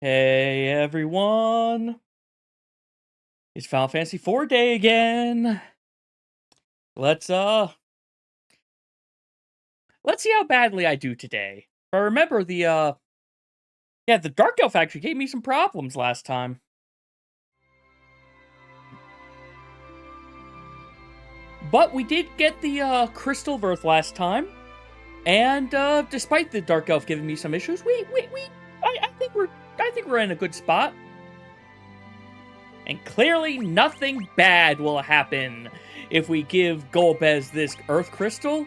Hey everyone! It's Final Fantasy IV day again. Let's let's see how badly I do today. But remember the Dark Elf actually gave me some problems last time. But we did get the Crystal of Earth last time. And despite the Dark Elf giving me some issues, I think we're in a good spot. And clearly nothing bad will happen if we give Golbez this Earth Crystal.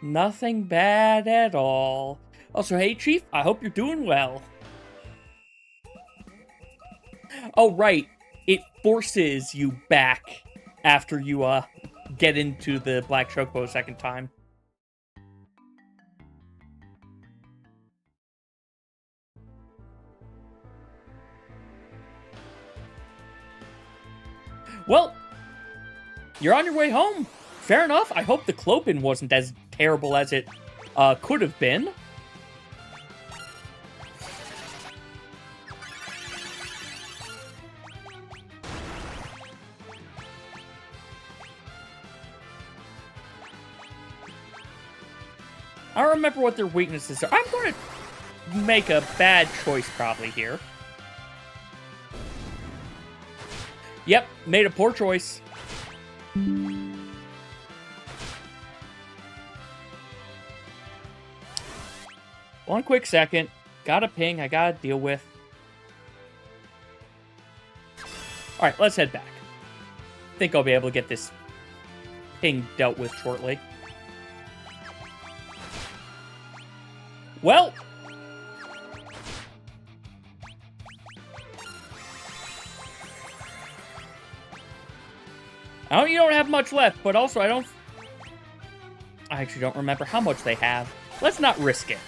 Nothing bad at all. Also, hey Chief, I hope you're doing well. Oh right, it forces you back after you get into the Black Chocobo a second time. Well, you're on your way home. Fair enough. I hope the Clopin wasn't as terrible as it could have been. I don't remember what their weaknesses are. I'm going to make a bad choice probably here. Yep, made a poor choice. One quick second. Got a ping I gotta deal with. Alright, let's head back. Think I'll be able to get this ping dealt with shortly. Well, you don't have much left, but also I actually don't remember how much they have. Let's not risk it.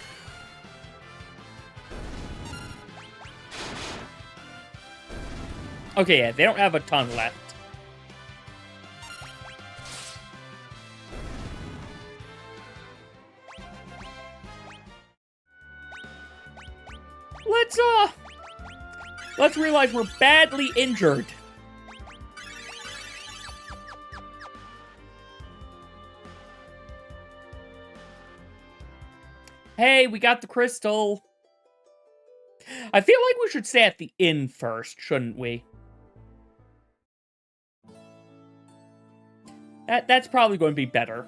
Okay, yeah, they don't have a ton left. Let's realize we're badly injured. Hey, we got the crystal. I feel like we should stay at the inn first, shouldn't we? That's probably going to be better.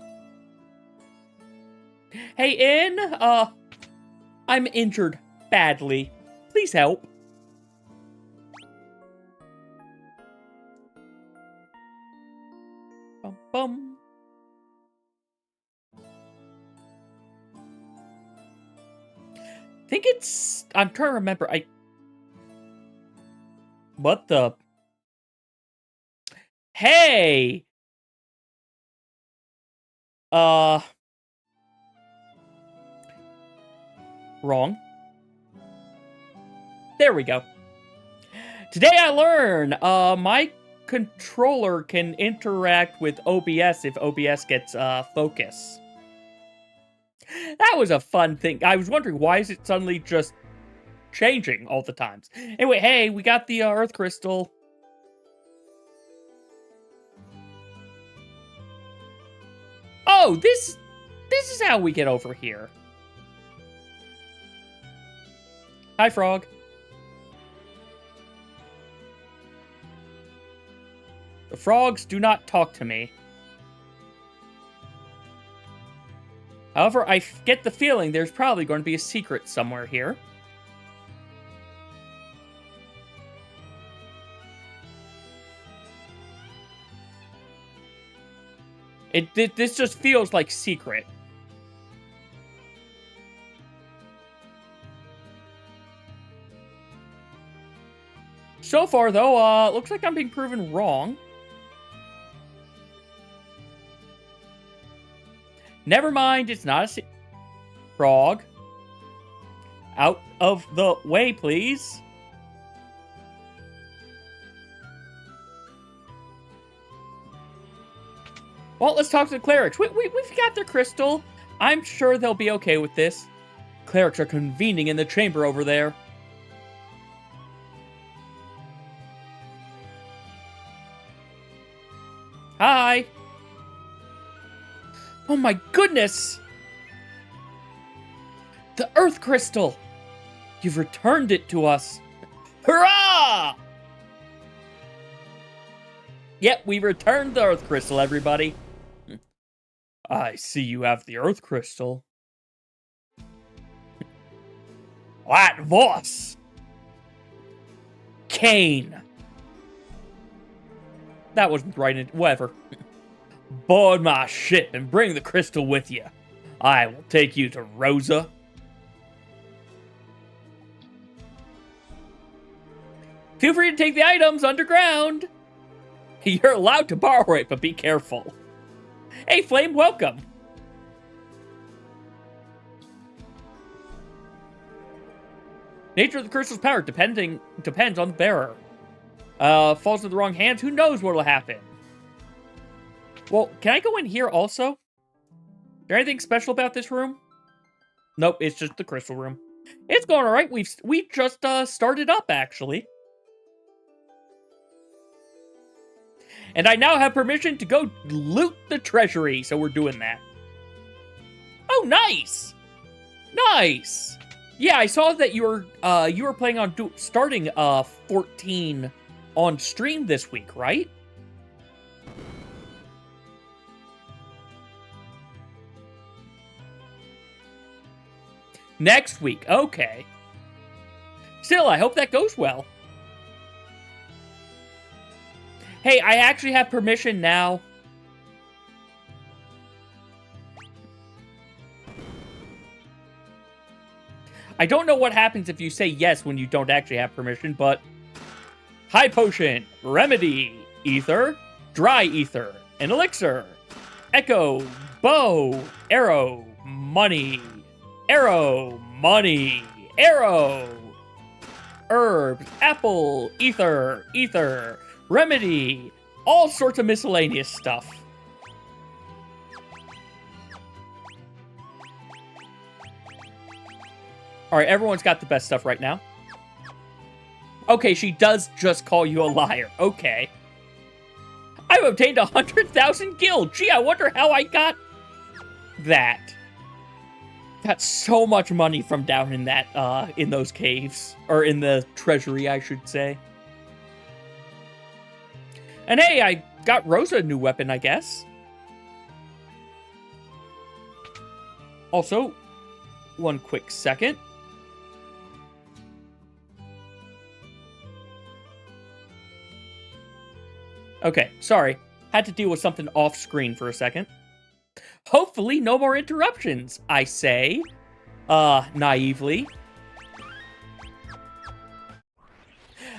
Hey, inn, I'm injured badly. Please help. Bum bum. I think it's... I'm trying to remember. What the... Hey! Wrong. There we go. Today I learn, my controller can interact with OBS if OBS gets, focus. That was a fun thing. I was wondering, why is it suddenly just changing all the times? Anyway, hey, we got the Earth Crystal. Oh, this is how we get over here. Hi, Frog. The frogs do not talk to me. However, I get the feeling there's probably going to be a secret somewhere here. This just feels like secret. So far, though, looks like I'm being proven wrong. Never mind, it's not a frog. Out of the way, please. Well, let's talk to the clerics. We've got their crystal. I'm sure they'll be okay with this. Clerics are convening in the chamber over there. Hi. Oh my goodness! The Earth Crystal! You've returned it to us. Hurrah! Yep, we returned the Earth Crystal, everybody. I see you have the Earth Crystal. What Voss? Kane. That wasn't right, whatever. Board my ship and bring the crystal with you. I will take you to Rosa. Feel free to take the items underground. You're allowed to borrow it, but be careful. Hey, Flame, welcome. Nature of the crystal's power depends on the bearer. Falls into the wrong hands, who knows what'll happen? Well, can I go in here also? Is there anything special about this room? Nope, it's just the crystal room. It's going alright. We just started up, actually. And I now have permission to go loot the treasury, so we're doing that. Oh, nice! Nice! Yeah, I saw that you were planning on starting 14 on stream this week, right? Next week, okay. Still, I hope that goes well. Hey, I actually have permission now. I don't know what happens if you say yes when you don't actually have permission, but... High Potion, Remedy, Ether, Dry Ether, an Elixir, Echo, Bow, Arrow, Money, Arrow, Money, Arrow, Herbs, Apple, Ether, Ether, Remedy, all sorts of miscellaneous stuff. Alright, everyone's got the best stuff right now. Okay, she does just call you a liar. Okay. I've obtained 100,000 gil. Gee, I wonder how I got that. Got so much money from down in that, in those caves. Or in the treasury, I should say. And hey, I got Rosa a new weapon, I guess. Also, one quick second. Okay, sorry. Had to deal with something off screen for a second. Hopefully no more interruptions, I say. Naively.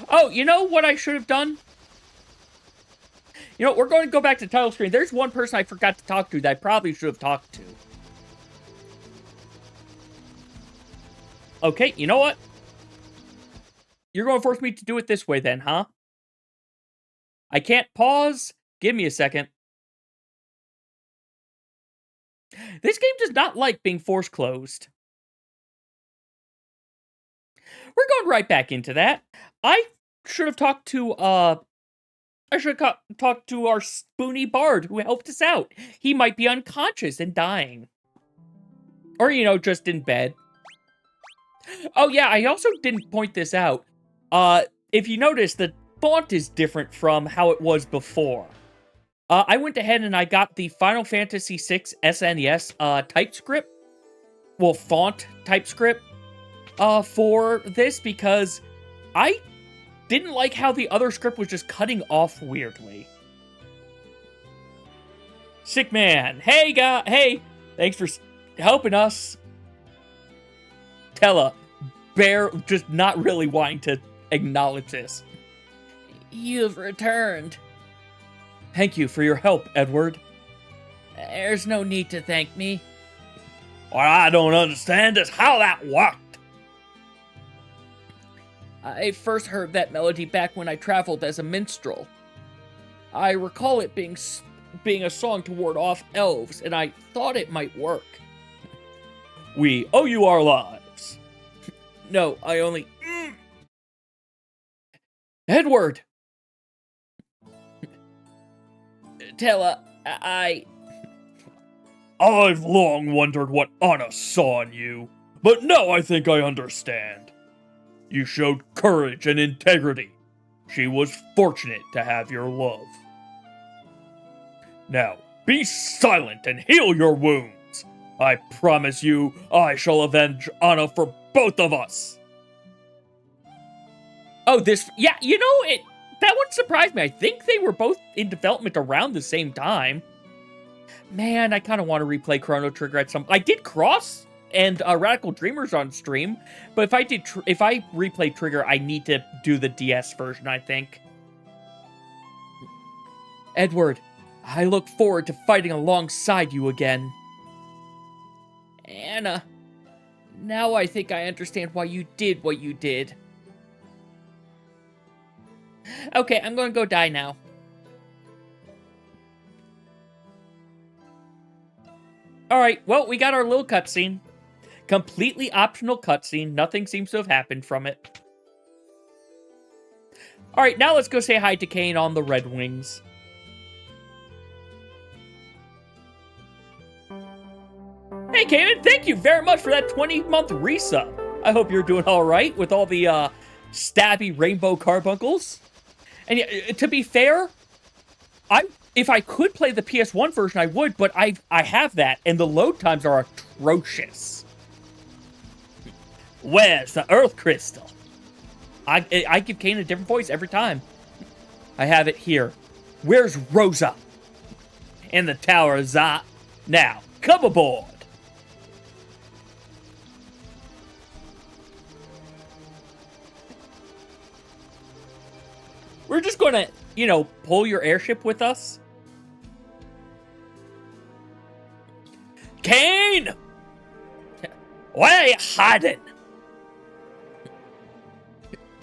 Oh, you know what I should have done? You know, we're going to go back to title screen. There's one person I forgot to talk to that I probably should have talked to. Okay, you know what? You're going to force me to do it this way then, huh? I can't pause. Give me a second. This game does not like being force closed. We're going right back into that. I should have talked to, I should have talked to our spoony bard who helped us out. He might be unconscious and dying. Or, you know, just in bed. Oh yeah, I also didn't point this out. If you notice, the font is different from how it was before. I went ahead and I got the Final Fantasy VI SNES typescript. Well, font typescript for this because I didn't like how the other script was just cutting off weirdly. Sick man. Hey, guy. Hey, thanks for helping us. Tella, just not really wanting to acknowledge this. You've returned. Thank you for your help, Edward. There's no need to thank me. What I don't understand is how that worked. I first heard that melody back when I traveled as a minstrel. I recall it being a song to ward off elves, and I thought it might work. We owe you our lives. No, I only... Edward! Tella, I've long wondered what Anna saw in you, but now I think I understand. You showed courage and integrity. She was fortunate to have your love. Now, be silent and heal your wounds. I promise you, I shall avenge Anna for both of us. Oh, yeah, you know, that wouldn't surprise me. I think they were both in development around the same time. Man, I kind of want to replay Chrono Trigger at some... I did Cross and Radical Dreamers on stream, but if I replay Trigger, I need to do the DS version, I think. Edward, I look forward to fighting alongside you again. Anna, now I think I understand why you did what you did. Okay, I'm going to go die now. Alright, well, we got our little cutscene. Completely optional cutscene. Nothing seems to have happened from it. Alright, now let's go say hi to Cain on the Red Wings. Hey, Cain, thank you very much for that 20-month resub. I hope you're doing alright with all the, stabby rainbow carbuncles. And yeah, to be fair, if I could play the PS1 version, I would, but I have that, and the load times are atrocious. Where's the Earth Crystal? I give Cain a different voice every time. I have it here. Where's Rosa? In the Tower of Zot. Now, come aboard. We're just gonna, you know, pull your airship with us. Cain! Where you hiding?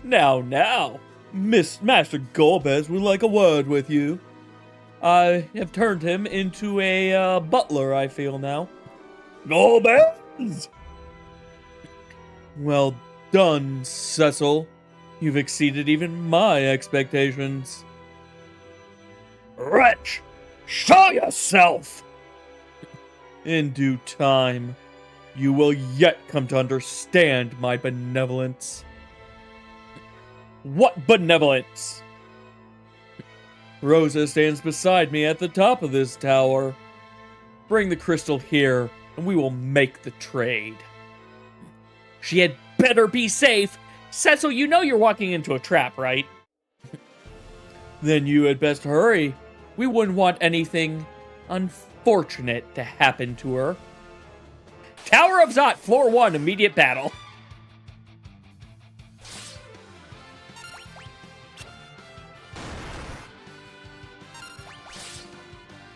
Now, Master Golbez would like a word with you. I have turned him into a butler, I feel now. Golbez! Well done, Cecil. You've exceeded even my expectations. Wretch! Show yourself! In due time, you will yet come to understand my benevolence. What benevolence? Rosa stands beside me at the top of this tower. Bring the crystal here, and we will make the trade. She had better be safe. Cecil, you know you're walking into a trap, right? Then you had best hurry. We wouldn't want anything unfortunate to happen to her. Tower of Zot, floor 1, immediate battle.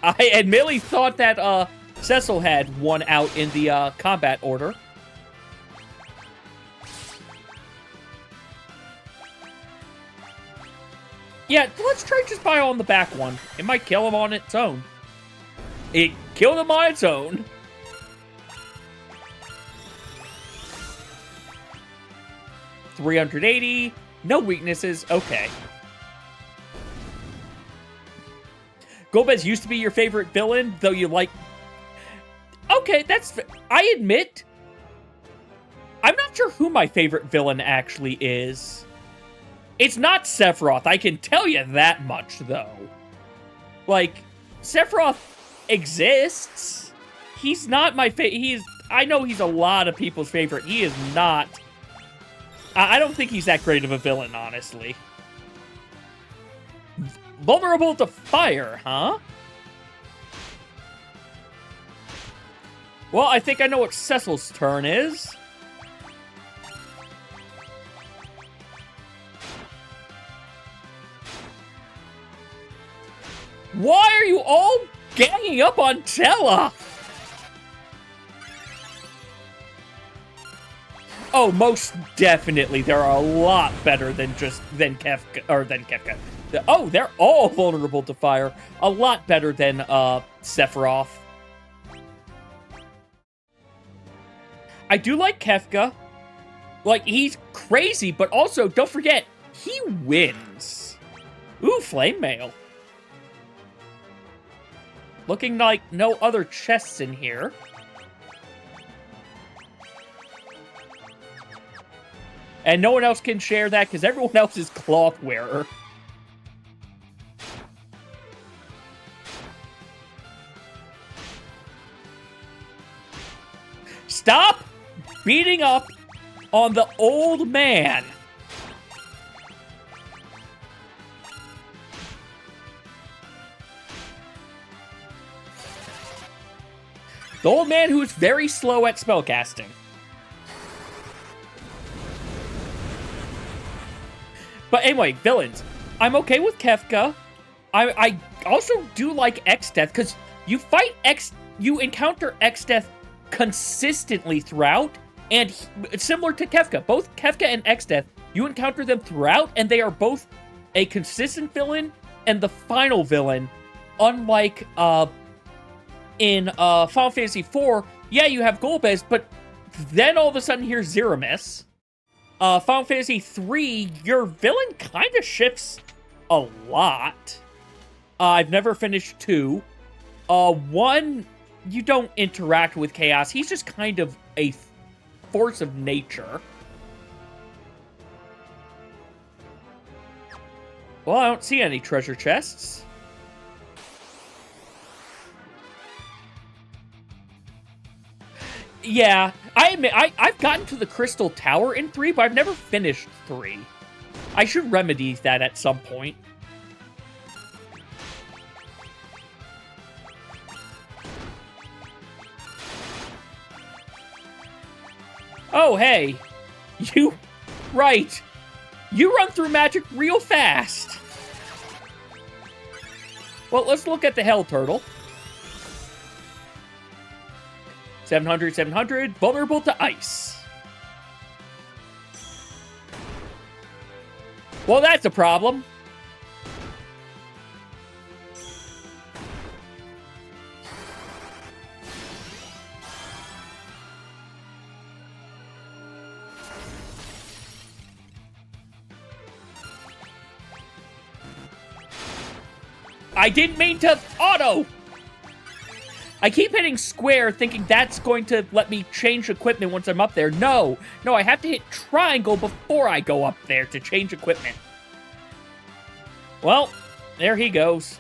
I admittedly thought that Cecil had won out in the combat order. Yeah, let's try just bio on the back one. It might kill him on its own. It killed him on its own. $380. No weaknesses. Okay. Golbez used to be your favorite villain, though you like... Okay, that's... I admit... I'm not sure who my favorite villain actually is. It's not Sephiroth, I can tell you that much, though. Like, Sephiroth exists. He's not my favorite. I know he's a lot of people's favorite. He is not. I don't think he's that great of a villain, honestly. Vulnerable to fire, huh? Well, I think I know what Cecil's turn is. Why are you all ganging up on Tella? Oh, most definitely. There are a lot better than Kefka. Oh, they're all vulnerable to fire. A lot better than Sephiroth. I do like Kefka. Like, he's crazy, but also, don't forget, he wins. Ooh, Flame Mail. Looking like no other chests in here. And no one else can share that because everyone else is cloth wearer. Stop beating up on the old man. The old man who is very slow at spellcasting. But anyway, villains. I'm okay with Kefka. I also do like Exdeath, because you encounter Exdeath consistently throughout, and similar to Kefka, both Kefka and Exdeath, you encounter them throughout, and they are both a consistent villain and the final villain, unlike in Final Fantasy IV, yeah, you have Golbez, but then all of a sudden here's Zeramis. Final Fantasy III, your villain kind of shifts a lot. I've never finished 2. 1, you don't interact with Chaos. He's just kind of a force of nature. Well, I don't see any treasure chests. Yeah, I admit, I've gotten to the Crystal Tower in 3, but I've never finished 3. I should remedy that at some point. Oh, hey. Right. You run through magic real fast. Well, let's look at the Hell Turtle. 700, 700, vulnerable to ice. Well, that's a problem. I didn't mean to auto! I keep hitting square thinking that's going to let me change equipment once I'm up there. No, I have to hit triangle before I go up there to change equipment. Well, there he goes.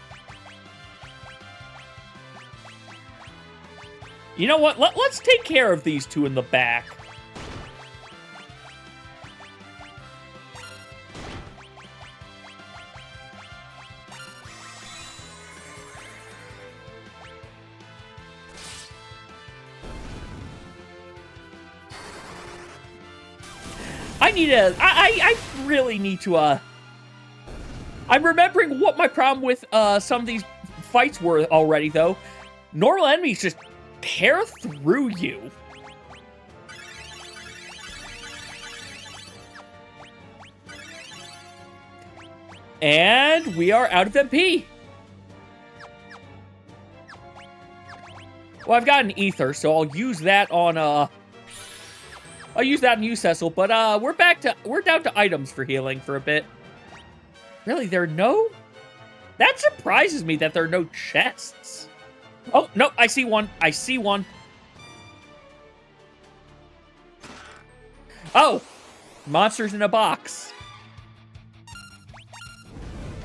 You know what? Let's take care of these two in the back. I really need to, I'm remembering what my problem with, some of these fights were already, though. Normal enemies just tear through you. And we are out of MP. Well, I've got an ether, so I'll use that on, I'll use that on you, Cecil, but, we're down to items for healing for a bit. Really, there are no? That surprises me that there are no chests. Oh, no, I see one. I see one. Oh, monsters in a box.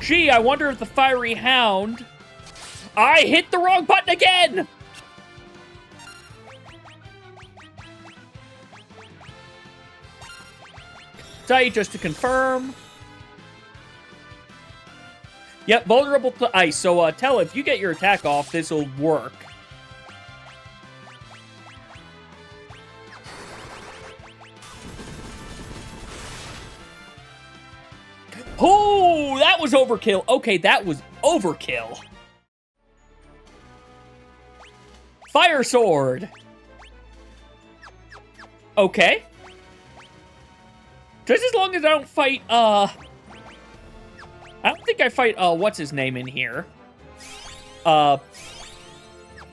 Gee, I wonder if the Fiery Hound... I hit the wrong button again! Just to confirm. Yep, vulnerable to ice. So, Tell, if you get your attack off, this'll work. Oh, that was overkill. Okay, that was overkill. Fire Sword. Okay. Just as long as I don't fight, I don't think I fight, what's his name in here? Oh,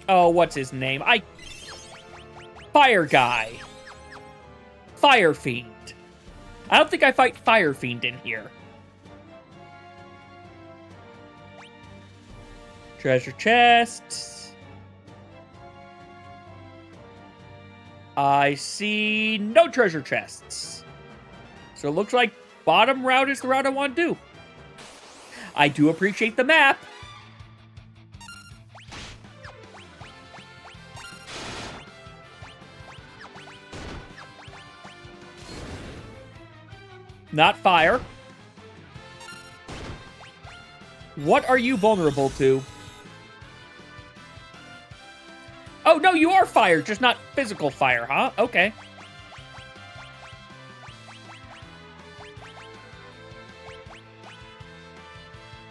what's his name? Fire Guy. Fire Fiend. I don't think I fight Fire Fiend in here. Treasure chests. I see no treasure chests. So it looks like bottom route is the route I want to do. I do appreciate the map. Not fire. What are you vulnerable to? Oh, no, you are fire, just not physical fire, huh? Okay.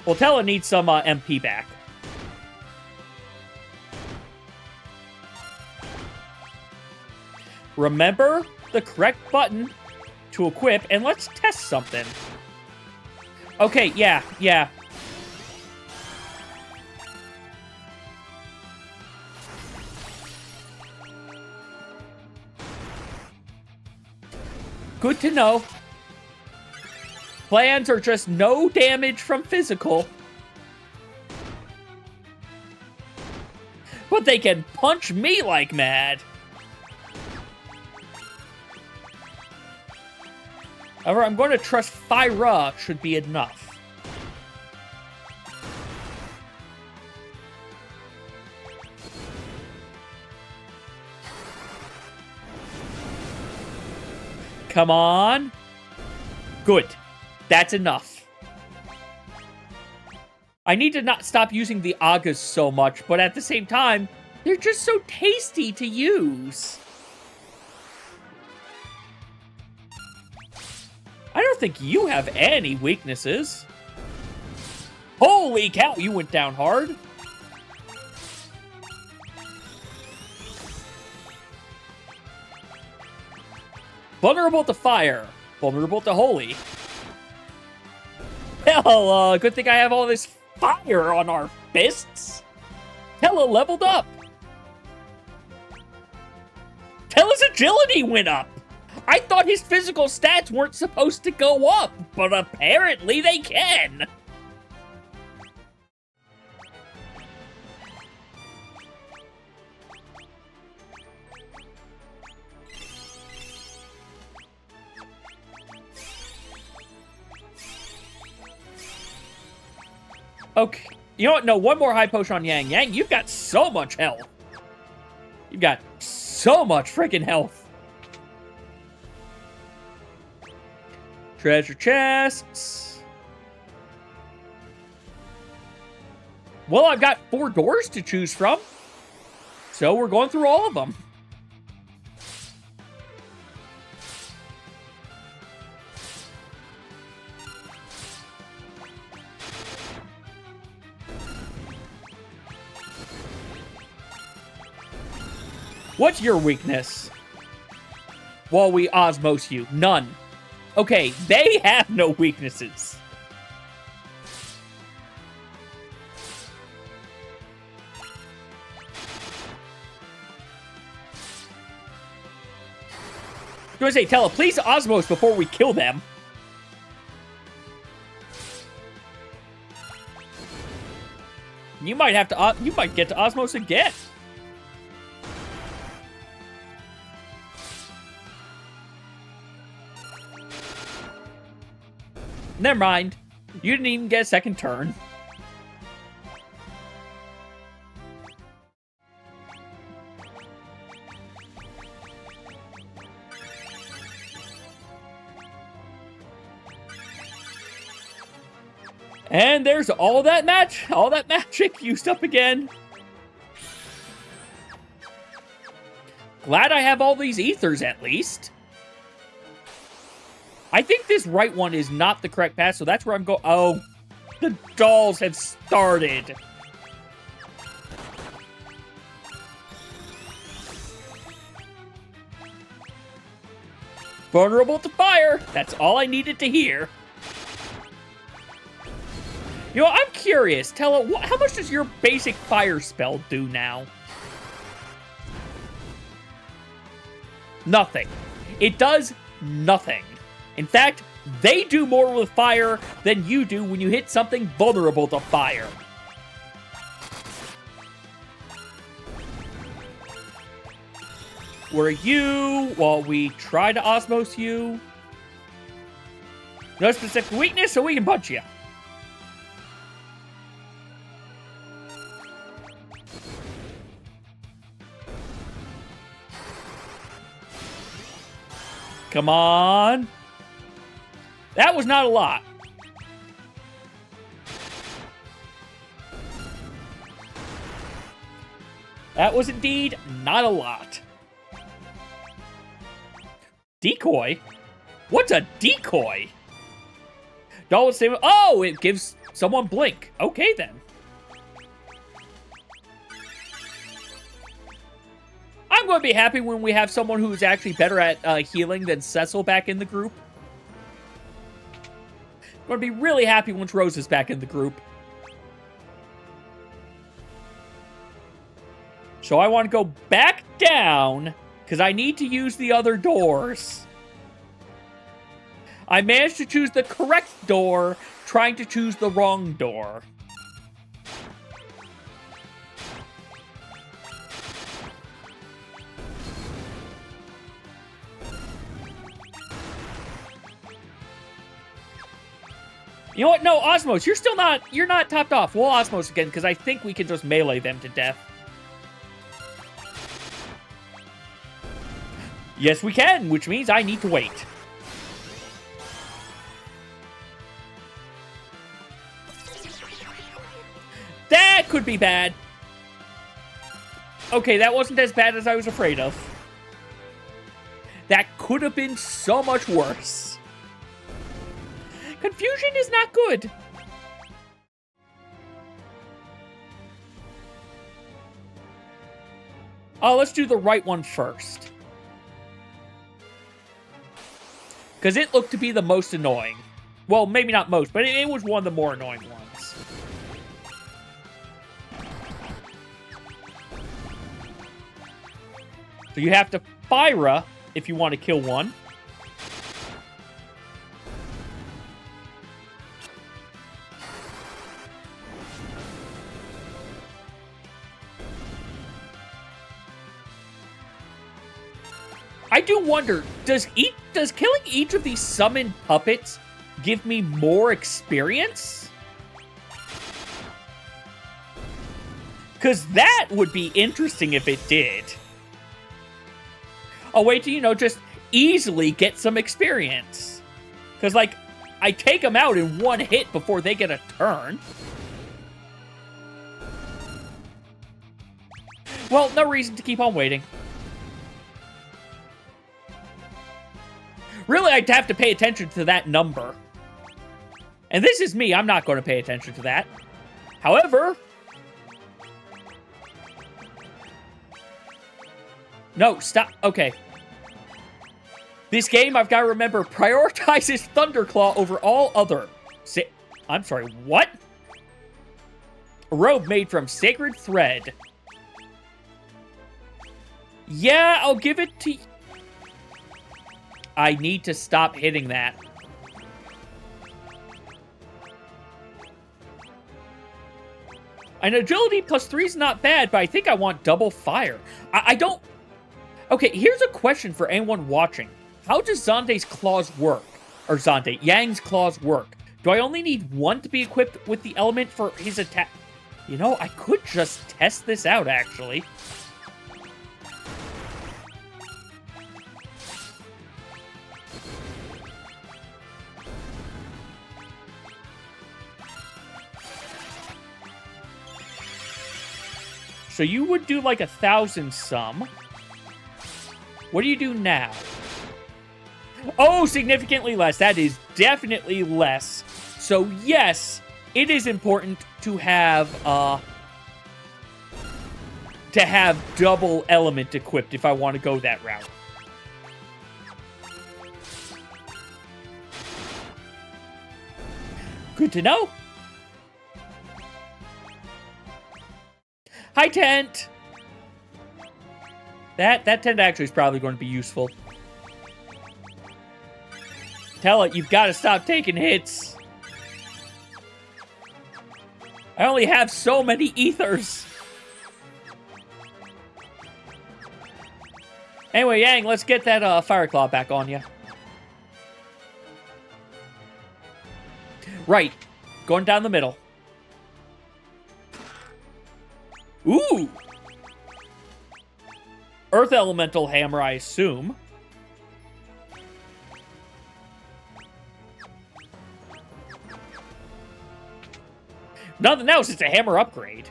Well, Tella needs some MP back. Remember the correct button to equip, and let's test something. Okay, yeah. Good to know. Plans are just no damage from physical. But they can punch me like mad. However, I'm going to trust Fire should be enough. Come on. Good. That's enough. I need to not stop using the Agas so much, but at the same time, they're just so tasty to use. I don't think you have any weaknesses. Holy cow, you went down hard. Vulnerable to fire. Vulnerable to holy. Hell, good thing I have all this fire on our fists. Tella leveled up. Tella's agility went up. I thought his physical stats weren't supposed to go up, but apparently they can. Okay. You know what? No, one more high potion on Yang. Yang, you've got so much health. You've got so much freaking health. Treasure chests. Well, I've got 4 doors to choose from. So we're going through all of them. What's your weakness? While we osmose you. None. Okay, they have no weaknesses. I'm gonna say, Tella, please osmose before we kill them. You might have to, you might get to osmose again. Never mind. You didn't even get a second turn. And there's all that magic used up again. Glad I have all these ethers at least. I think this right one is not the correct path, so that's where I'm going. Oh, the dolls have started. Vulnerable to fire. That's all I needed to hear. You know, I'm curious. Tella, how much does your basic fire spell do now? Nothing. It does nothing. In fact, they do more with fire than you do when you hit something vulnerable to fire. We're you while we try to osmose you. No specific weakness, so we can punch you. Come on. That was not a lot. That was indeed not a lot. Decoy? What's a decoy? Dollar save. Oh, it gives someone blink. Okay, then. I'm going to be happy when we have someone who's actually better at healing than Cecil back in the group. I'm going to be really happy once Rose is back in the group. So I want to go back down, because I need to use the other doors. I managed to choose the correct door, trying to choose the wrong door. You know what? No, Osmose, you're not topped off. We'll Osmose again, because I think we can just melee them to death. Yes, we can, which means I need to wait. That could be bad. Okay, that wasn't as bad as I was afraid of. That could have been so much worse. Confusion is not good. Oh, let's do the right one first. Because it looked to be the most annoying. Well, maybe not most, but it was one of the more annoying ones. So you have to Fyra if you want to kill one. I do wonder, does killing each of these summoned puppets give me more experience? Because that would be interesting if it did. A way to, you know, just easily get some experience. Because, like, I take them out in one hit before they get a turn. Well, no reason to keep on waiting. Really, I'd have to pay attention to that number. And this is me, I'm not going to pay attention to that. However... No, stop. Okay. This game, I've got to remember, prioritizes Thunderclaw over all other... I'm sorry, what? A robe made from sacred thread. Yeah, I'll give it to... I need to stop hitting that. An agility +3 is not bad, but I think I want double fire. I don't... Okay, here's a question for anyone watching. How does Xande's claws work? Or Xande, Yang's claws work? Do I only need one to be equipped with the element for his attack? You know, I could just test this out, actually. So you would do like 1,000 some. What do you do now? Oh, significantly less. That is definitely less. So yes, it is important to have double element equipped if I want to go that route. Good to know. Hi, tent! That tent actually is probably going to be useful. Tell it, you've got to stop taking hits. I only have so many ethers. Anyway, Yang, let's get that Fire Claw back on you. Right. Going down the middle. Ooh! Earth Elemental Hammer, I assume. Nothing else, it's a hammer upgrade.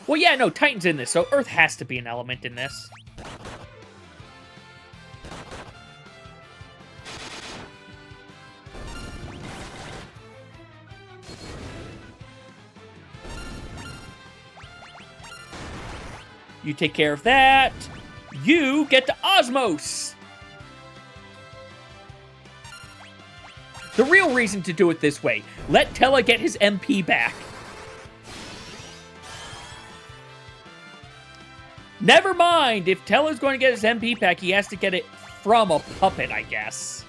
Well, yeah, no, Titan's in this, so Earth has to be an element in this. You take care of that. You get to Osmose. The real reason to do it this way, let Tellah get his MP back. Never mind, if Tellah's going to get his MP back, he has to get it from a puppet, I guess.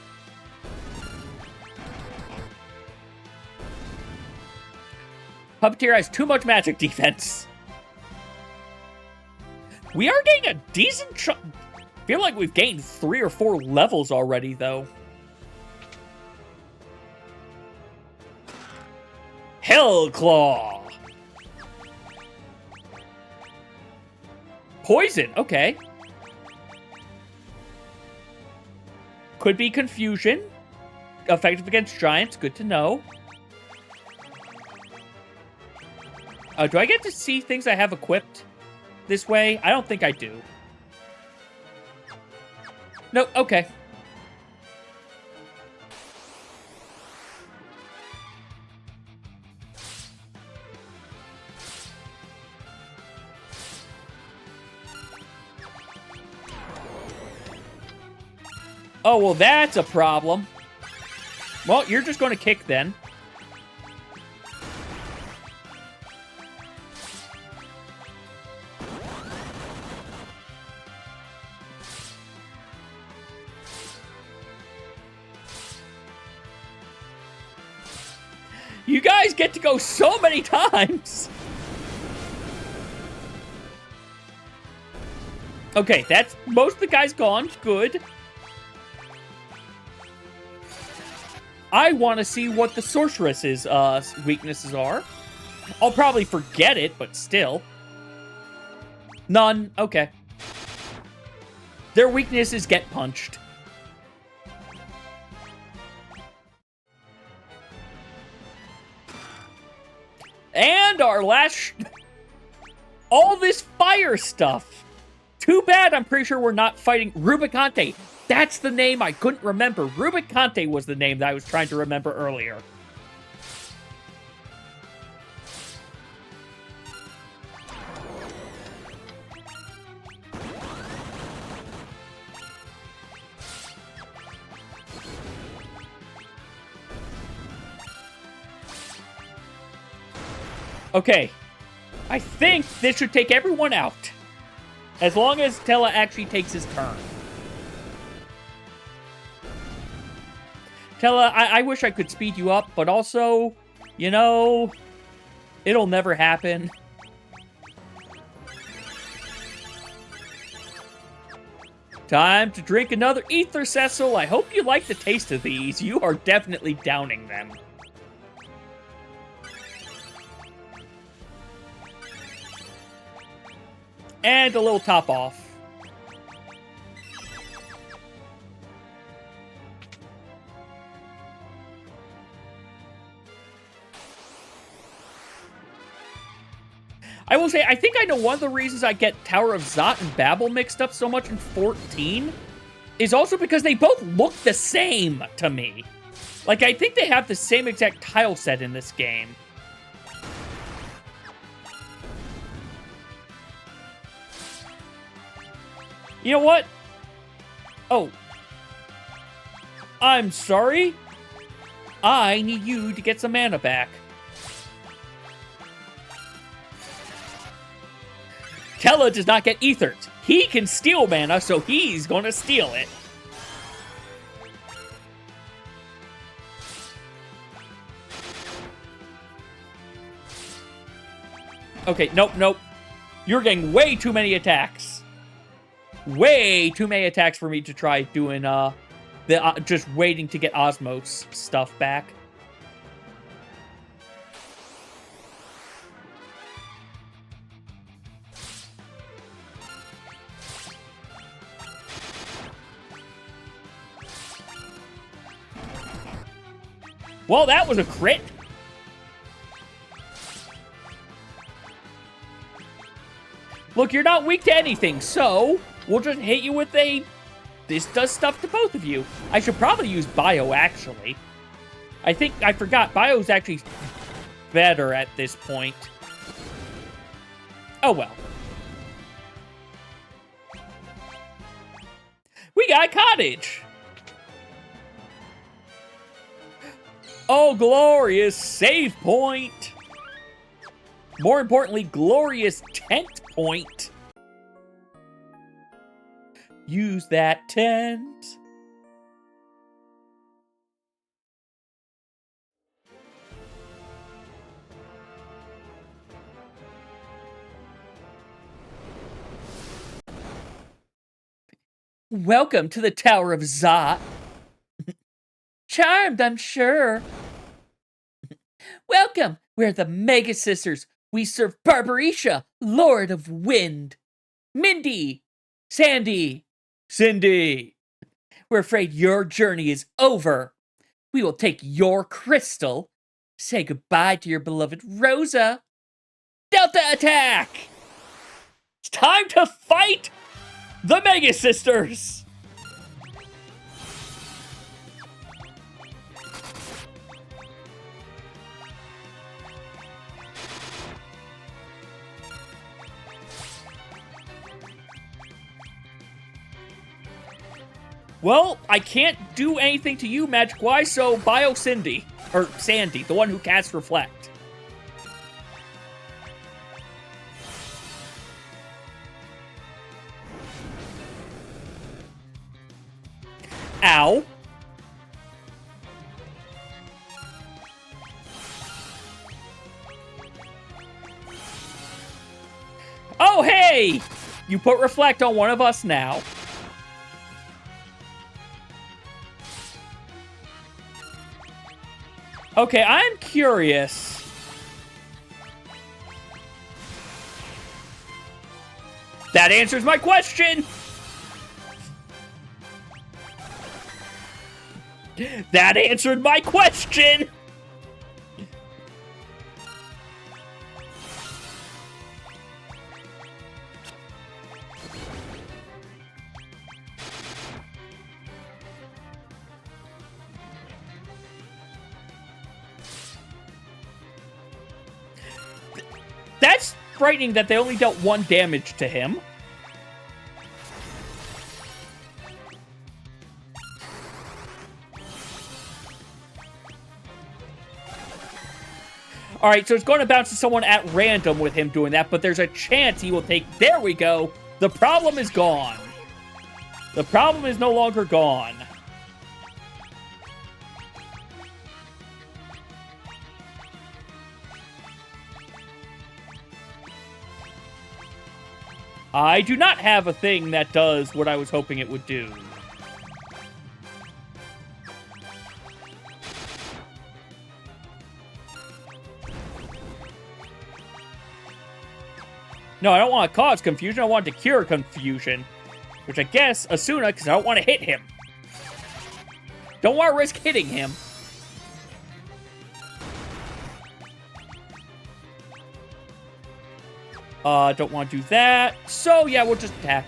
Puppeteer has too much magic defense. We are getting a decent chunk. I feel like we've gained 3 or 4 levels already, though. Hellclaw. Poison, okay. Could be confusion. Effective against giants, good to know. Do I get to see things I have equipped this way? I don't think I do. No, okay. Oh, well, that's a problem. Well, you're just going to kick then. You guys get to go so many times. Okay, that's most of the guys gone. Good. I want to see what the sorceress's weaknesses are. I'll probably forget it, but still. None. Okay. Their weakness is get punched. And our last... all this fire stuff. Too bad I'm pretty sure we're not fighting Rubicante. That's the name I couldn't remember. Rubicante was the name that I was trying to remember earlier. Okay. I think this should take everyone out. As long as Tellah actually takes his turn. Tellah, I wish I could speed you up, but also, you know, it'll never happen. Time to drink another Ether Cecil. I hope you like the taste of these. You are definitely downing them. And a little top off. I will say, I think I know one of the reasons I get Tower of Zot and Babel mixed up so much in 14 is also because they both look the same to me. Like, I think they have the same exact tile set in this game. You know what? Oh. I'm sorry. I need you to get some mana back. Tellah does not get ethered. He can steal mana, so he's going to steal it. Okay, nope, nope. You're getting way too many attacks. way too many attacks for me to try doing, just waiting to get Osmos stuff back. Well, that was a crit. Look, you're not weak to anything, so we'll just hit you with a... This does stuff to both of you. I should probably use Bio, actually. I think I forgot. Bio's actually better at this point. Oh, well. We got a cottage. Oh, glorious save point. More importantly, glorious tent point. Use that tent. Welcome to the Tower of Zot. Charmed, I'm sure. Welcome. We're the Mega Sisters. We serve Barbarisha, Lord of Wind. Mindy. Sandy. Cindy. We're afraid your journey is over. We will take your crystal. Say goodbye to your beloved Rosa. Delta attack! It's time to fight the Mega Sisters! Well, I can't do anything to you magic-wise, so Bio Cindy. Or Sandy, the one who casts Reflect. Ow. Oh, hey! You put Reflect on one of us now. Okay, I'm curious. That answers my question! That answered my question! That's frightening that they only dealt 1 damage to him. Alright, so it's going to bounce to someone at random with him doing that, but there's a chance he will take... There we go! The problem is gone. The problem is no longer gone. I do not have a thing that does what I was hoping it would do. No, I don't want to cause confusion. I want to cure confusion. Which I guess Asuna, because I don't want to hit him. Don't want to risk hitting him. Don't want to do that. So, yeah, we'll just attack.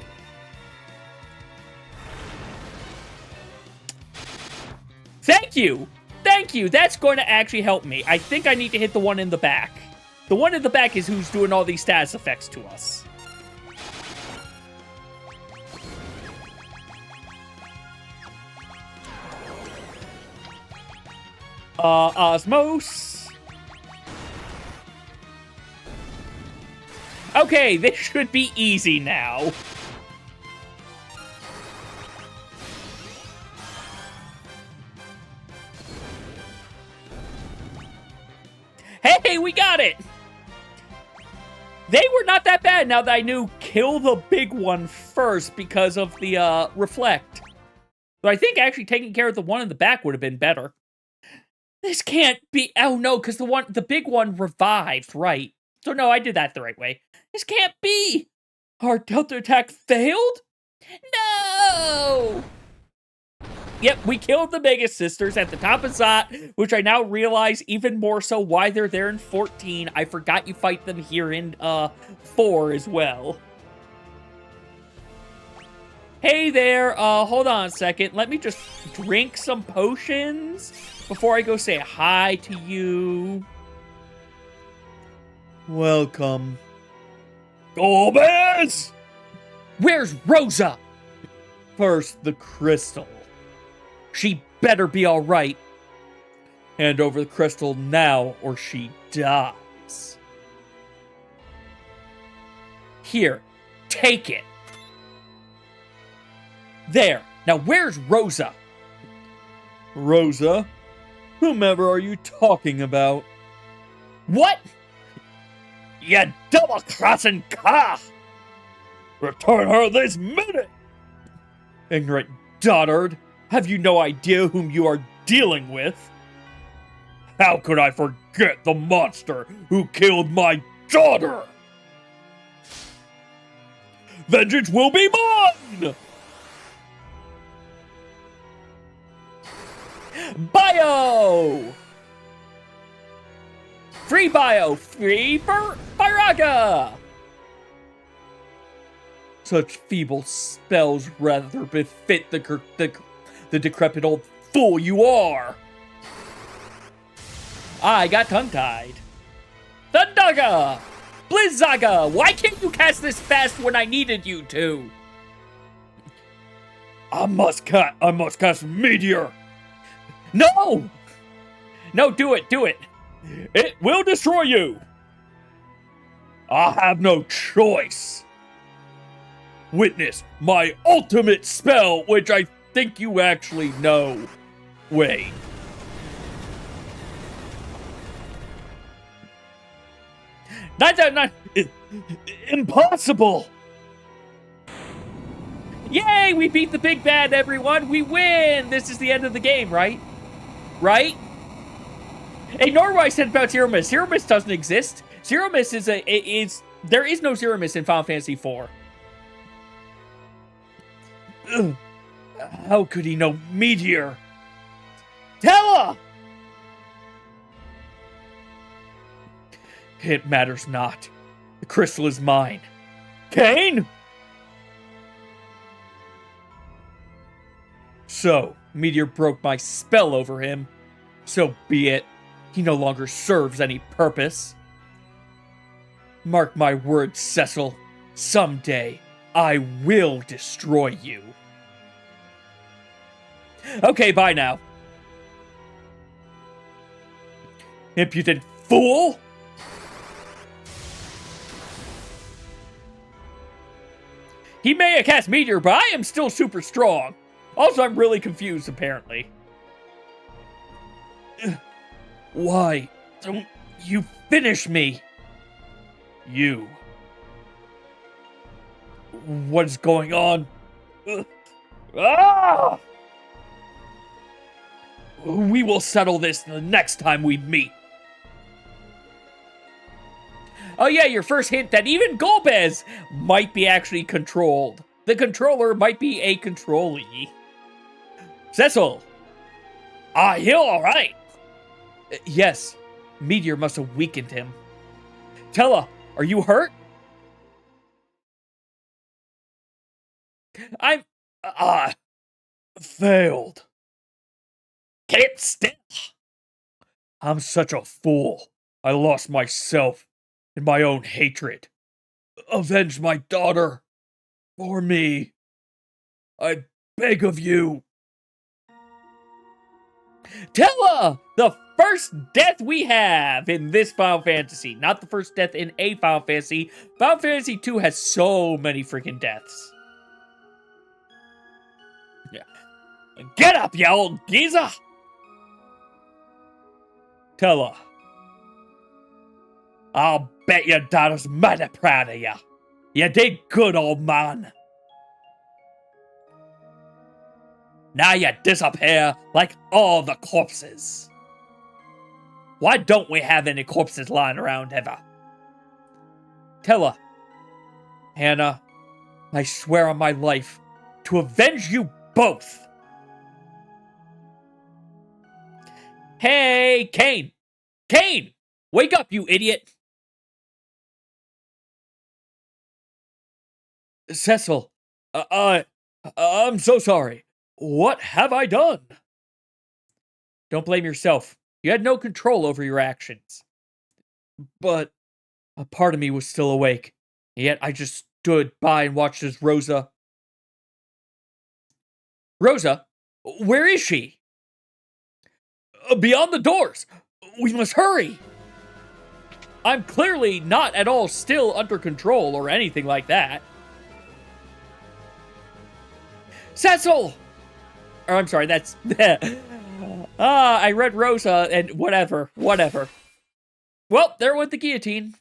Thank you! Thank you! That's going to actually help me. I think I need to hit the one in the back. The one in the back is who's doing all these status effects to us. Osmos. Okay, this should be easy now. Hey, we got it! They were not that bad now that I knew kill the big one first because of the reflect. But I think actually taking care of the one in the back would have been better. This can't be. Oh no, because the big one revived, right? So no, I did that the right way. This can't be. Our Delta attack failed? No! Yep, we killed the Mega Sisters at the top of Zot, which I now realize even more so why they're there in 14. I forgot you fight them here in 4 as well. Hey there, hold on a second. Let me just drink some potions before I go say hi to you. Welcome. Golbez! Where's Rosa? First, the crystal. She better be alright. Hand over the crystal now, or she dies. Here, take it. There. Now where's Rosa? Rosa? Whomever are you talking about? What? You double-crossing cock! Return her this minute! Ignorant dotard, have you no idea whom you are dealing with? How could I forget the monster who killed my daughter? Vengeance will be mine! Bio! Free bio! Free Biraga! Such feeble spells rather befit the decrepit old fool you are! I got tongue-tied. Thundaga! Blizzaga! Why can't you cast this fast when I needed you to? I must cast Meteor! No! No, do it! It will destroy you! I have no choice! Witness my ultimate spell, which I think you actually know. Wait. Not impossible! Yay! We beat the big bad, everyone! We win! This is the end of the game, right? Right? Ignore what I said about Zero Miss. Zero Miss doesn't exist. Zero Miss there is no Zero Miss in Final Fantasy IV. Ugh. How could he know Meteor? Tella! It matters not. The crystal is mine. Kain? So, Meteor broke my spell over him. So be it. He no longer serves any purpose. Mark my words, Cecil. Someday, I will destroy you. Okay, bye now. Impudent fool! He may have cast Meteor, but I am still super strong. Also, I'm really confused, apparently. Why don't you finish me? You. What is going on? Ah! We will settle this the next time we meet. Oh yeah, your first hint that even Golbez might be actually controlled. The controller might be a controllee. Cecil! Are you alright? Yes. Meteor must have weakened him. Tella, are you hurt? I'm... failed. Keep still. I'm such a fool. I lost myself in my own hatred. Avenge my daughter. For me. I beg of you. Tella! The first death we have in this Final Fantasy. Not the first death in a Final Fantasy. Final Fantasy 2 has so many freaking deaths. Yeah. Get up, you old geezer! Tella. I'll bet your daughter's mighty proud of you. You did good, old man. Now you disappear like all the corpses. Why don't we have any corpses lying around ever? Tell her, Hannah, I swear on my life to avenge you both. Hey, Cain! Cain! Wake up, you idiot! Cecil, I'm so sorry. What have I done? Don't blame yourself. You had no control over your actions. But a part of me was still awake. Yet I just stood by and watched as Rosa... Rosa? Where is she? Beyond the doors! We must hurry! I'm clearly not at all still under control or anything like that. Cecil! Or, I'm sorry, that's... I read Rosa and whatever. Well, there went the guillotine.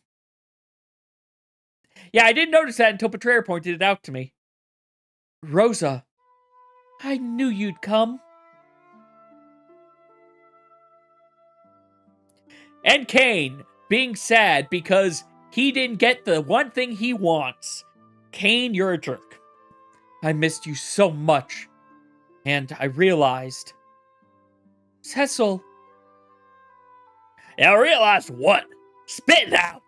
Yeah, I didn't notice that until Betrayer pointed it out to me. Rosa, I knew you'd come. And Cain, being sad because he didn't get the one thing he wants. Cain, you're a jerk. I missed you so much. And I realized... Cecil. I realized what? Spit it out!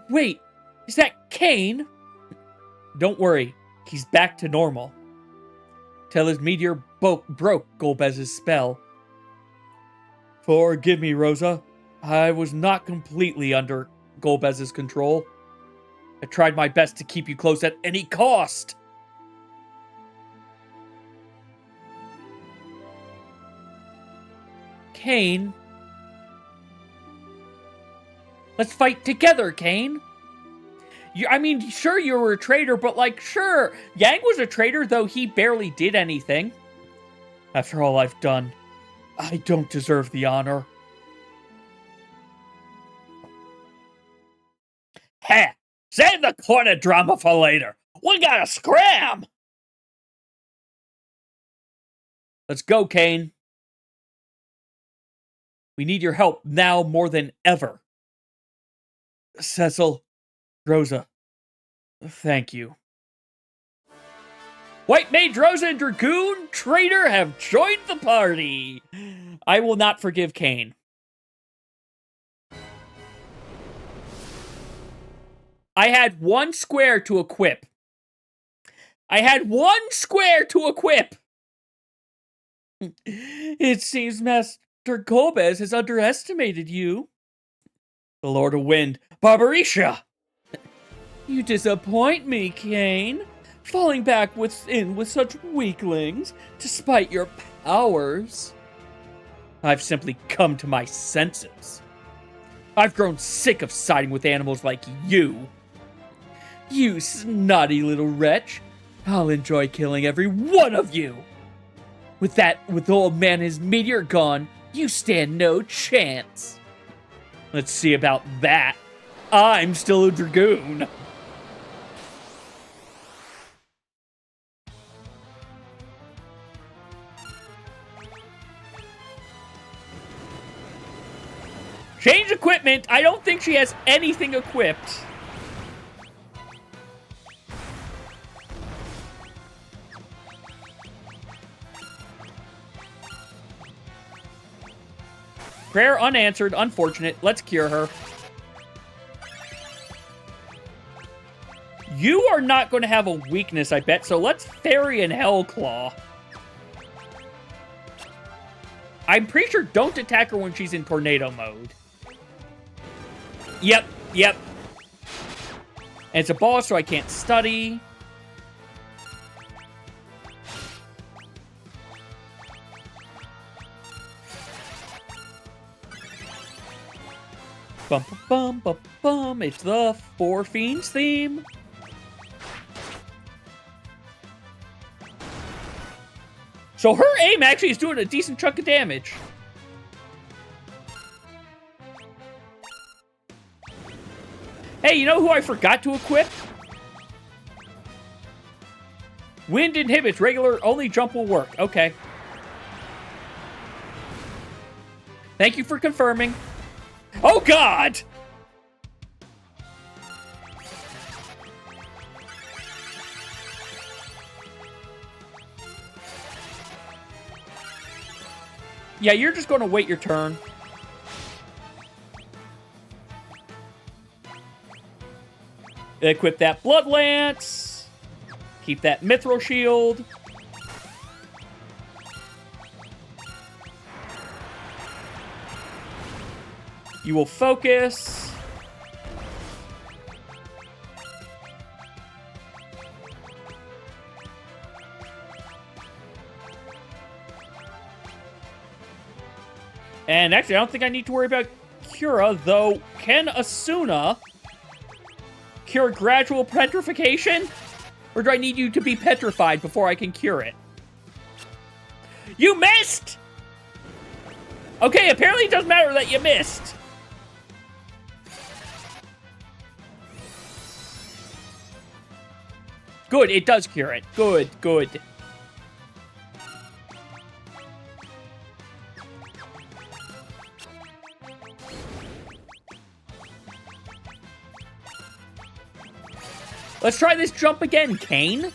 Wait, is that Cain? Don't worry, he's back to normal. Till his meteor broke Golbez's spell. Forgive me, Rosa. I was not completely under Golbez's control. I tried my best to keep you close at any cost. Cain. Let's fight together, Cain. Sure, you were a traitor, but sure, Yang was a traitor, though he barely did anything. After all I've done, I don't deserve the honor. Ha! Save the corner drama for later. We gotta scram! Let's go, Cain. We need your help now more than ever. Cecil, Rosa, thank you. White Mage Rosa and Dragoon Traitor have joined the party. I will not forgive Cain. I had one square to equip. It seems Master Golbez has underestimated you. The Lord of Wind, Barbarisha! You disappoint me, Cain. Falling back in with such weaklings, despite your powers. I've simply come to my senses. I've grown sick of siding with animals like you. You snotty little wretch. I'll enjoy killing every one of you. With old man his meteor gone, you stand no chance. Let's see about that. I'm still a Dragoon. Change equipment. I don't think she has anything equipped. Prayer unanswered. Unfortunate. Let's cure her. You are not going to have a weakness, I bet, so let's Fairy and Hellclaw. I'm pretty sure don't attack her when she's in tornado mode. Yep. And it's a boss, so I can't study. Bum, bum, bum, bum. It's the Four Fiends theme. So her aim actually is doing a decent chunk of damage. Hey, you know who I forgot to equip? Wind inhibits. Regular only jump will work. Okay. Thank you for confirming. Oh, God! Yeah, you're just going to wait your turn. Equip that Blood Lance. Keep that Mithril Shield. You will focus. And actually, I don't think I need to worry about Cura, though. Can Asuna cure gradual petrification? Or do I need you to be petrified before I can cure it? You missed! Okay, apparently it doesn't matter that you missed. Good, it does cure it. Good, good. Let's try this jump again, Kane.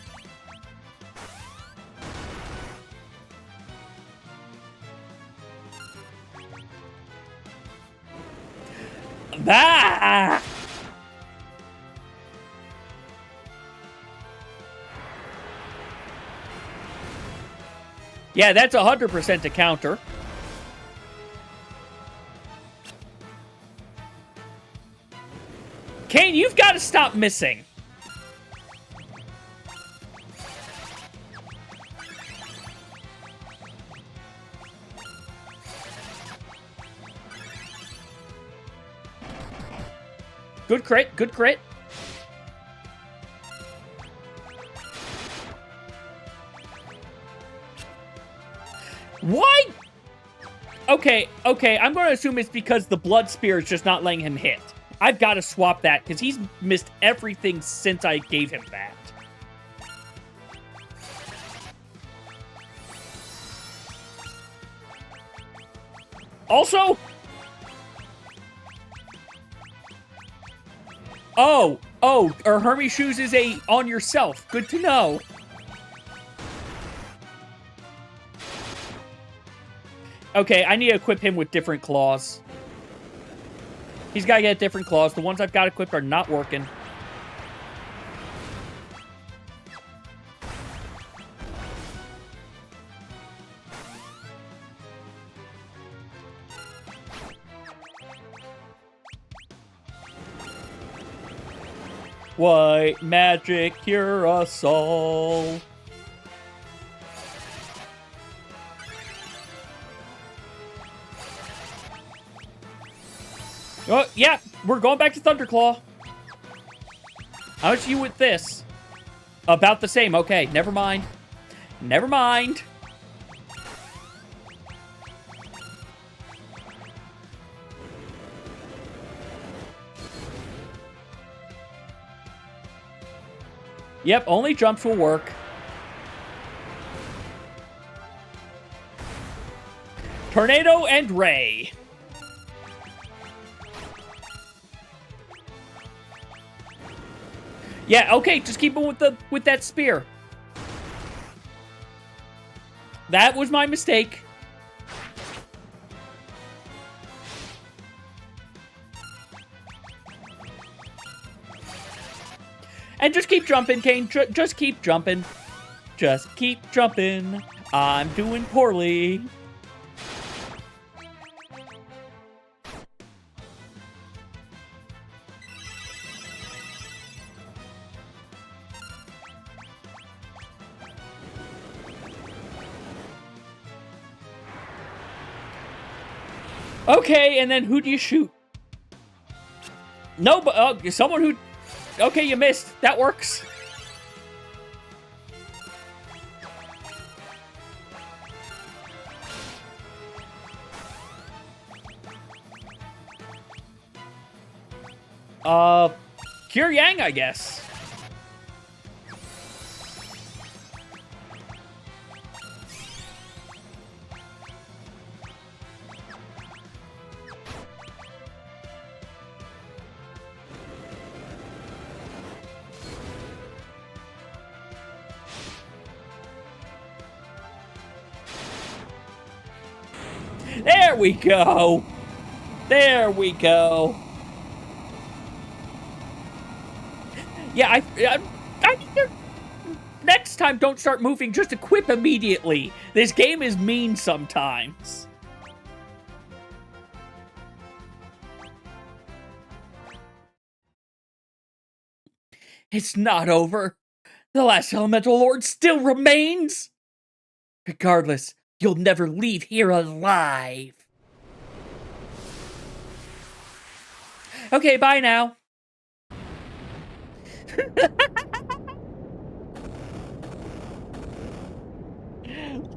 Ah! Yeah, that's 100% a counter. Kane, you've got to stop missing. Good crit, good crit. Why? Okay, I'm going to assume it's because the Blood Spear is just not letting him hit. I've got to swap that, because he's missed everything since I gave him that. Also... Oh, or Hermes Shoes is a on yourself. Good to know. Okay, I need to equip him with different claws. He's got to get different claws. The ones I've got equipped are not working. White magic, cure us all. Oh, yeah, we're going back to Thunderclaw. How much are you with this? About the same. Okay, never mind. Never mind. Yep, only jumps will work. Tornado and Ray. Yeah, okay, just keep him with that spear. That was my mistake. And just keep jumping, Kane. Just keep jumping. Just keep jumping. I'm doing poorly. Okay, and then who do you shoot? No, but someone who... Okay, you missed. That works. Cure Yang, I guess. There we go. There we go. Yeah, I need next time, don't start moving, just equip immediately. This game is mean sometimes. It's not over. The last Elemental Lord still remains. Regardless, you'll never leave here alive. Okay, bye now.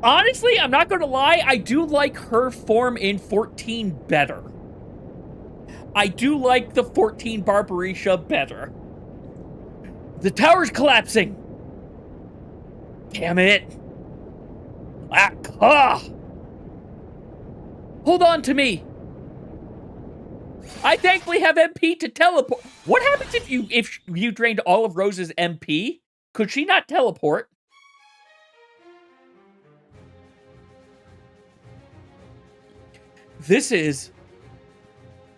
Honestly, I'm not gonna lie, I do like her form in 14 better. I do like the 14 Barbarisha better. The tower's collapsing! Damn it! Hold on to me! I thankfully have MP to teleport. What happens if you drained all of Rose's MP? Could she not teleport? This is...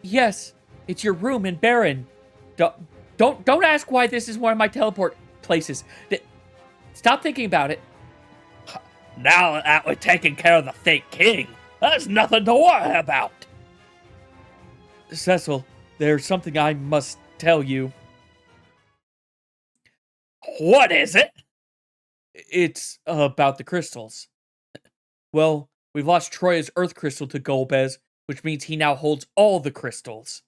Yes, it's your room in Baron. Don't ask why this is one of my teleport places. Stop thinking about it. Now that we're taking care of the fake king, there's nothing to worry about. Cecil, there's something I must tell you. What is it? It's about the crystals. Well, we've lost Troya's Earth Crystal to Golbez, which means he now holds all the crystals.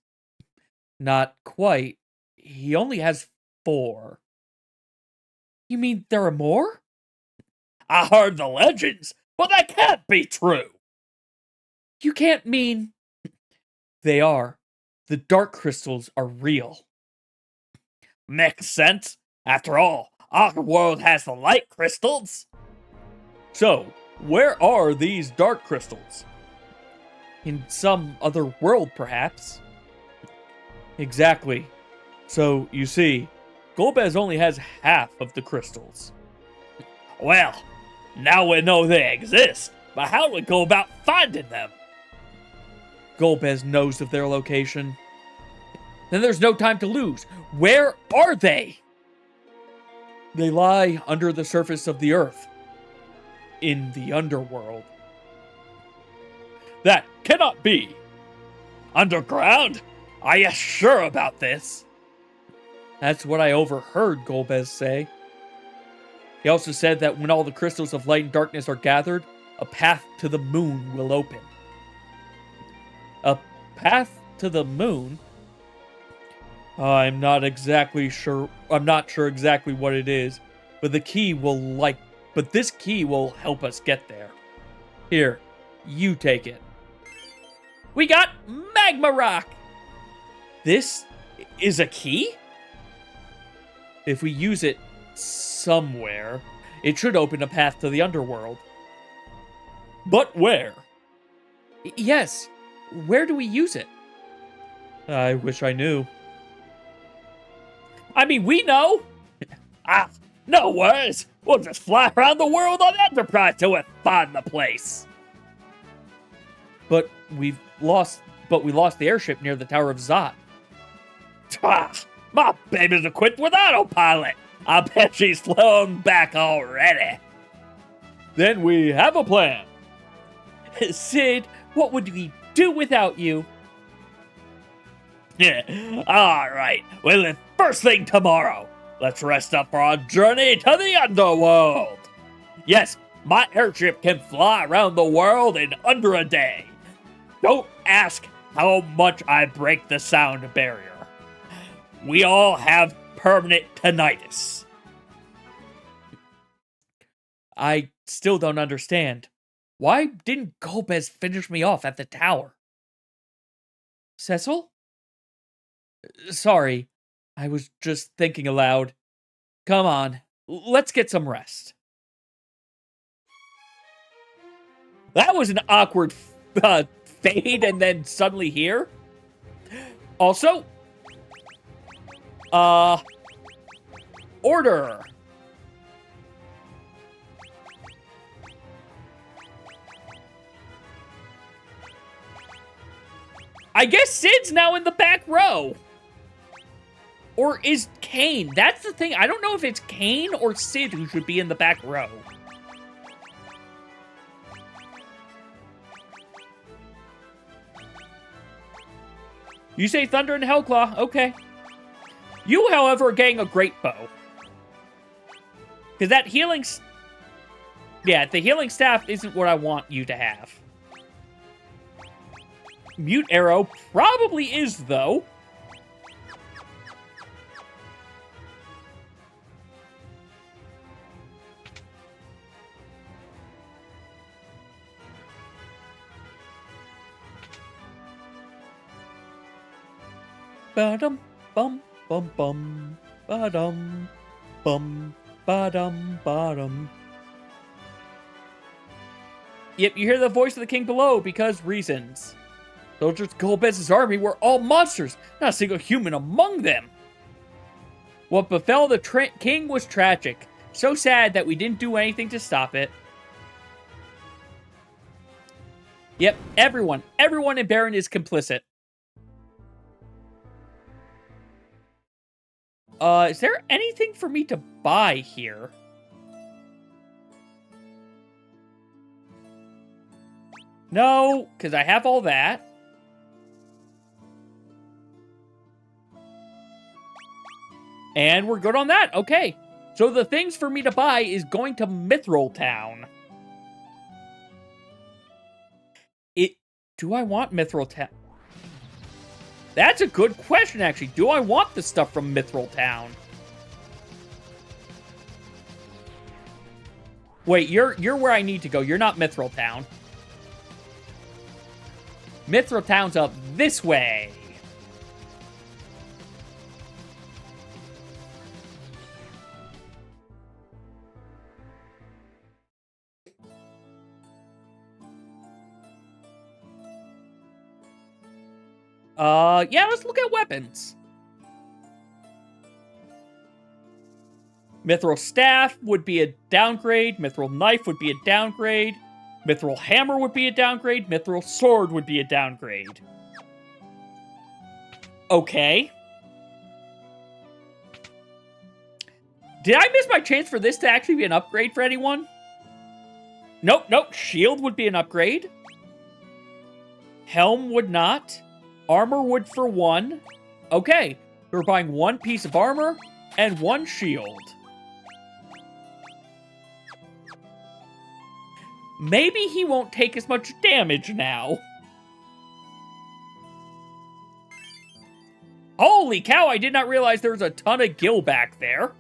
Not quite. He only has 4. You mean there are more? I heard the legends, but that can't be true. You can't mean... They are. The dark crystals are real. Makes sense. After all, our world has the light crystals. So, where are these dark crystals? In some other world, perhaps. Exactly. So, you see, Golbez only has half of the crystals. Well, now we know they exist, but how do we go about finding them? Golbez knows of their location. Then there's no time to lose. Where are they? They lie under the surface of the earth. In the underworld. That cannot be. Underground? Are you sure about this? That's what I overheard Golbez say. He also said that when all the crystals of light and darkness are gathered, a path to the moon will open. A path to the moon? I'm not sure exactly what it is, but this key will help us get there. Here, you take it. We got Magma Rock! This is a key? If we use it somewhere, it should open a path to the underworld. But where? Yes, where do we use it? I wish I knew. I mean, we know. No worries. We'll just fly around the world on Enterprise till we find the place. But we lost the airship near the Tower of Zot. My baby's equipped with autopilot. I bet she's flown back already. Then we have a plan. Sid, what would we do without you? Yeah, alright. We'll leave first thing tomorrow. Let's rest up for our journey to the underworld. Yes, my airship can fly around the world in under a day. Don't ask how much I break the sound barrier. We all have permanent tinnitus. I still don't understand. Why didn't Golbez finish me off at the tower? Cecil? Sorry, I was just thinking aloud. Come on, let's get some rest. That was an awkward fade and then suddenly here. Also, order. I guess Sid's now in the back row. Or is Kane? That's the thing. I don't know if it's Kane or Sid who should be in the back row. You say Thunder and Hellclaw. Okay. You, however, are getting a great bow. Because that healing... Yeah, the healing staff isn't what I want you to have. Mute Arrow probably is, though. Ba-dum, bum, bum, bum. Ba-dum, bum, ba-dum, ba-dum. Yep, you hear the voice of the king below because reasons. Soldiers of Golbez's army were all monsters, not a single human among them. What befell the king was tragic. So sad that we didn't do anything to stop it. Yep, everyone in Baron is complicit. Is there anything for me to buy here? No, because I have all that. And we're good on that. Okay. So the things for me to buy is going to Mithril Town. Do I want Mithril Town? That's a good question, actually. Do I want the stuff from Mithril Town? Wait, you're where I need to go. You're not Mithril Town. Mithril Town's up this way. Yeah, let's look at weapons. Mithril Staff would be a downgrade. Mithril Knife would be a downgrade. Mithril Hammer would be a downgrade. Mithril Sword would be a downgrade. Okay. Did I miss my chance for this to actually be an upgrade for anyone? Nope, nope. Shield would be an upgrade. Helm would not. Armor would for 1. Okay. We're buying 1 piece of armor and 1 shield. Maybe he won't take as much damage now. Holy cow, I did not realize there was a ton of gil back there.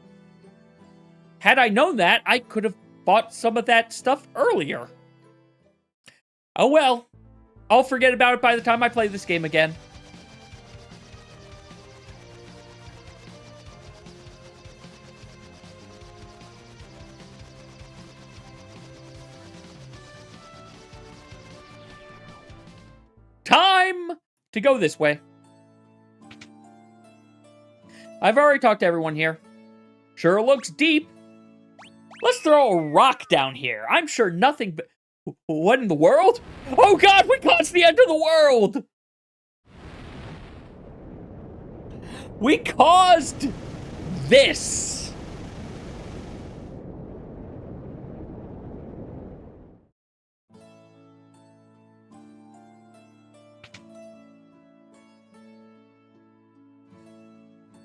Had I known that, I could have bought some of that stuff earlier. Oh well. I'll forget about it by the time I play this game again. Time to go this way. I've already talked to everyone here. Sure looks deep. Let's throw a rock down here. I'm sure nothing but... What in the world? Oh god, we caused the end of the world! We caused this!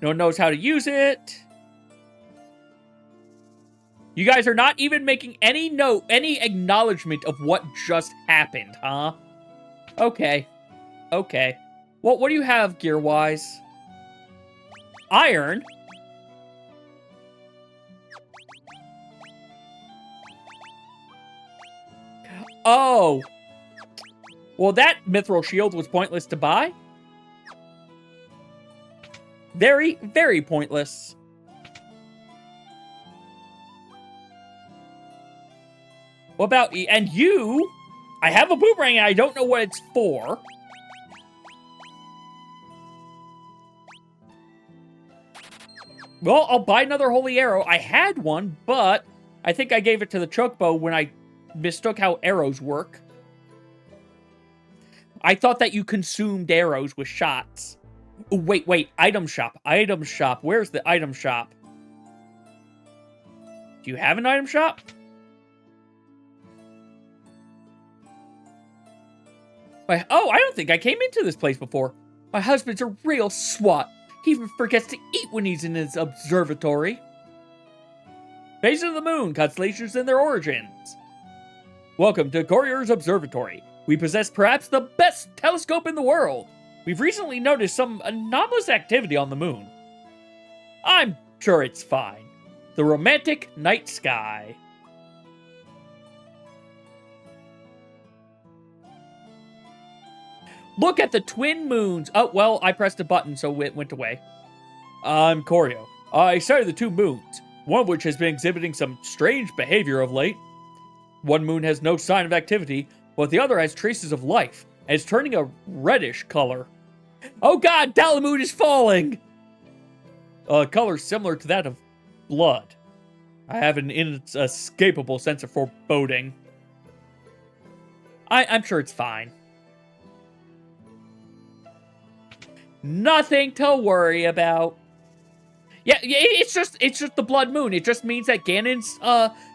No one knows how to use it. You guys are not even making any note, any acknowledgement of what just happened, huh? Okay. Okay. What do you have gear-wise? Iron? Oh. Well, that mithril shield was pointless to buy. Very, very pointless. What about... And you... I have a boomerang and I don't know what it's for. Well, I'll buy another holy arrow. I had one, but I think I gave it to the chocobo when I mistook how arrows work. I thought that you consumed arrows with shots. Ooh, wait. Item shop. Item shop. Where's the item shop? Do you have an item shop? Oh, I don't think I came into this place before. My husband's a real swat. He even forgets to eat when he's in his observatory. Phases of the moon, constellations and their origins. Welcome to Courier's Observatory. We possess perhaps the best telescope in the world. We've recently noticed some anomalous activity on the moon. I'm sure it's fine. The romantic night sky. Look at the twin moons. Oh, well, I pressed a button, so it went away. I'm Corio. I studied the two moons, one of which has been exhibiting some strange behavior of late. One moon has no sign of activity, but the other has traces of life, and is turning a reddish color. Oh god, Dalamud is falling! A color similar to that of blood. I have an inescapable sense of foreboding. I'm sure it's fine. Nothing to worry about. Yeah, it's just the blood moon. It just means that Ganon's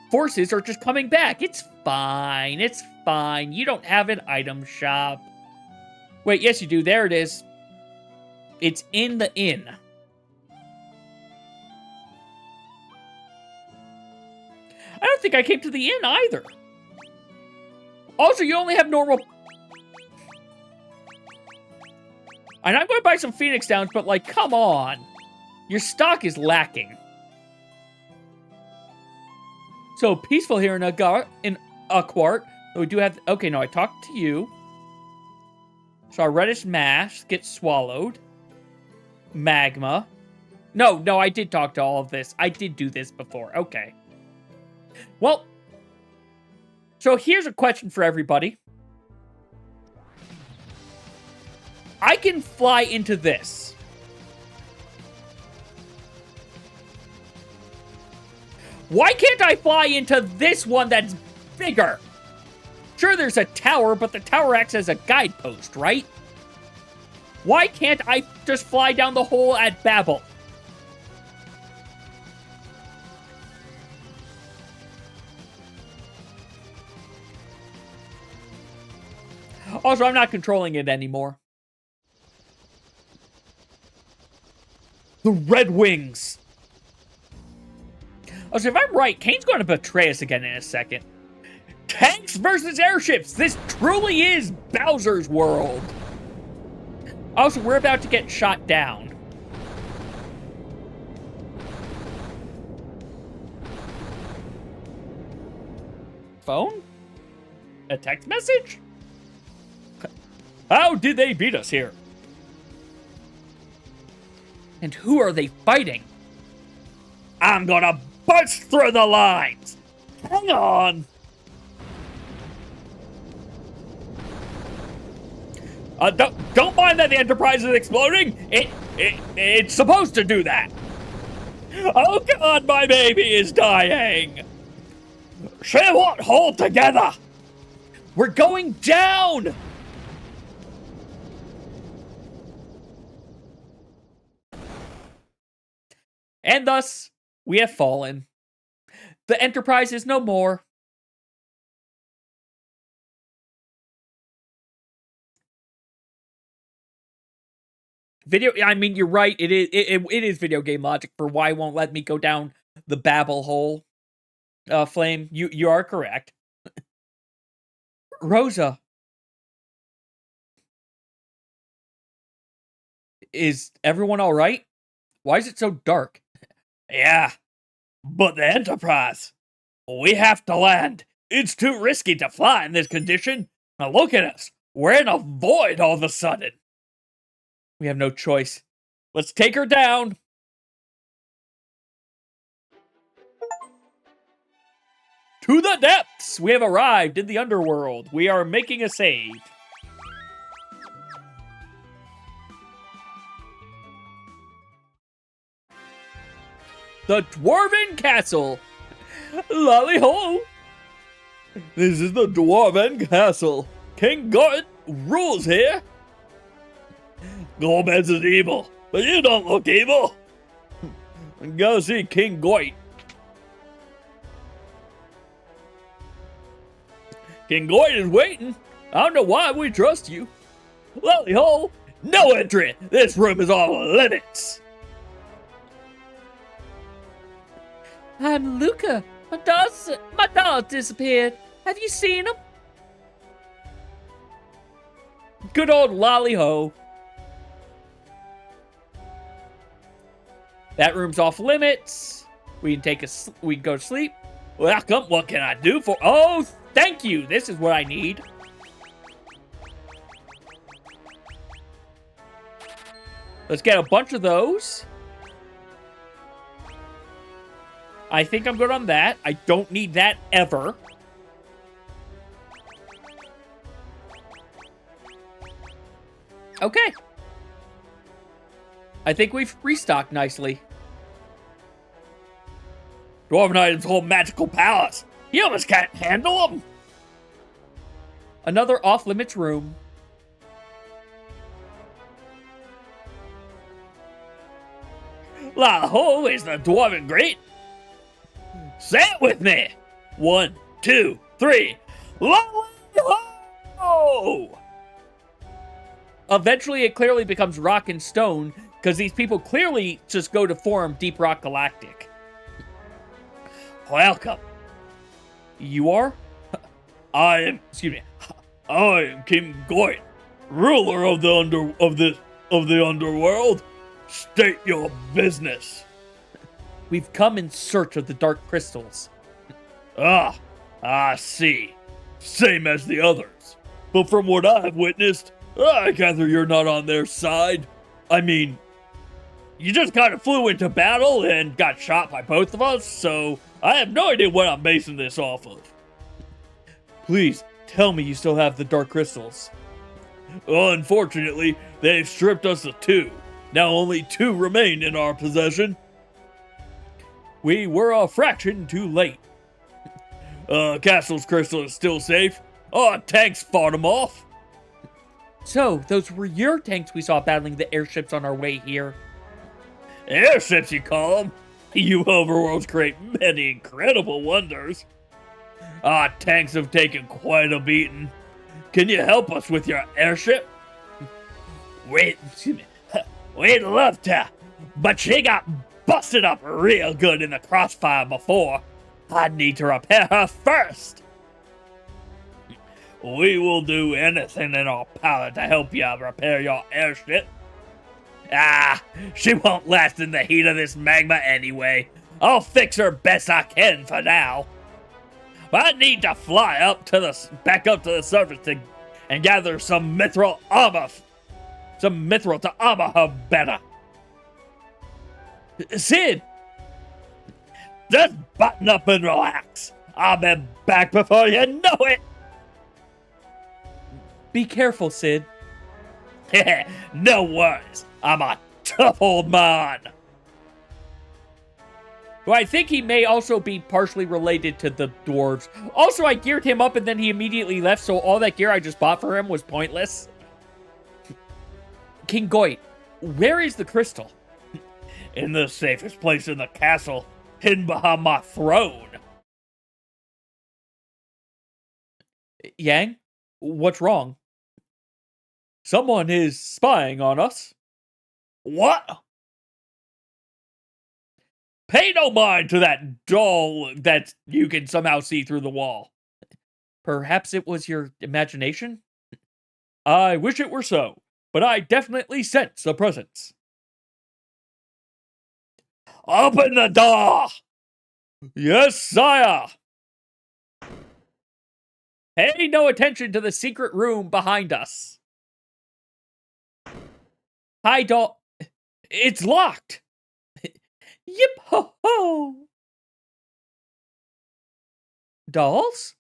forces are just coming back. It's fine. It's fine. You don't have an item shop. Wait, yes you do. There it is. It's in the inn. I don't think I came to the inn either. Also, you only have normal... And I'm going to buy some Phoenix Downs, but, like, come on. Your stock is lacking. So, peaceful here in Aquart. We do have... Okay, no, I talked to you. So, our reddish mass gets swallowed. Magma. No, I did talk to all of this. I did do this before. Okay. Well, so here's a question for everybody. I can fly into this. Why can't I fly into this one that's bigger? Sure, there's a tower, but the tower acts as a guidepost, right? Why can't I just fly down the hole at Babel? Also, I'm not controlling it anymore. The Red Wings. Also, if I'm right, Kane's going to betray us again in a second. Tanks versus airships. This truly is Bowser's world. Also, we're about to get shot down. Phone? A text message? How did they beat us here? And who are they fighting? I'm gonna burst through the lines! Hang on! Don't mind that the Enterprise is exploding! It's supposed to do that! Oh god, my baby is dying! She won't hold together! We're going down! And thus, we have fallen. The Enterprise is no more. I mean, you're right. It is video game logic for why it won't let me go down the Babel hole. Flame, you are correct. Rosa. Is everyone all right? Why is it so dark? Yeah, but the Enterprise. We have to land. It's too risky to fly in this condition. Now look at us. We're in a void all of a sudden. We have no choice. Let's take her down. To the depths! We have arrived in the underworld. We are making a save. The Dwarven Castle. Lally ho! This is the Dwarven Castle. King Gort rules here. Gomez is evil, but you don't look evil. Go see King Gort. King Gort is waiting. I don't know why we trust you. Lally ho! No entry! This room is off limits! I'm Luca. My dog disappeared. Have you seen him? Good old Lally ho. That room's off limits. We can go to sleep. Welcome. What can I do for? Oh, thank you. This is what I need. Let's get a bunch of those. I think I'm good on that. I don't need that ever. Okay. I think we've restocked nicely. Dwarven items hold magical powers. Humans can't handle them. Another off-limits room. La ho is the Dwarven Great. Say it with me. 1, 2, 3. Lally ho! Eventually, it clearly becomes rock and stone, because these people clearly just go to form Deep Rock Galactic. Welcome. You are? I am King Gort, ruler of the underworld. State your business. We've come in search of the Dark Crystals. I see. Same as the others. But from what I've witnessed, I gather you're not on their side. I mean, you just kind of flew into battle and got shot by both of us, so I have no idea what I'm basing this off of. Please, tell me you still have the Dark Crystals. Unfortunately, they've stripped us of 2. Now only 2 remain in our possession. We were a fraction too late. Castle's crystal is still safe. Our tanks fought them off. So, those were your tanks we saw battling the airships on our way here. Airships, you call them? You overworlds create many incredible wonders. Our tanks have taken quite a beating. Can you help us with your airship? We'd love to, but she got busted up real good in the crossfire before. I need to repair her first. We will do anything in our power to help you repair your airship. She won't last in the heat of this magma anyway. I'll fix her best I can for now. But I need to fly back up to the surface and gather some mithril armor. Some mithril to armor her better. Sid! Just button up and relax. I'll be back before you know it. Be careful, Sid. No worries. I'm a tough old man. Well, I think he may also be partially related to the dwarves. Also, I geared him up and then he immediately left, so all that gear I just bought for him was pointless. King Gort, where is the crystal? In the safest place in the castle, hidden behind my throne. Yang, what's wrong? Someone is spying on us. What? Pay no mind to that doll that you can somehow see through the wall. Perhaps it was your imagination? I wish it were so, but I definitely sense a presence. Open the door! Yes, sire! Pay no attention to the secret room behind us. Hi, doll. It's locked! Yip ho ho! Dolls?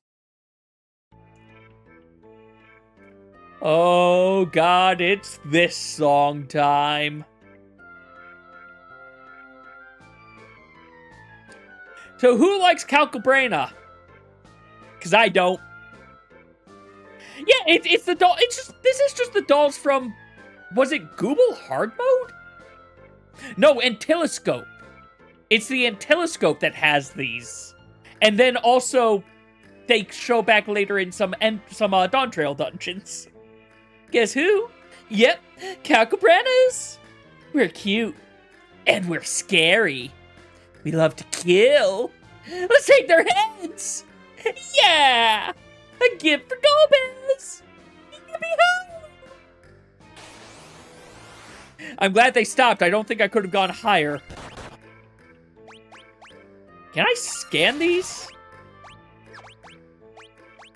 Oh god, it's this song time. So who likes Calcabrana? Because I don't. Yeah, it's the doll. This is just the dolls from, was it Google Hard Mode? No, Antiloscope. It's the Antiloscope that has these. And then also, they show back later in some Dawn Trail dungeons. Guess who? Yep, Calcabranas. We're cute. And we're scary. We love to kill. Let's take their heads. Yeah! A gift for Golbez. I'm glad they stopped. I don't think I could have gone higher. Can I scan these?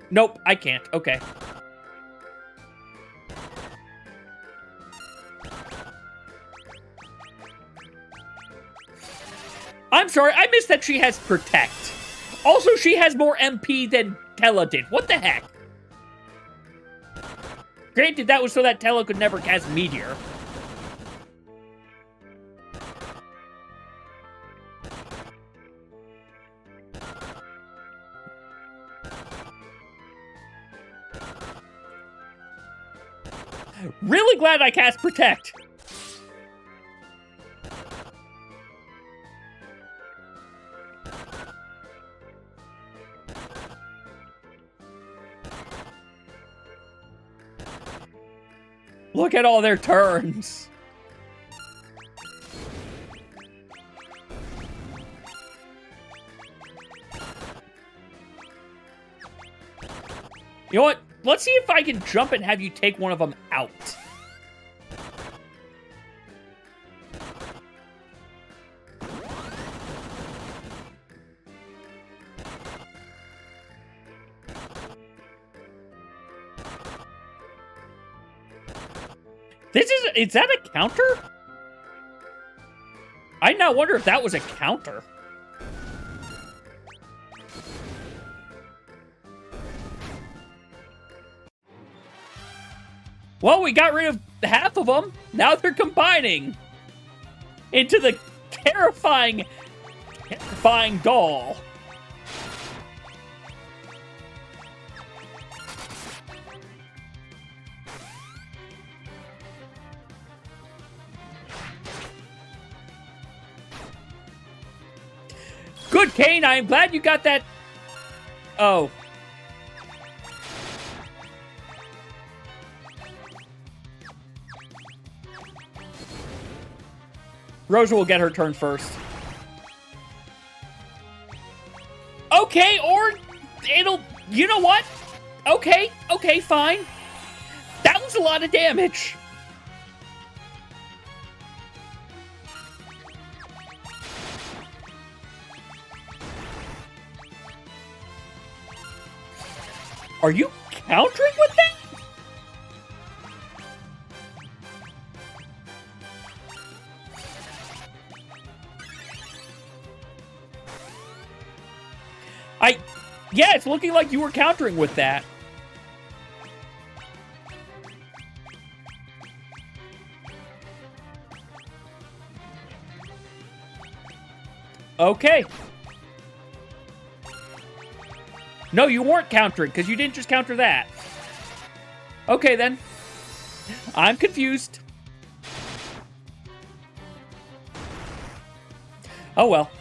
Nope, I can't. Okay. I'm sorry, I missed that she has Protect. Also, she has more MP than Tella did. What the heck? Granted, that was so that Tella could never cast Meteor. Really glad I cast Protect. Look at all their turns. You know what? Let's see if I can jump and have you take one of them out. Is that a counter? I now wonder if that was a counter. Well, we got rid of half of them. Now they're combining into the terrifying doll. Good, Kane. I am glad you got that. Oh. Rosa will get her turn first. Okay, or it'll... You know what? Okay, fine. That was a lot of damage. Are you countering with that? Yeah, it's looking like you were countering with that. Okay. No, you weren't countering, because you didn't just counter that. Okay, then. I'm confused. Oh, well.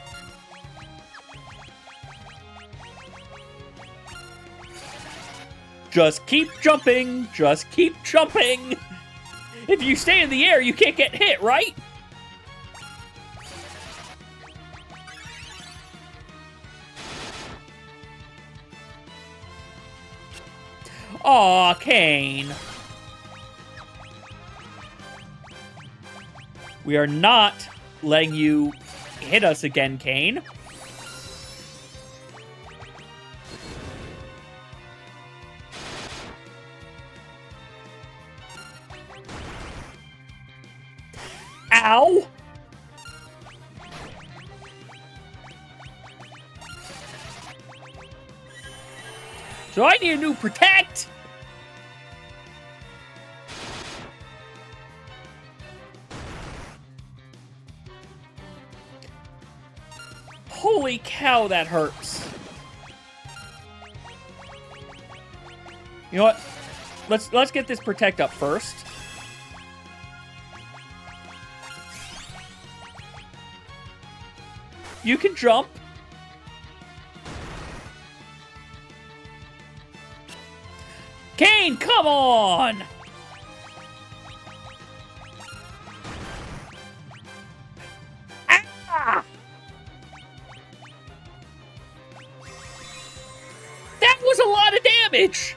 Just keep jumping. Just keep jumping. If you stay in the air, you can't get hit, right? Aw, Kane. We are not letting you hit us again, Kane. Ow! So I need a new Protect! Holy cow, that hurts. You know what? Let's get this Protect up first. You can jump. Cain, come on! Ah! That was a lot of damage!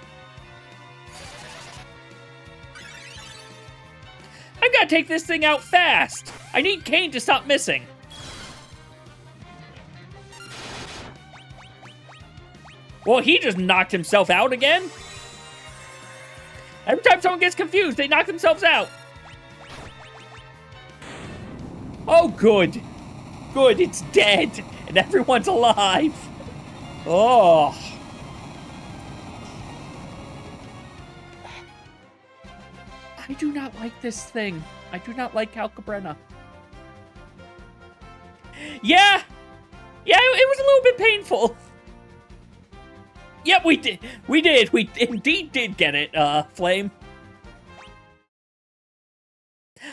I gotta take this thing out fast! I need Cain to stop missing. Well, he just knocked himself out again. Every time someone gets confused, they knock themselves out. Oh, good. Good, it's dead. And everyone's alive. Oh. I do not like this thing. I do not like Calcabrena. Yeah. Yeah, it was a little bit painful. Yep, we did. We did. We indeed did get it, Flame.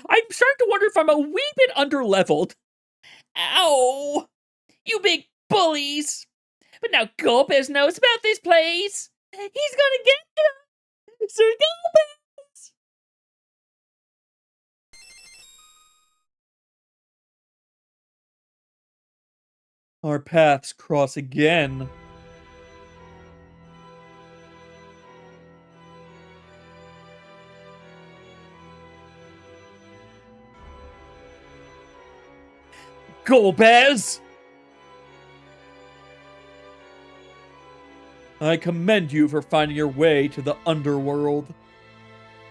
I'm starting to wonder if I'm a wee bit underleveled. Ow! You big bullies! But now Golbez knows about this place. He's gonna get you, Sir Golbez! Our paths cross again. Golbez! I commend you for finding your way to the underworld.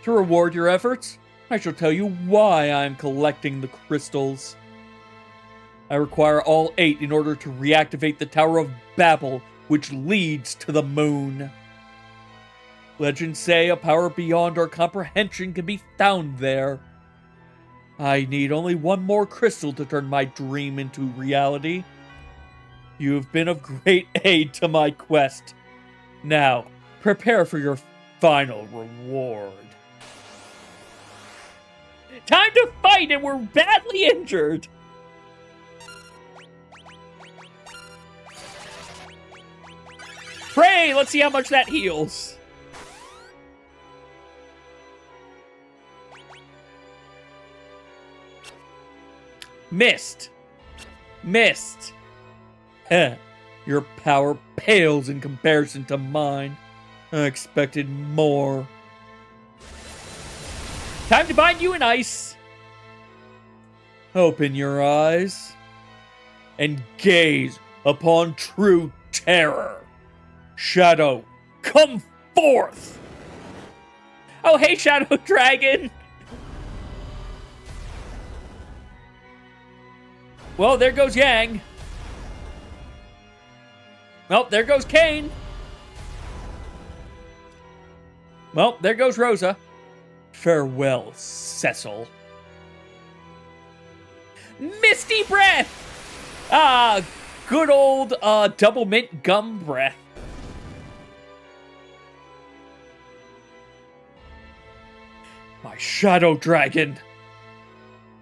To reward your efforts, I shall tell you why I am collecting the crystals. I require all 8 in order to reactivate the Tower of Babel, which leads to the moon. Legends say a power beyond our comprehension can be found there. I need only 1 more crystal to turn my dream into reality. You have been of great aid to my quest. Now, prepare for your final reward. Time to fight, and we're badly injured! Pray, let's see how much that heals. Missed. Missed. Heh. Your power pales in comparison to mine. I expected more. Time to bind you in ice. Open your eyes and gaze upon true terror. Shadow, come forth! Oh, hey, Shadow Dragon! Well, there goes Yang. Well, there goes Cain. Well, there goes Rosa. Farewell, Cecil. Misty Breath! Ah, good old double mint gum breath. My Shadow Dragon.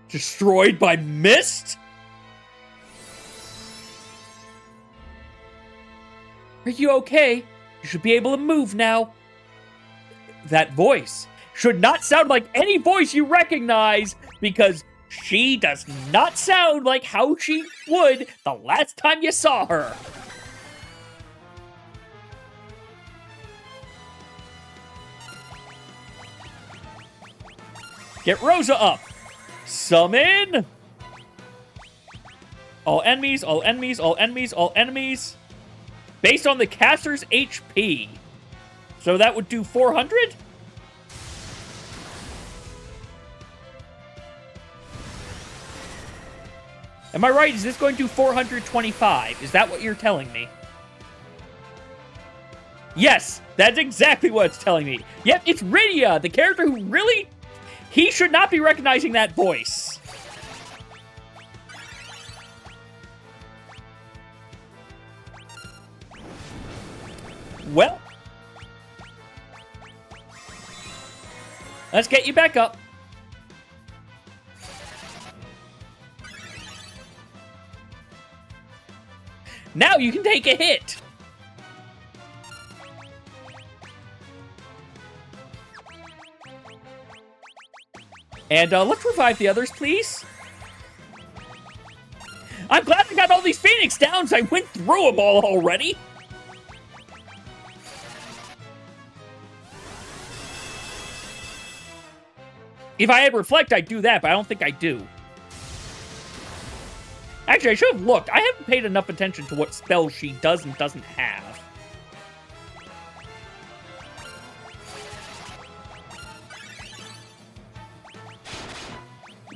Destroyed by mist? Are you okay? You should be able to move now. That voice should not sound like any voice you recognize, because she does not sound like how she would the last time you saw her. Get Rosa up. Summon. All enemies, all enemies, all enemies, all enemies. Based on the caster's HP. So that would do 400? Am I right? Is this going to 425? Is that what you're telling me? Yes, that's exactly what it's telling me. Yep, it's Rydia, the character who really... He should not be recognizing that voice. Well. Let's get you back up. Now you can take a hit. And let's revive the others, please. I'm glad I got all these Phoenix Downs. I went through them all already. If I had Reflect, I'd do that, but I don't think I do. Actually, I should have looked. I haven't paid enough attention to what spells she does and doesn't have.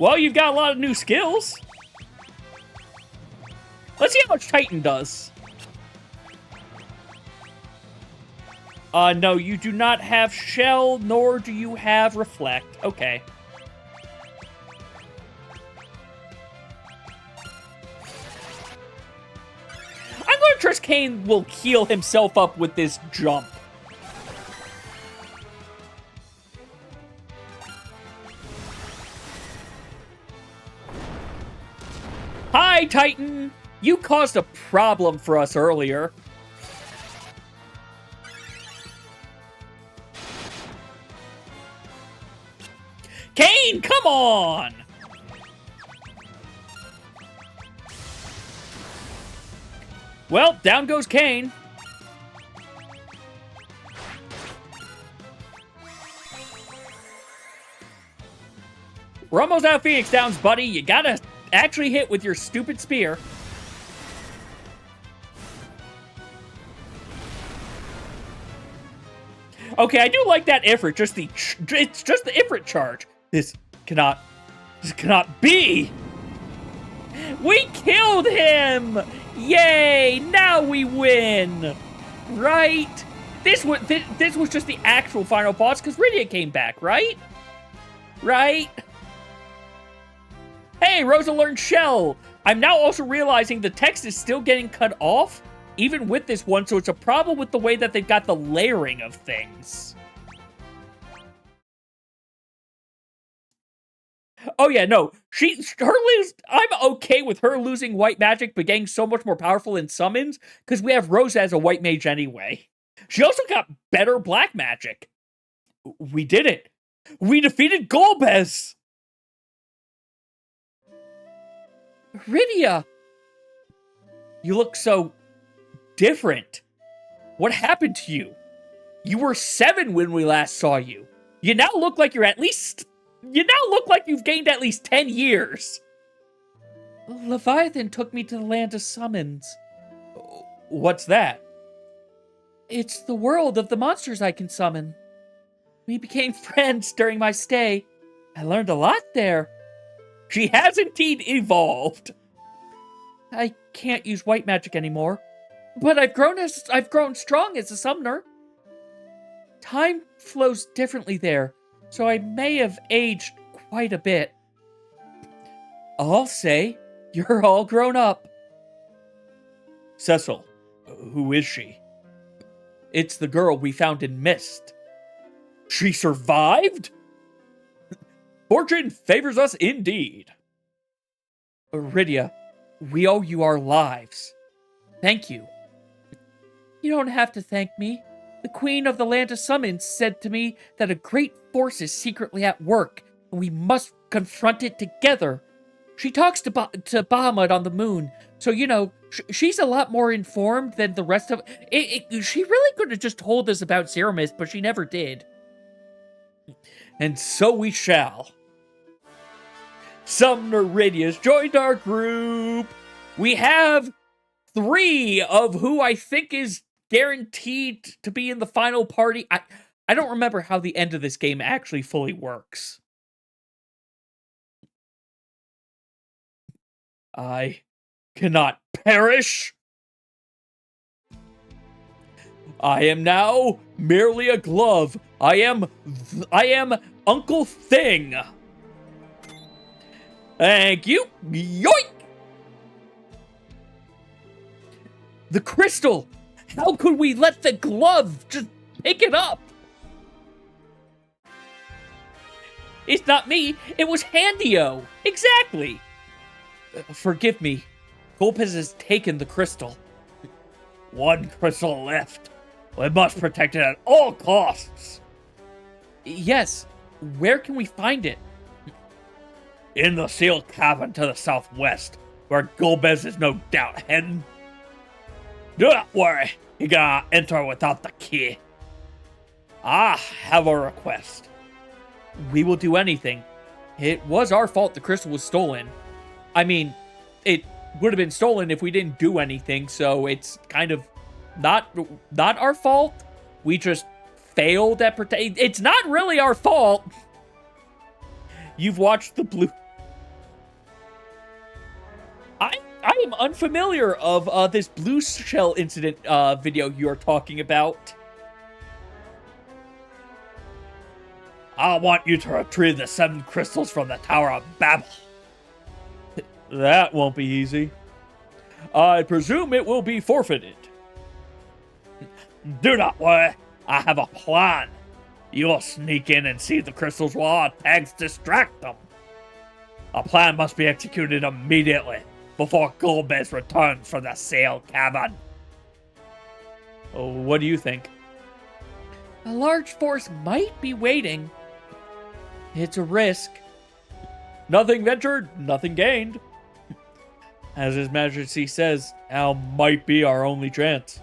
Well, you've got a lot of new skills. Let's see how much Titan does. No, you do not have Shell, nor do you have Reflect. Okay. I'm gonna trust Kain will heal himself up with this jump. Hi, Titan! You caused a problem for us earlier. Kain, come on! Well, down goes Kain. We're almost out of Phoenix Downs, buddy. You gotta actually hit with your stupid spear. Okay, I do like that Ifrit. It's just the Ifrit charge. This cannot be. We killed him! Yay! Now we win. Right? This was just the actual final boss because Rydia came back, right? Right? Hey, Rosa learned Shell. I'm now also realizing the text is still getting cut off, even with this one, so it's a problem with the way that they've got the layering of things. Oh yeah, no. I'm okay with her losing white magic, but getting so much more powerful in summons, because we have Rosa as a white mage anyway. She also got better black magic. We did it. We defeated Golbez! Rydia! You look so different. What happened to you? You were 7 when we last saw you. You now look like you're You now look like you've gained at least 10 years. Leviathan took me to the land of summons. What's that? It's the world of the monsters I can summon. We became friends during my stay. I learned a lot there. She has indeed evolved. I can't use white magic anymore, but I've grown strong as a summoner. Time flows differently there, so I may have aged quite a bit. I'll say, you're all grown up. Cecil, who is she? It's the girl we found in Mist. She survived? Fortune favors us indeed. Rydia, we owe you our lives. Thank you. You don't have to thank me. The Queen of the Land of Summons said to me that a great force is secretly at work, and we must confront it together. She talks to Bahamut on the moon, so, you know, she's a lot more informed than the rest of... She really could have just told us about Zeramis, but she never did. And so we shall. Summoner Rydia's joined our group. We have 3 of who I think is guaranteed to be in the final party. I don't remember how the end of this game actually fully works. I cannot perish. I am now merely a glove. I am Uncle Thing. Thank you. Yoink! The crystal! How could we let the glove just pick it up? It's not me, it was Handio. Exactly. Forgive me. Golbez has taken the crystal. One crystal left. We must protect it at all costs. Yes. Where can we find it? In the sealed cavern to the southwest, where Golbez is no doubt heading. Do not worry. You gotta enter without the key. I have a request. We will do anything. It was our fault the crystal was stolen. I mean, it would have been stolen if we didn't do anything, so it's kind of not our fault. We just failed at protect. It's not really our fault. You've watched the blue. I am unfamiliar of this blue shell incident video you're talking about. I want you to retrieve the 7 crystals from the Tower of Babel. That won't be easy. I presume it will be forfeited. Do not worry. I have a plan. You will sneak in and see the crystals while our tags distract them. A plan must be executed immediately before Golbez returns from the sealed cavern. Oh, what do you think? A large force might be waiting. It's a risk. Nothing ventured, nothing gained. As His Majesty says, now might be our only chance.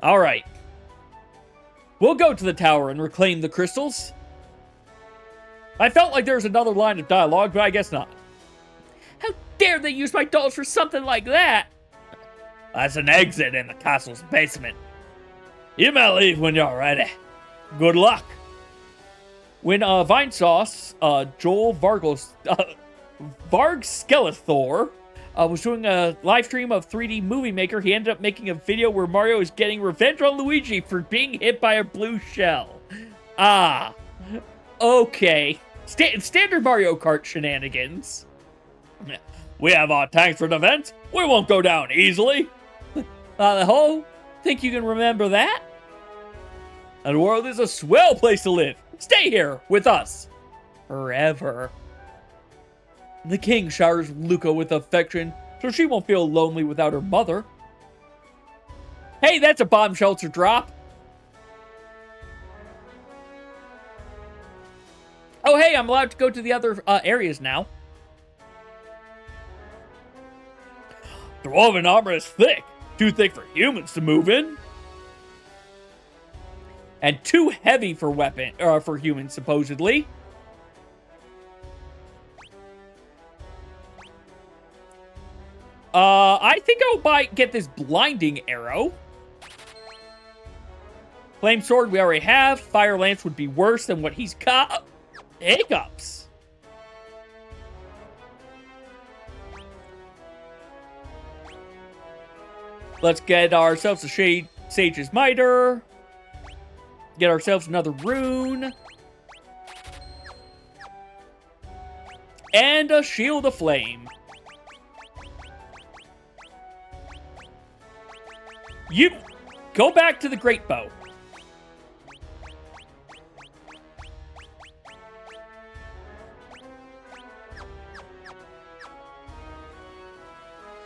Alright. We'll go to the tower and reclaim the crystals. I felt like there was another line of dialogue, but I guess not. How dare they use my dolls for something like that? That's an exit in the castle's basement. You may leave when you're ready. Good luck. When Vinesauce, Joel Varg Skeletor, was doing a live stream of 3D Movie Maker, he ended up making a video where Mario is getting revenge on Luigi for being hit by a blue shell. Ah. Okay. Standard Mario Kart shenanigans. We have our tanks for defense. We won't go down easily. Think you can remember that? The world is a swell place to live. Stay here with us. Forever. The king showers Luca with affection, so she won't feel lonely without her mother. Hey, that's a bomb shelter drop. Oh, hey, I'm allowed to go to the other areas now. Dwarven armor is thick. Too thick for humans to move in. And too heavy for for humans, supposedly. I think I'll get this blinding arrow. Flame sword we already have. Fire lance would be worse than what he's got. Hiccups. Let's get ourselves a Sage's Miter. Get ourselves another rune. And a Shield of Flame. You go back to the Great Bow.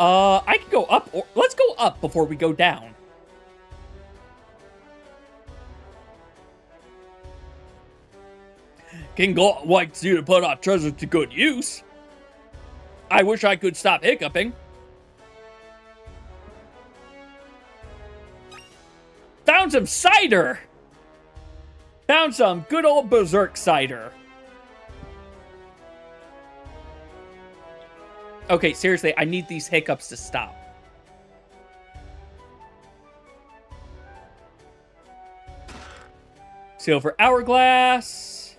I can go up, or let's go up before we go down. King God likes you to put our treasure to good use. I wish I could stop hiccuping. Found some cider! Found some good old Berserk cider. Okay, seriously, I need these hiccups to stop. Silver Hourglass.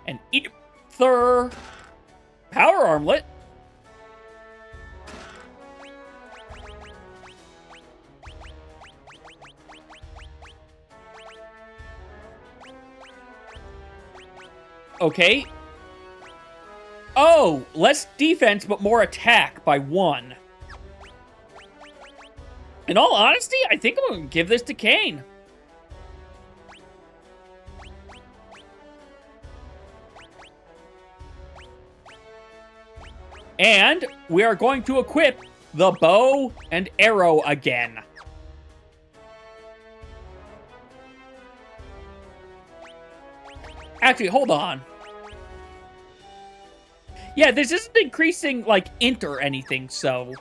An Ether. Power Armlet. Okay. Oh, less defense, but more attack by 1. In all honesty, I think I'm going to give this to Kain. And we are going to equip the bow and arrow again. Actually, hold on. Yeah, this isn't increasing, like, int or anything, so...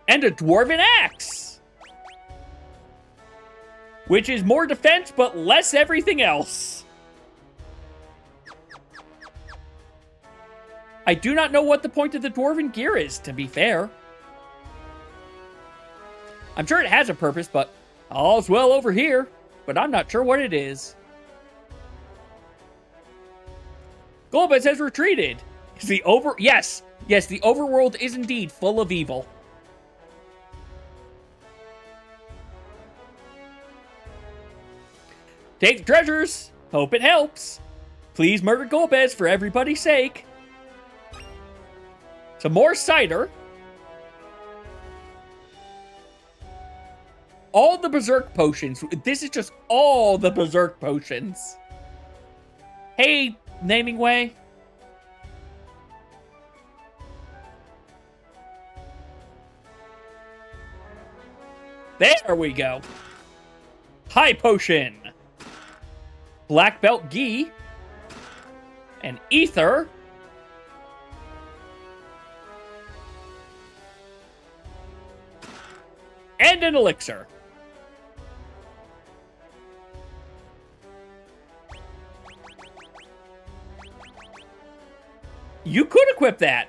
And a Dwarven Axe! Which is more defense, but less everything else. I do not know what the point of the Dwarven gear is, to be fair. I'm sure it has a purpose, but all's well over here. But I'm not sure what it is. Golbez has retreated. Yes, the overworld is indeed full of evil. Take the treasures. Hope it helps. Please murder Golbez for everybody's sake. Some more cider. All the Berserk potions. This is just all the Berserk potions. Hey, Naming Way. There we go. High Potion. Black Belt Ghee. An Ether. And an Elixir. You could equip that.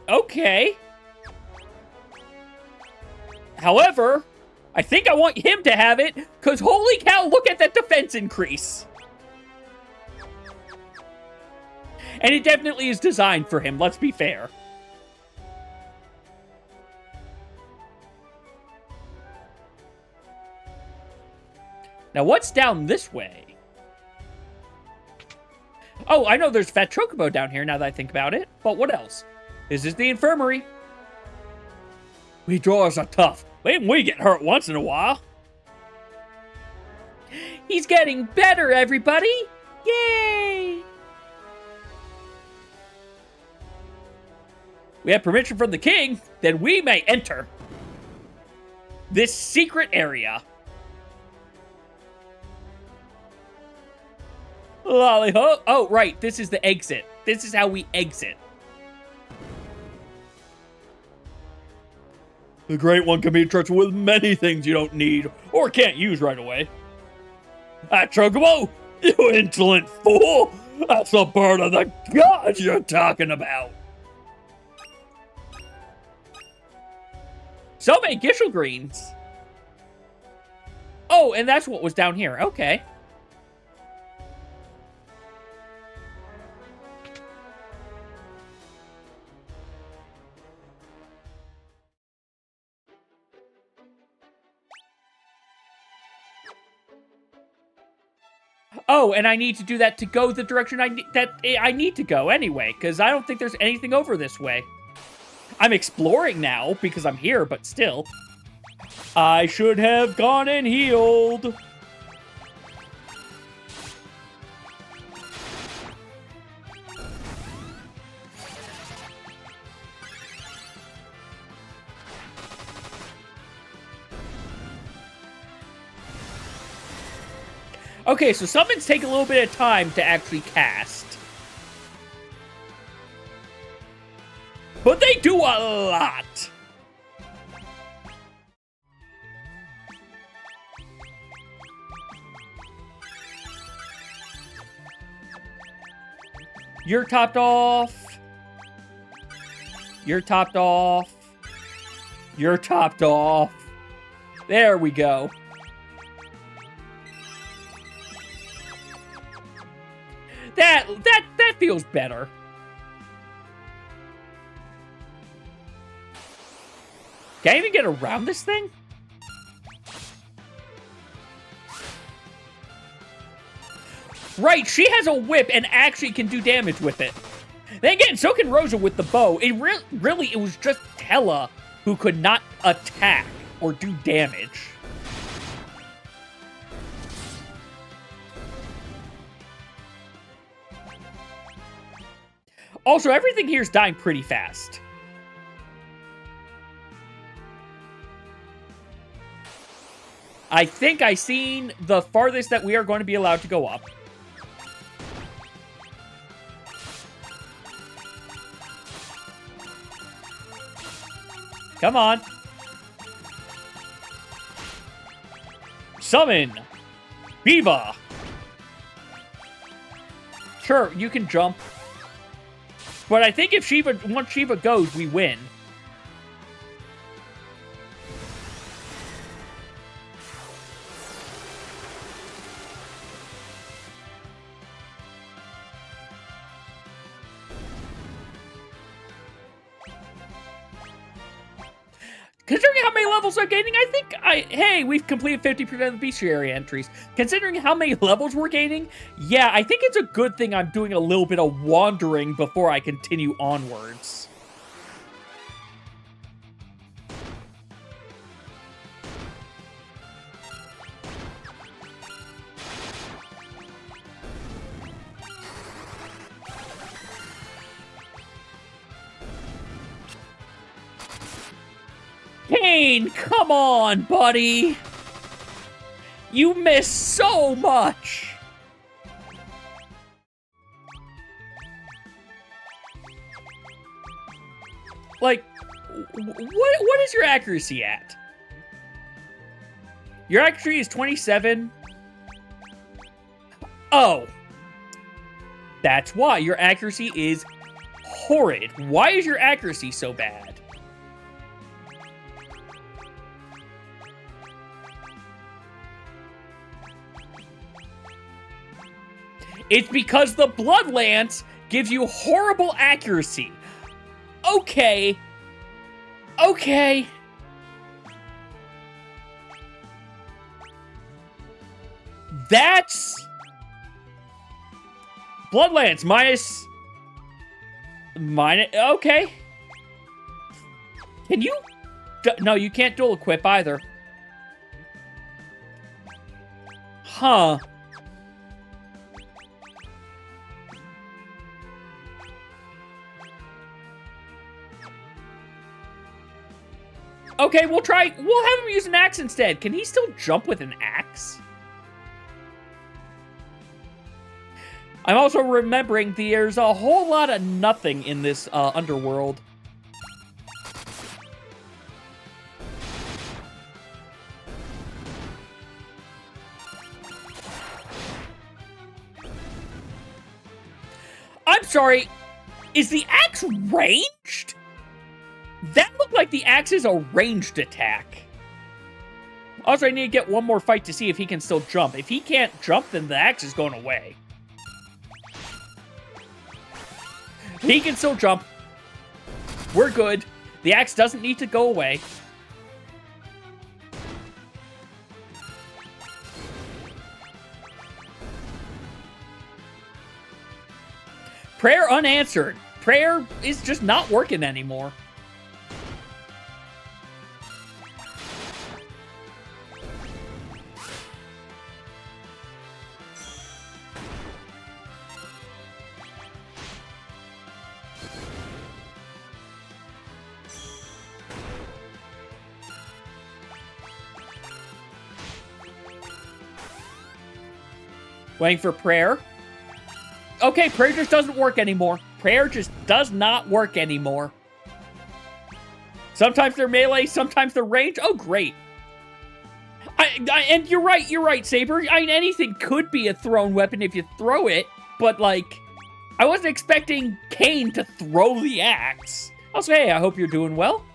Okay. However, I think I want him to have it, because holy cow, look at that defense increase. And it definitely is designed for him, let's be fair. Now, what's down this way? Oh, I know there's Fat Chocobo down here now that I think about it. But what else? This is the infirmary. We drawers are tough. Even we get hurt once in a while. He's getting better, everybody! Yay! We have permission from the king, then we may enter this secret area. Lolly-ho! Oh, right, this is the exit. This is how we exit. The Great One can be entrusted with many things you don't need or can't use right away. Chocobo, you insolent fool! That's the bird of the gods you're talking about. So many Gishel Greens. Oh, and that's what was down here. Okay. Oh, and I need to do that to go the direction I need to go anyway, because I don't think there's anything over this way. I'm exploring now because I'm here, but still. I should have gone and healed. Okay, so summons take a little bit of time to actually cast. But they do a lot. You're topped off. You're topped off. You're topped off. There we go. That feels better. Can I even get around this thing? Right, she has a whip and actually can do damage with it. Then again, so can Rosa with the bow. It really, it was just Tella who could not attack or do damage. Also, everything here is dying pretty fast. I think I've seen the farthest that we are going to be allowed to go up. Come on. Summon. Viva. Sure, you can jump. But I think if Shiva, once Shiva goes, we win. Considering how many levels I'm gaining, I think hey, we've completed 50% of the bestiary entries. Considering how many levels we're gaining, yeah, I think it's a good thing I'm doing a little bit of wandering before I continue onwards. Kane, come on, buddy! You miss so much! Like, what is your accuracy at? Your accuracy is 27? Oh. That's why. Your accuracy is horrid. Why is your accuracy so bad? It's because the Blood Lance gives you horrible accuracy. Okay. Okay. That's... Blood Lance minus... Okay. Can you... No, you can't dual equip either. Huh. Okay, we'll have him use an axe instead. Can he still jump with an axe? I'm also remembering there's a whole lot of nothing in this underworld. I'm sorry, is the axe ranged? That looked like the axe is a ranged attack. Also, I need to get one more fight to see if he can still jump. If he can't jump, then the axe is going away. He can still jump. We're good. The axe doesn't need to go away. Prayer unanswered. Prayer is just not working anymore. Waiting for prayer. Okay, prayer just doesn't work anymore. Prayer just does not work anymore. Sometimes they're melee, sometimes they're range. Oh, great. And you're right, Saber. Anything could be a thrown weapon if you throw it, but, like, I wasn't expecting Kane to throw the axe. Also, hey, I hope you're doing well.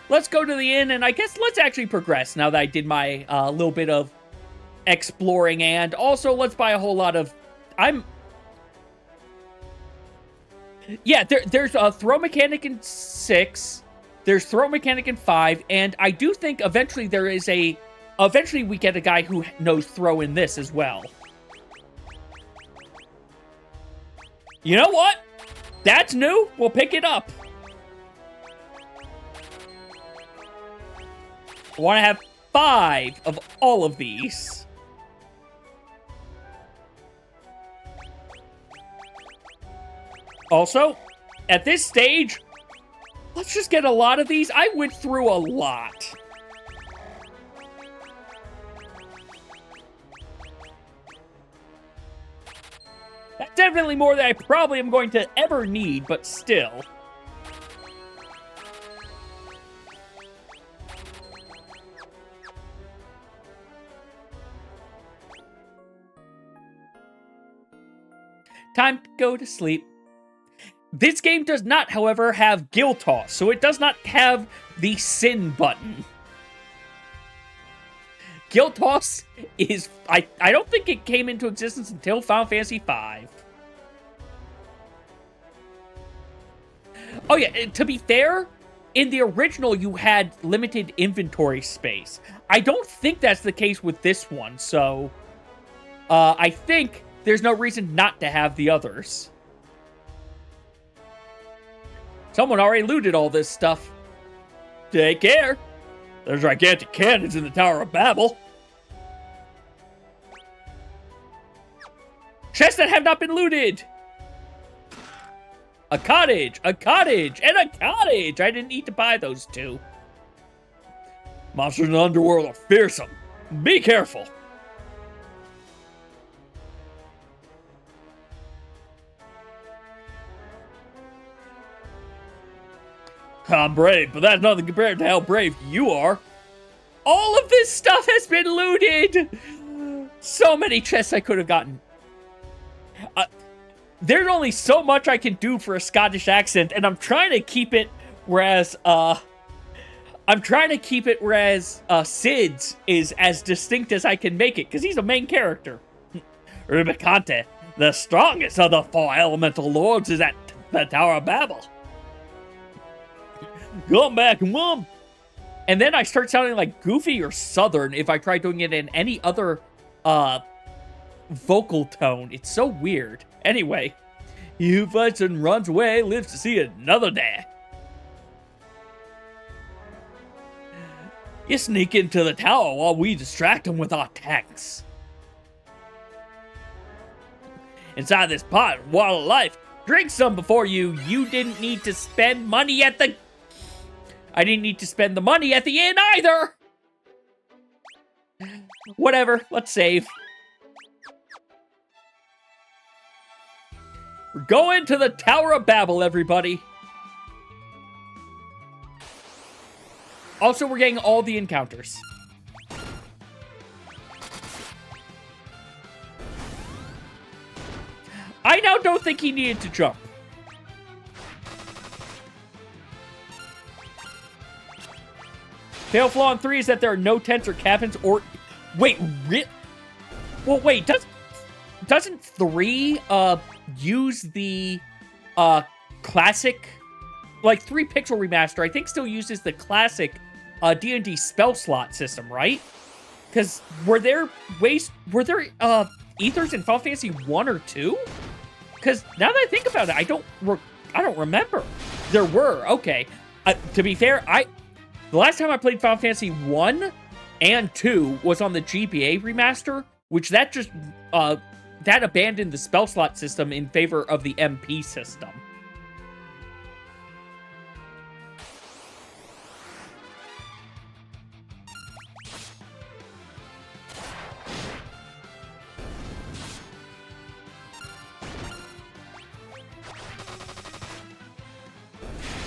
Let's go to the inn, and I guess let's actually progress now that I did my little bit of exploring, and also let's buy a whole lot of... Yeah, there's a throw mechanic in 6. There's throw mechanic in 5, and I do think eventually there is a... Eventually we get a guy who knows throw in this as well. You know what? That's new. We'll pick it up. I want to have 5 of all of these. Also, at this stage, let's just get a lot of these. I went through a lot. That's definitely more than I probably am going to ever need, but still. Time to go to sleep. This game does not, however, have Guild Toss, so it does not have the Sin button. Guild Toss is... I don't think it came into existence until Final Fantasy V. Oh yeah, to be fair, in the original you had limited inventory space. I don't think that's the case with this one, so... I think there's no reason not to have the others. Someone already looted all this stuff. Take care. There's gigantic cannons in the Tower of Babel. Chests that have not been looted. A cottage, and a cottage. I didn't need to buy those two. Monsters in the underworld are fearsome. Be careful. I'm brave, but that's nothing compared to how brave you are. All of this stuff has been looted! So many chests I could have gotten. There's only so much I can do for a Scottish accent, and I'm trying to keep it whereas, Sid's is as distinct as I can make it, because he's a main character. Rubicante, the strongest of the 4 elemental lords, is at the Tower of Babel. Come back, Mom! And then I start sounding like Goofy or Southern if I try doing it in any other, vocal tone. It's so weird. Anyway, he who fights and runs away lives to see another day. You sneak into the tower while we distract him with our tanks. Inside this pot, water of life. Drink some before you didn't need to spend money at the... I didn't need to spend the money at the inn either! Whatever, let's save. We're going to the Tower of Babel, everybody. Also, we're getting all the encounters. I now don't think he needed to jump. Fatal flaw in 3 is that there are no tents or cabins or... Wait, well, wait, doesn't 3, use the, classic... Like, 3 Pixel Remaster, I think still uses the classic, D&D spell slot system, right? Because were there ethers in Final Fantasy 1 or 2? Because now that I think about it, I don't remember. There were, okay. To be fair, the last time I played Final Fantasy 1 and 2 was on the GBA remaster, which that just, that abandoned the spell slot system in favor of the MP system.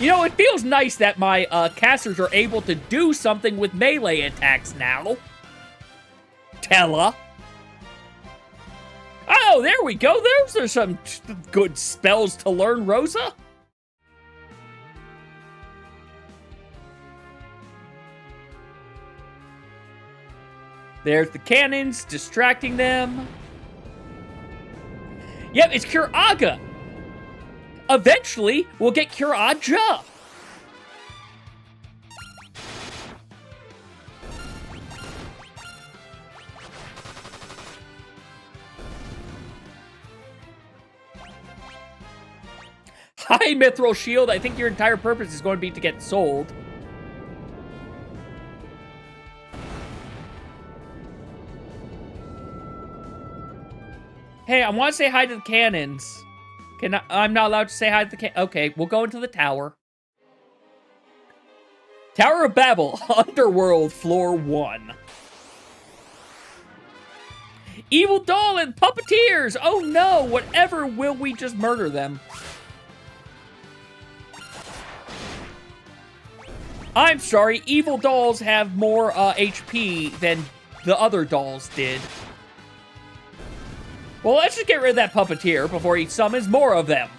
You know, it feels nice that my casters are able to do something with melee attacks now. Tella. Oh, there we go. Those are some good spells to learn, Rosa. There's the cannons, distracting them. Yep, it's Curaga. Eventually, we'll get Curaja. Hi, Mithril Shield. I think your entire purpose is going to be to get sold. Hey, I want to say hi to the cannons. I'm not allowed to say hi to the Okay, we'll go into the tower. Tower of Babel, Underworld, Floor 1. Evil Doll and Puppeteers! Oh no, whatever will we just murder them? I'm sorry, evil dolls have more HP than the other dolls did. Well, let's just get rid of that puppeteer before he summons more of them.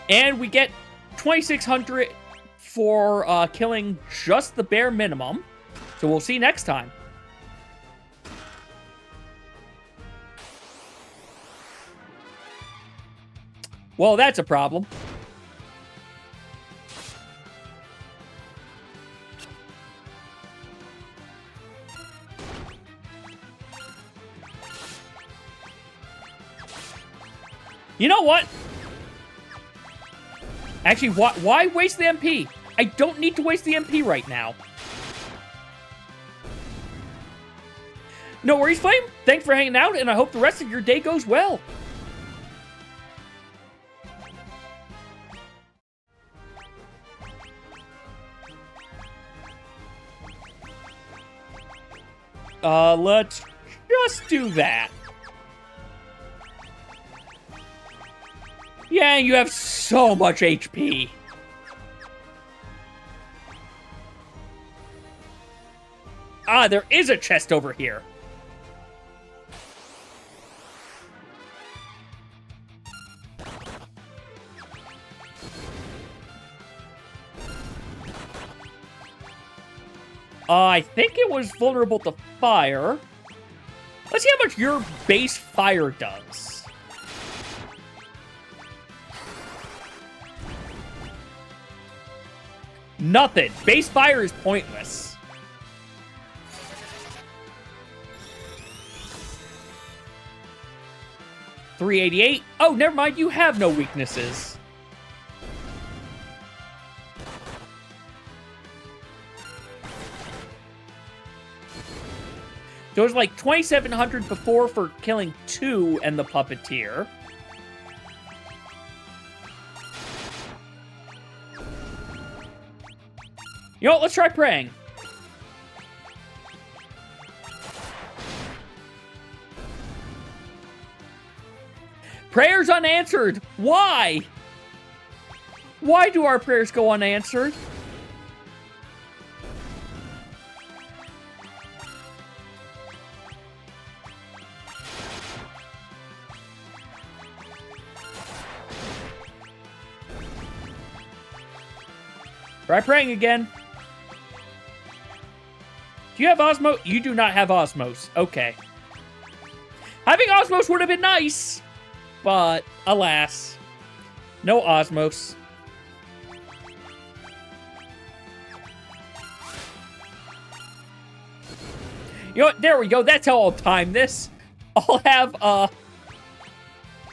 And we get 2,600 for killing just the bare minimum. So we'll see next time. Well, that's a problem. You know what? Actually, why waste the MP? I don't need to waste the MP right now. No worries, Flame. Thanks for hanging out, and I hope the rest of your day goes well. Let's just do that. Yeah, you have so much HP. Ah, there is a chest over here. I think it was vulnerable to fire. Let's see how much your base fire does. Nothing. Base fire is pointless. $388. Oh, never mind. You have no weaknesses. So it was like 2,700 before for killing 2 and the puppeteer. You know what? Let's try praying. Prayers unanswered. Why? Why do our prayers go unanswered? Try praying again. Do you have Osmos? You do not have Osmos. Okay. Having Osmos would have been nice, but alas, no Osmos. You know what? There we go. That's how I'll time this. I'll have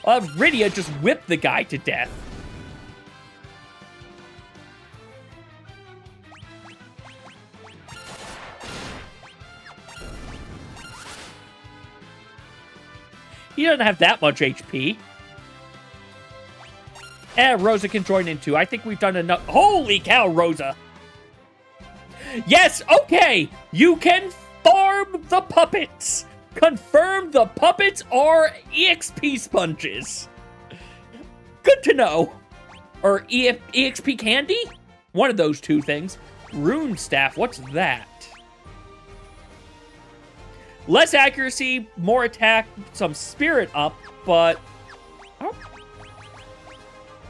Rydia just whip the guy to death. He doesn't have that much HP. Rosa can join in too. I think we've done enough. Holy cow, Rosa. Yes, okay. You can farm the puppets. Confirm the puppets are EXP sponges. Good to know. Or EXP candy? One of those two things. Rune staff, what's that? Less accuracy, more attack, some spirit up, but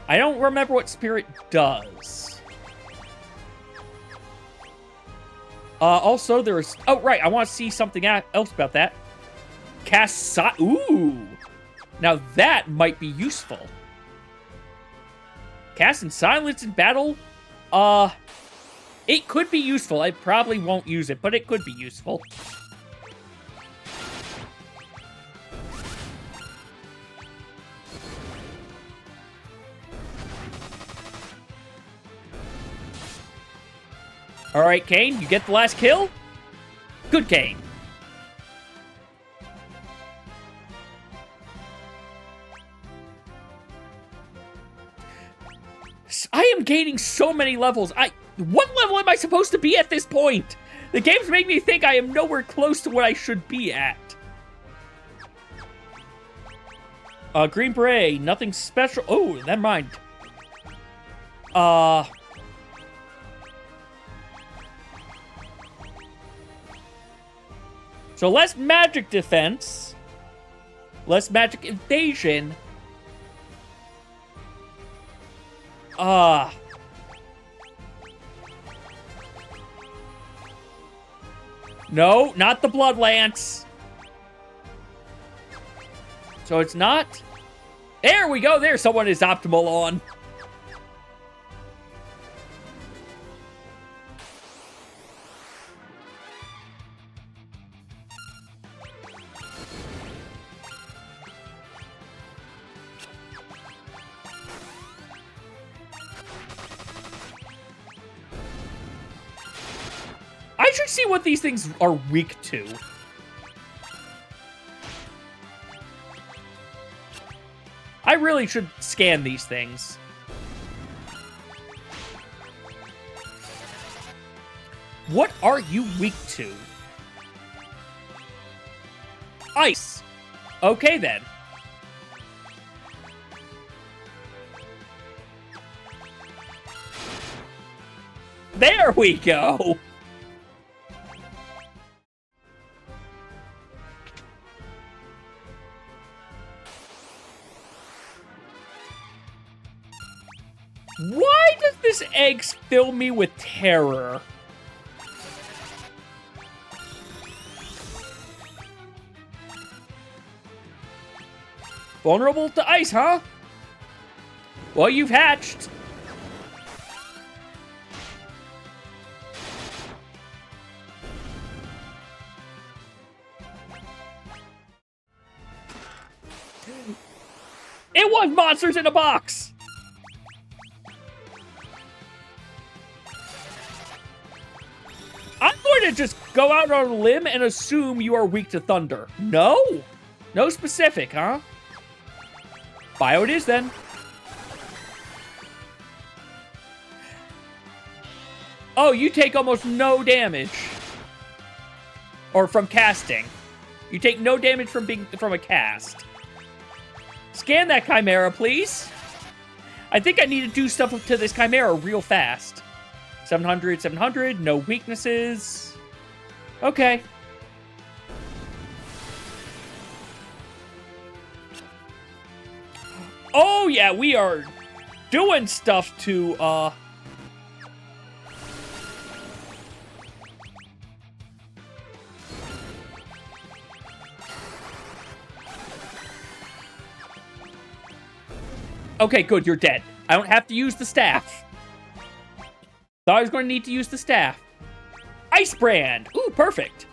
I don't remember what spirit does. Also, there's... Oh, right, I want to see something else about that. Cast... Ooh! Now that might be useful. Casting silence in battle? It could be useful. I probably won't use it, but it could be useful. All right, Kane, you get the last kill. Good, Kane. I am gaining so many levels. What level am I supposed to be at this point? The games make me think I am nowhere close to what I should be at. Green Beret, nothing special. Oh, never mind. So less magic defense, less magic evasion. No, not the Blood Lance. So it's not. There we go. There, someone is optimal on. I should see what these things are weak to. I really should scan these things. What are you weak to? Ice. Okay, then. There we go. Why does this egg fill me with terror? Vulnerable to ice, huh? Well, you've hatched. It was monsters in a box! I'm going to just go out on a limb and assume you are weak to thunder. No? No specific, huh? Bio it is, then. Oh, you take almost no damage. Or from casting. You take no damage from a cast. Scan that Chimera, please. I think I need to do stuff to this Chimera real fast. 700, 700, no weaknesses. Okay. Oh, yeah, we are doing stuff to, Okay, good, you're dead. I don't have to use the staff. Thought I was going to need to use the staff. Ice Brand! Ooh, perfect.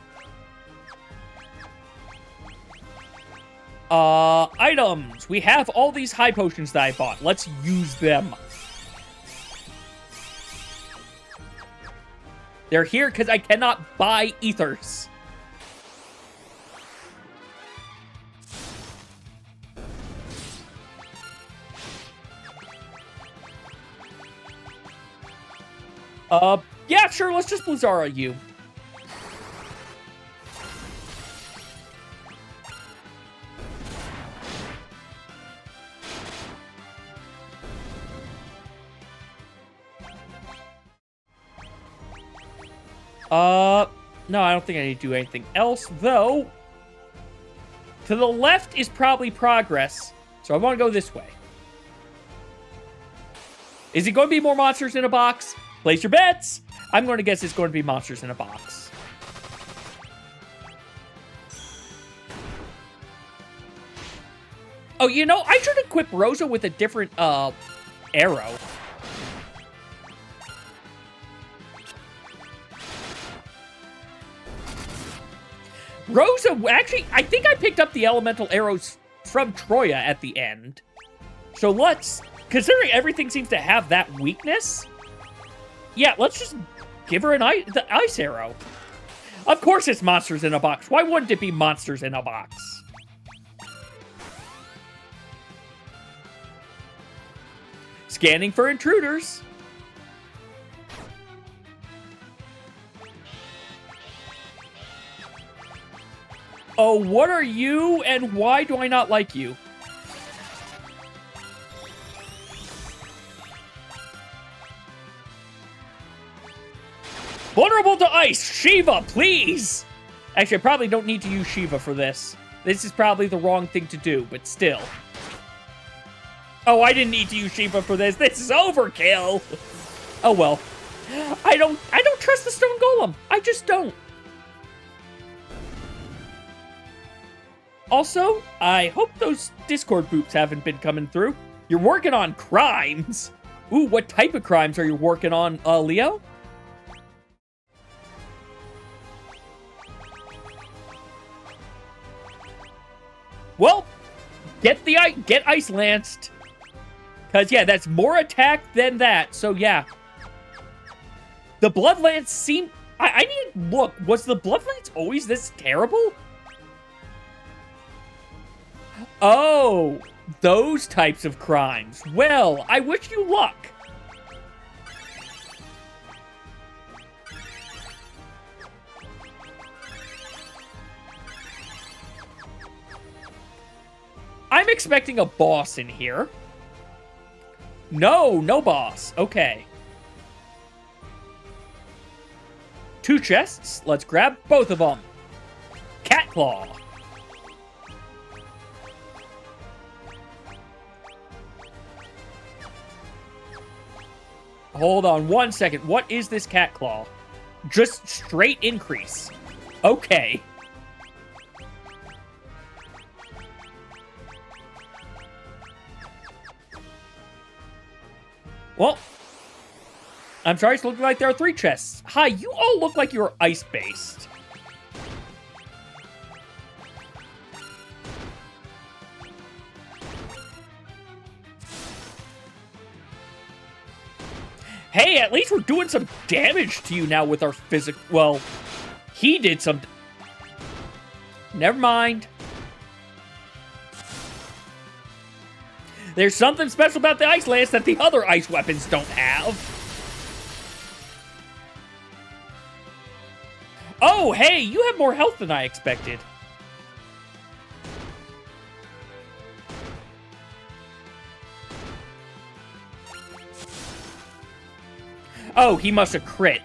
Items. We have all these high potions that I bought. Let's use them. They're here because I cannot buy ethers. Yeah, sure, let's just Blizzara you. No, I don't think I need to do anything else, though. To the left is probably progress, so I want to go this way. Is it going to be more monsters in a box? Place your bets! I'm going to guess it's going to be monsters in a box. Oh, you know, I should equip Rosa with a different, arrow. Rosa, actually, I think I picked up the elemental arrows from Troya at the end. So let's, considering everything seems to have that weakness, yeah, let's just give her the ice arrow. Of course it's monsters in a box. Why wouldn't it be monsters in a box? Scanning for intruders. Oh, what are you, and why do I not like you? Vulnerable to ice! Shiva, please! Actually, I probably don't need to use Shiva for this. This is probably the wrong thing to do, but still. Oh, I didn't need to use Shiva for this. This is overkill! Oh, well. I don't trust the Stone Golem. I just don't. Also, I hope those Discord boops haven't been coming through. You're working on crimes. Ooh, what type of crimes are you working on, Leo? Well, get Ice Lanced. Because, yeah, that's more attack than that. So, yeah. The Blood Lance seemed... I need to look. Was the Blood Lance always this terrible? Oh, those types of crimes. Well, I wish you luck. I'm expecting a boss in here. No boss. Okay. 2 chests. Let's grab both of them. Cat Claw. Hold on 1 second. What is this Cat Claw? Just straight increase. Okay. Well, I'm sorry, it's looking like there are 3 chests. Hi, you all look like you're ice-based. Hey, at least we're doing some damage to you now with our physical... Well, he did some... Never mind. There's something special about the Ice Lance that the other ice weapons don't have. Oh, hey, you have more health than I expected. Oh, he must have crit.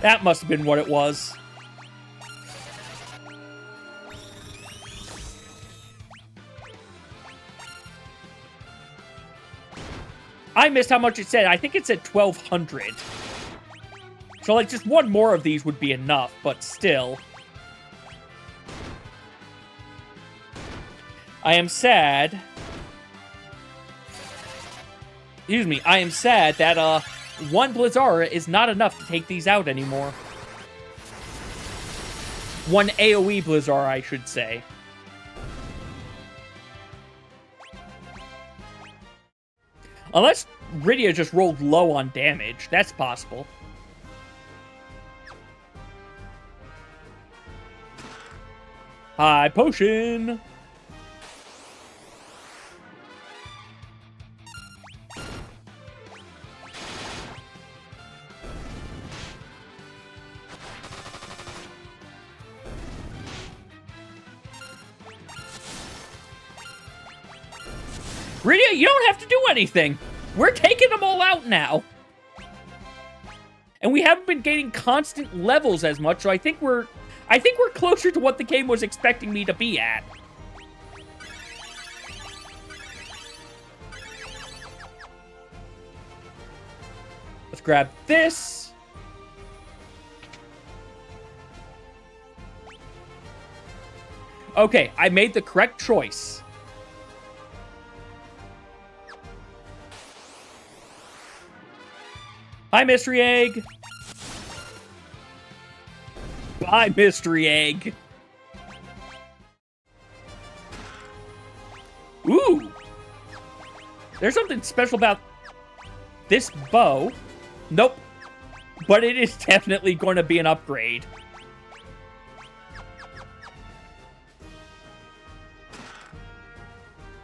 That must have been what it was. I missed how much it said. I think it said 1,200. So, like, just one more of these would be enough, but still. I am sad. Excuse me. I am sad that, one Blizzara is not enough to take these out anymore. One AoE Blizzara, I should say. Unless Rydia just rolled low on damage. That's possible. High potion! Rydia, you don't have to do anything. We're taking them all out now. And we haven't been gaining constant levels as much, so I think we're closer to what the game was expecting me to be at. Let's grab this. Okay, I made the correct choice. Hi, Mystery Egg. Bye, Mystery Egg. Ooh. There's something special about this bow. Nope. but it is definitely going to be an upgrade.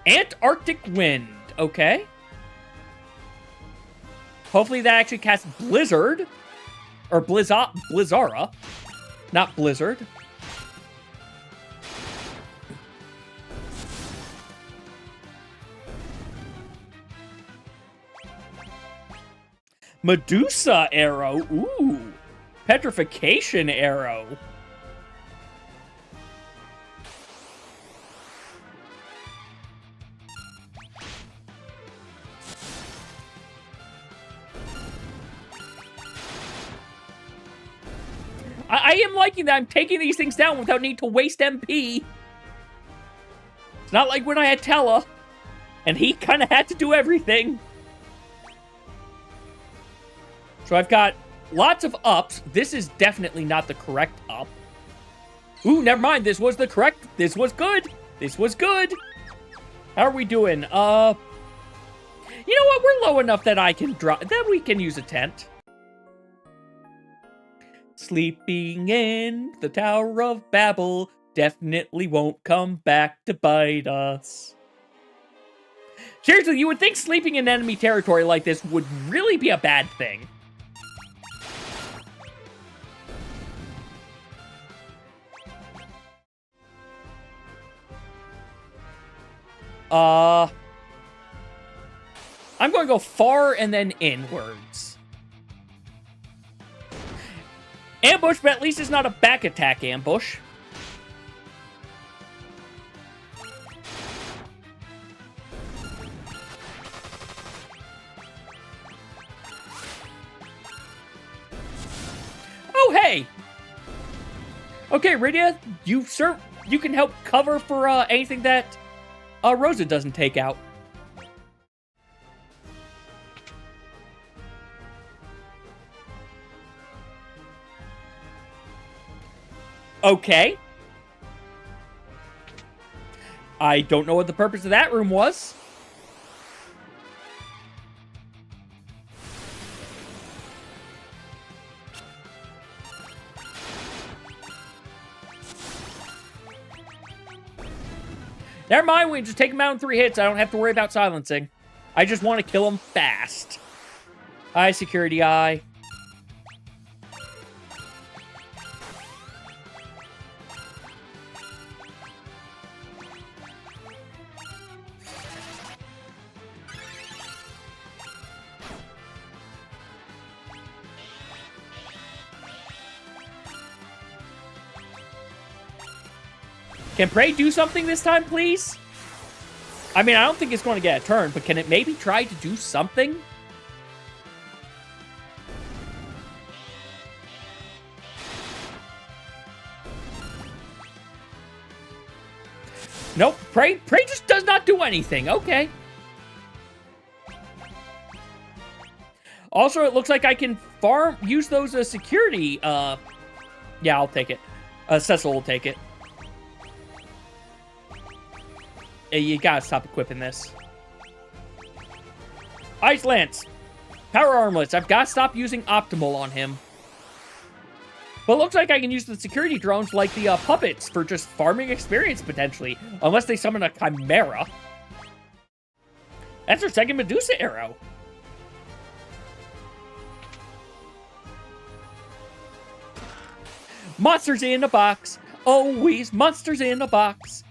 Antarctic Wind. Okay. Hopefully that actually casts Blizzard. Or Blizzara. Not Blizzard. Medusa Arrow. Ooh. Petrification Arrow. I am liking that I'm taking these things down without need to waste MP. It's not like when I had Tella, and he kind of had to do everything. So I've got lots of ups. This is definitely not the correct up. Ooh, never mind. This was the correct. This was good. This was good. How are we doing? You know what? We're low enough that I can drop. That we can use a tent. Sleeping in the Tower of Babel definitely won't come back to bite us. Seriously, you would think sleeping in enemy territory like this would really be a bad thing. I'm going to go far and then inwards. Ambush, but at least it's not a back attack ambush. Oh, hey! Okay, Rydia, you can help cover for anything that Rosa doesn't take out. Okay. I don't know what the purpose of that room was. Never mind, we just take him out in 3 hits. I don't have to worry about silencing. I just want to kill him fast. Hi, Security Eye. Can Prey do something this time, please? I mean, I don't think it's going to get a turn, but can it maybe try to do something? Nope, Prey just does not do anything. Okay. Also, it looks like I can use those security, yeah, I'll take it. Cecil will take it. You gotta stop equipping this. Ice Lance. Power Armlets. I've gotta stop using Optimal on him. But it looks like I can use the security drones like the puppets for just farming experience, potentially. Unless they summon a Chimera. That's her second Medusa arrow. Monsters in a box. Always monsters in a box.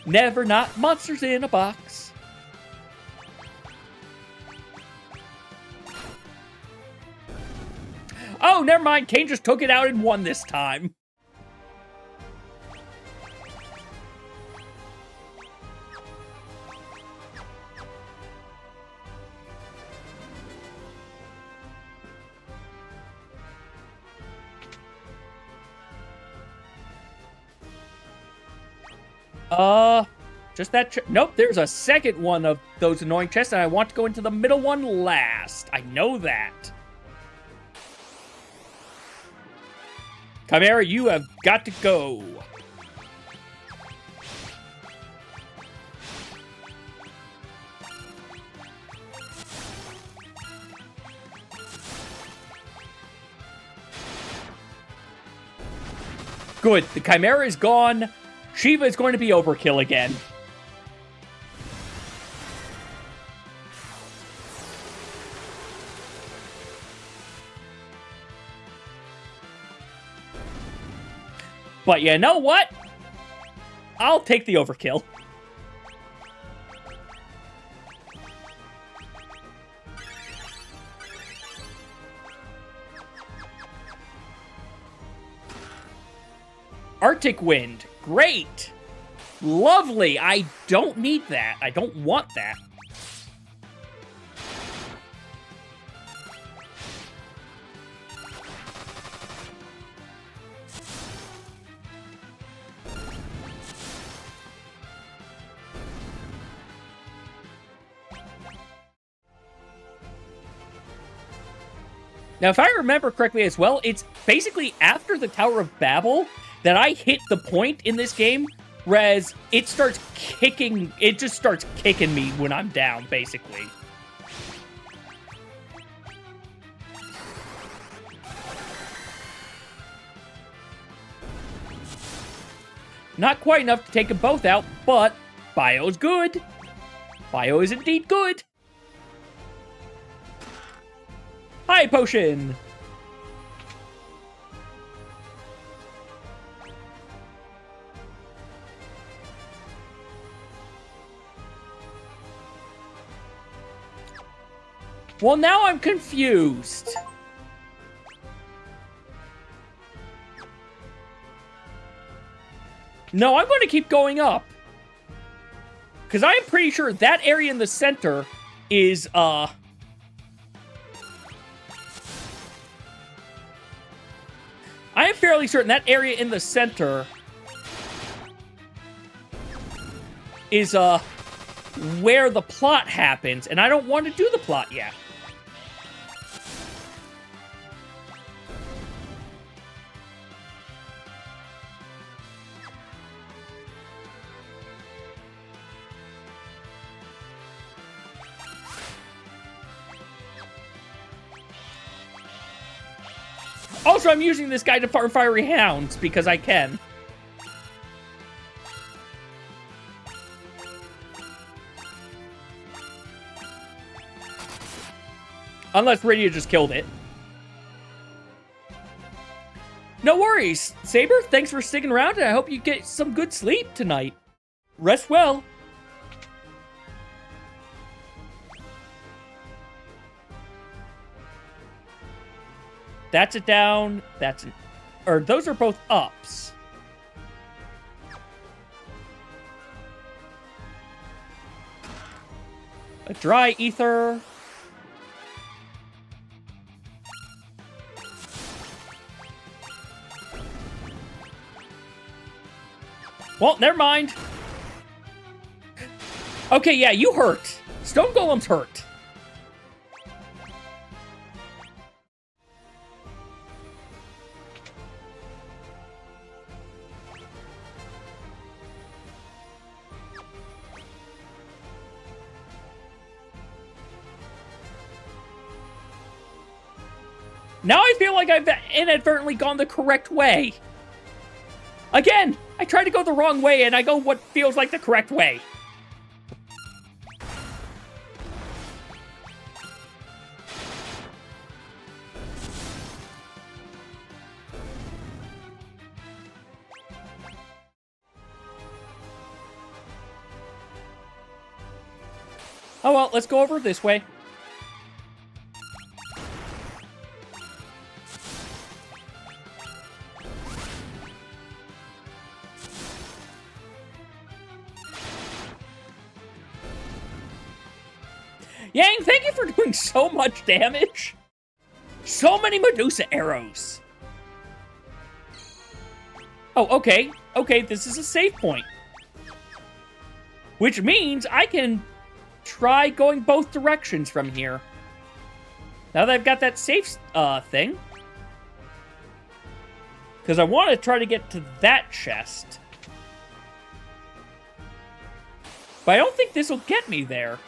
Never not monsters in a box. Oh, never mind. Kane just took it out and won this time. Just that. Nope, there's a second one of those annoying chests, and I want to go into the middle one last. I know that. Chimera, you have got to go. Good. The Chimera is gone. Shiva is going to be overkill again. But you know what? I'll take the overkill. Arctic Wind. Great. Lovely. I don't need that. I don't want that. Now, if I remember correctly as well, it's basically after the Tower of Babel that I hit the point in this game, whereas it starts kicking, it just starts kicking me when I'm down, basically. Not quite enough to take them both out, but Bio's good. Bio is indeed good. Hi, Potion! Well, now I'm confused. No, I'm going to keep going up. Because I'm pretty sure that area in the center is, I am fairly certain that area in the center is, where the plot happens, and I don't want to do the plot yet. Also, I'm using this guy to farm Fiery Hounds, because I can. Unless Rydia just killed it. No worries, Saber. Thanks for sticking around, and I hope you get some good sleep tonight. Rest well. That's a down. That's an... Or those are both ups. A dry ether. Well, never mind. Okay, yeah, you hurt. Stone Golem's hurt. Now I feel like I've inadvertently gone the correct way. Again, I try to go the wrong way, and I go what feels like the correct way. Oh well, let's go over this way. Yang, thank you for doing so much damage. So many Medusa arrows. Oh, okay. Okay, this is a save point. Which means I can try going both directions from here. Now that I've got that safe thing. Because I want to try to get to that chest. But I don't think this will get me there.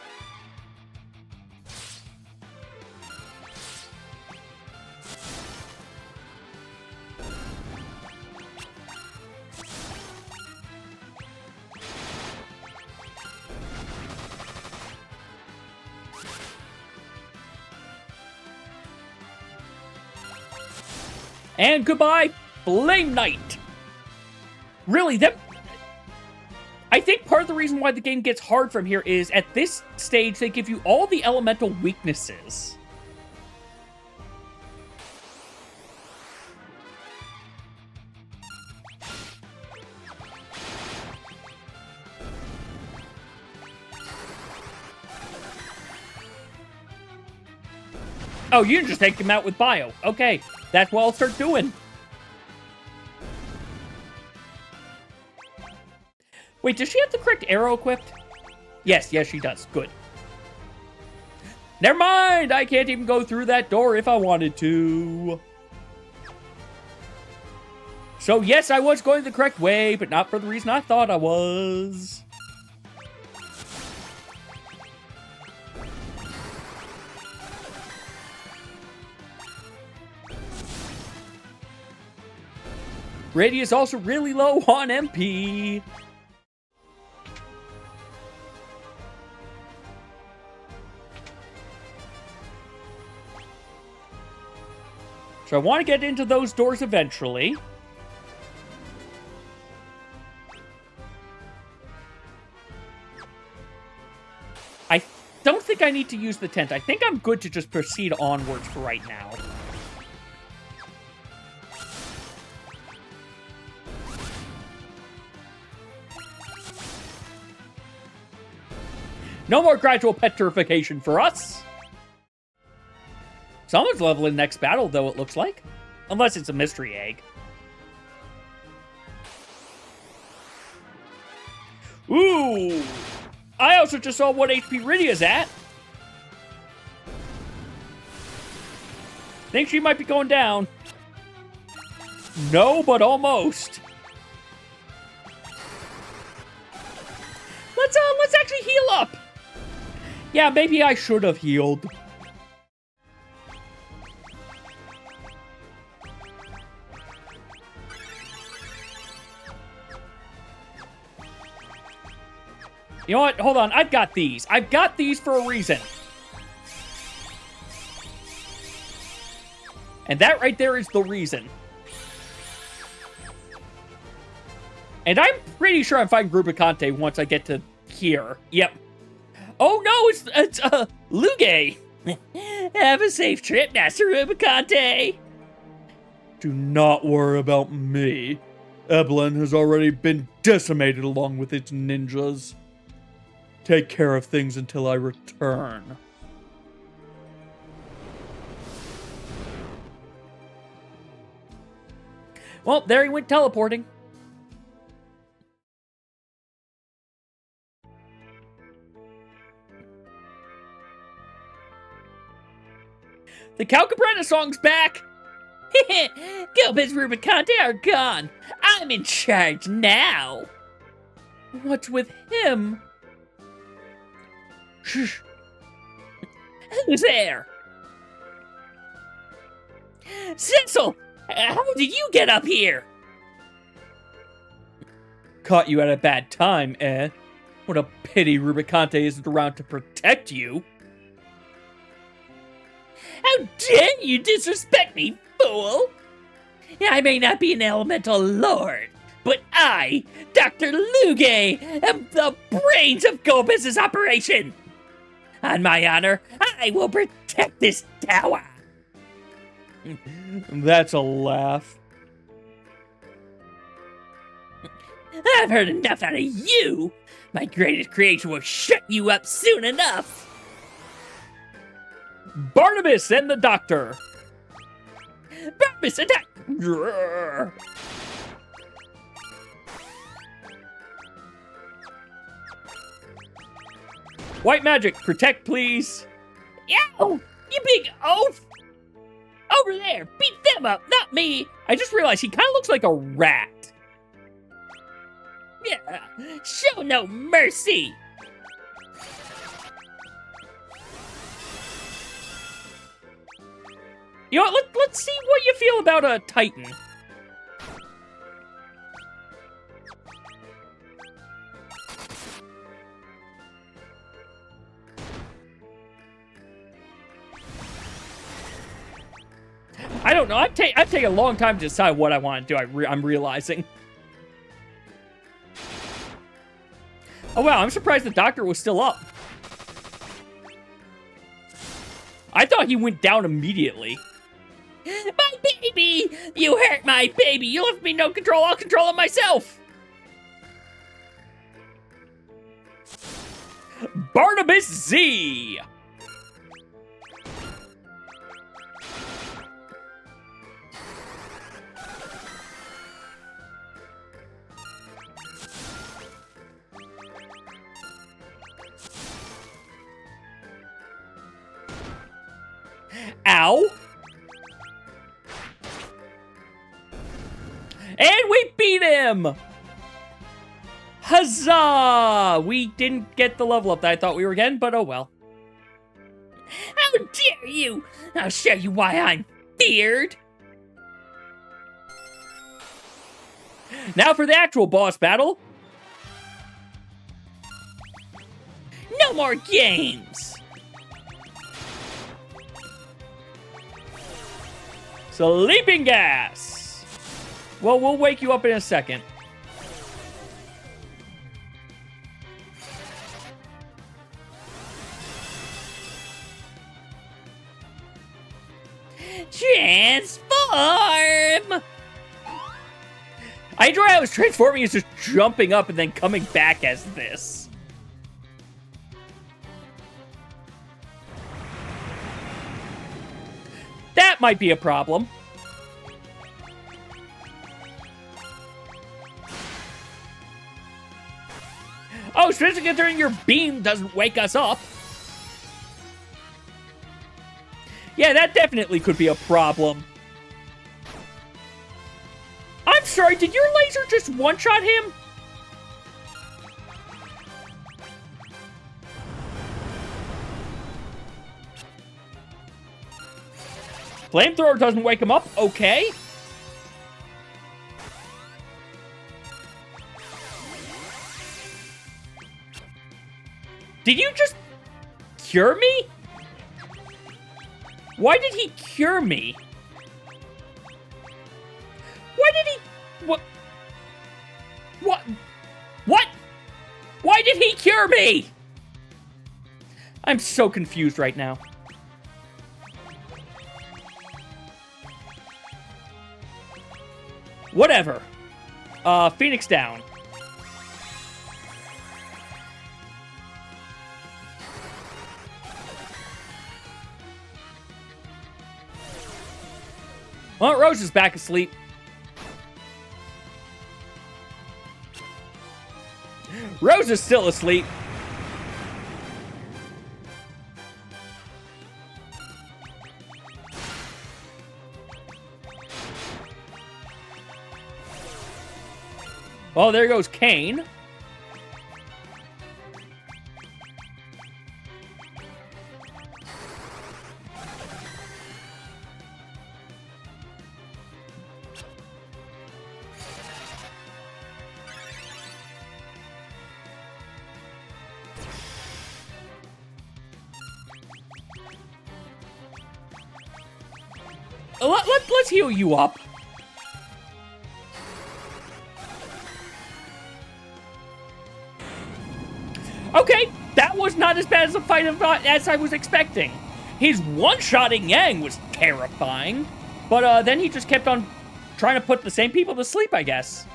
And goodbye, Flame Knight. Really, I think part of the reason why the game gets hard from here is at this stage they give you all the elemental weaknesses. Oh, you can just take him out with bio. Okay, that's what I'll start doing. Wait, does she have the correct arrow equipped? Yes, she does. Good. Never mind! I can't even go through that door if I wanted to. So yes, I was going the correct way, but not for the reason I thought I was. Grady is also really low on MP. So I want to get into those doors eventually. I don't think I need to use the tent. I think I'm good to just proceed onwards for right now. No more gradual petrification for us. Someone's leveling next battle, though, it looks like. Unless it's a mystery egg. Ooh! I also just saw what HP Rydia's at. Think she might be going down. No, but almost. Let's actually heal up. Yeah, maybe I should have healed. You know what? Hold on. I've got these. I've got these for a reason. And that right there is the reason. And I'm pretty sure I'm fighting Rubicante once I get to here. Yep. Oh no, it's Lugae. Have a safe trip, Master Rubicante. Do not worry about me. Eblan has already been decimated along with its ninjas. Take care of things until I return. Well, there he went teleporting. The Calcabretta song's back! Gilbit's Rubicante are gone. I'm in charge now. What's with him? Shh. Who's there? Cecil! How did you get up here? Caught you at a bad time, eh? What a pity Rubicante isn't around to protect you. How dare you disrespect me, fool! I may not be an elemental lord, but I, Dr. Lugae, am the brains of Gobiz's operation! On my honor, I will protect this tower! That's a laugh. I've heard enough out of you! My greatest creation will shut you up soon enough! Barnabas and the Doctor! Barnabas, attack! White magic, protect, please. Yow! You big oaf! Over there, beat them up, not me! I just realized he kind of looks like a rat. Yeah, show no mercy! You know what, let's see what you feel about a Titan. I don't know. I'm taking a long time to decide what I want to do. I'm realizing. Oh, wow. I'm surprised the doctor was still up. I thought he went down immediately. My baby! You hurt my baby! You left me no control. I'll control it myself! Barnabas Z! Ow! And we beat him! Huzzah! We didn't get the level up that I thought we were getting, but oh well. How dare you! I'll show you why I'm feared! Now for the actual boss battle. No more games! Sleeping gas! Well, we'll wake you up in a second. Transform! I enjoy how his transforming is just jumping up and then coming back as this. That might be a problem. Oh, especially during your beam doesn't wake us up. Yeah, that definitely could be a problem. I'm sorry, did your laser just one-shot him? Flamethrower doesn't wake him up, okay. Did you just cure me? Why did he cure me? Why did he... What? What? What? Why did he cure me? I'm so confused right now. Whatever. Phoenix down. Well, Rose is back asleep. Rose is still asleep. Well, there goes Kane. Let's heal you up. Okay, that was not as bad as a fight as I was expecting. His one-shotting Yang was terrifying, but then he just kept on trying to put the same people to sleep, I guess.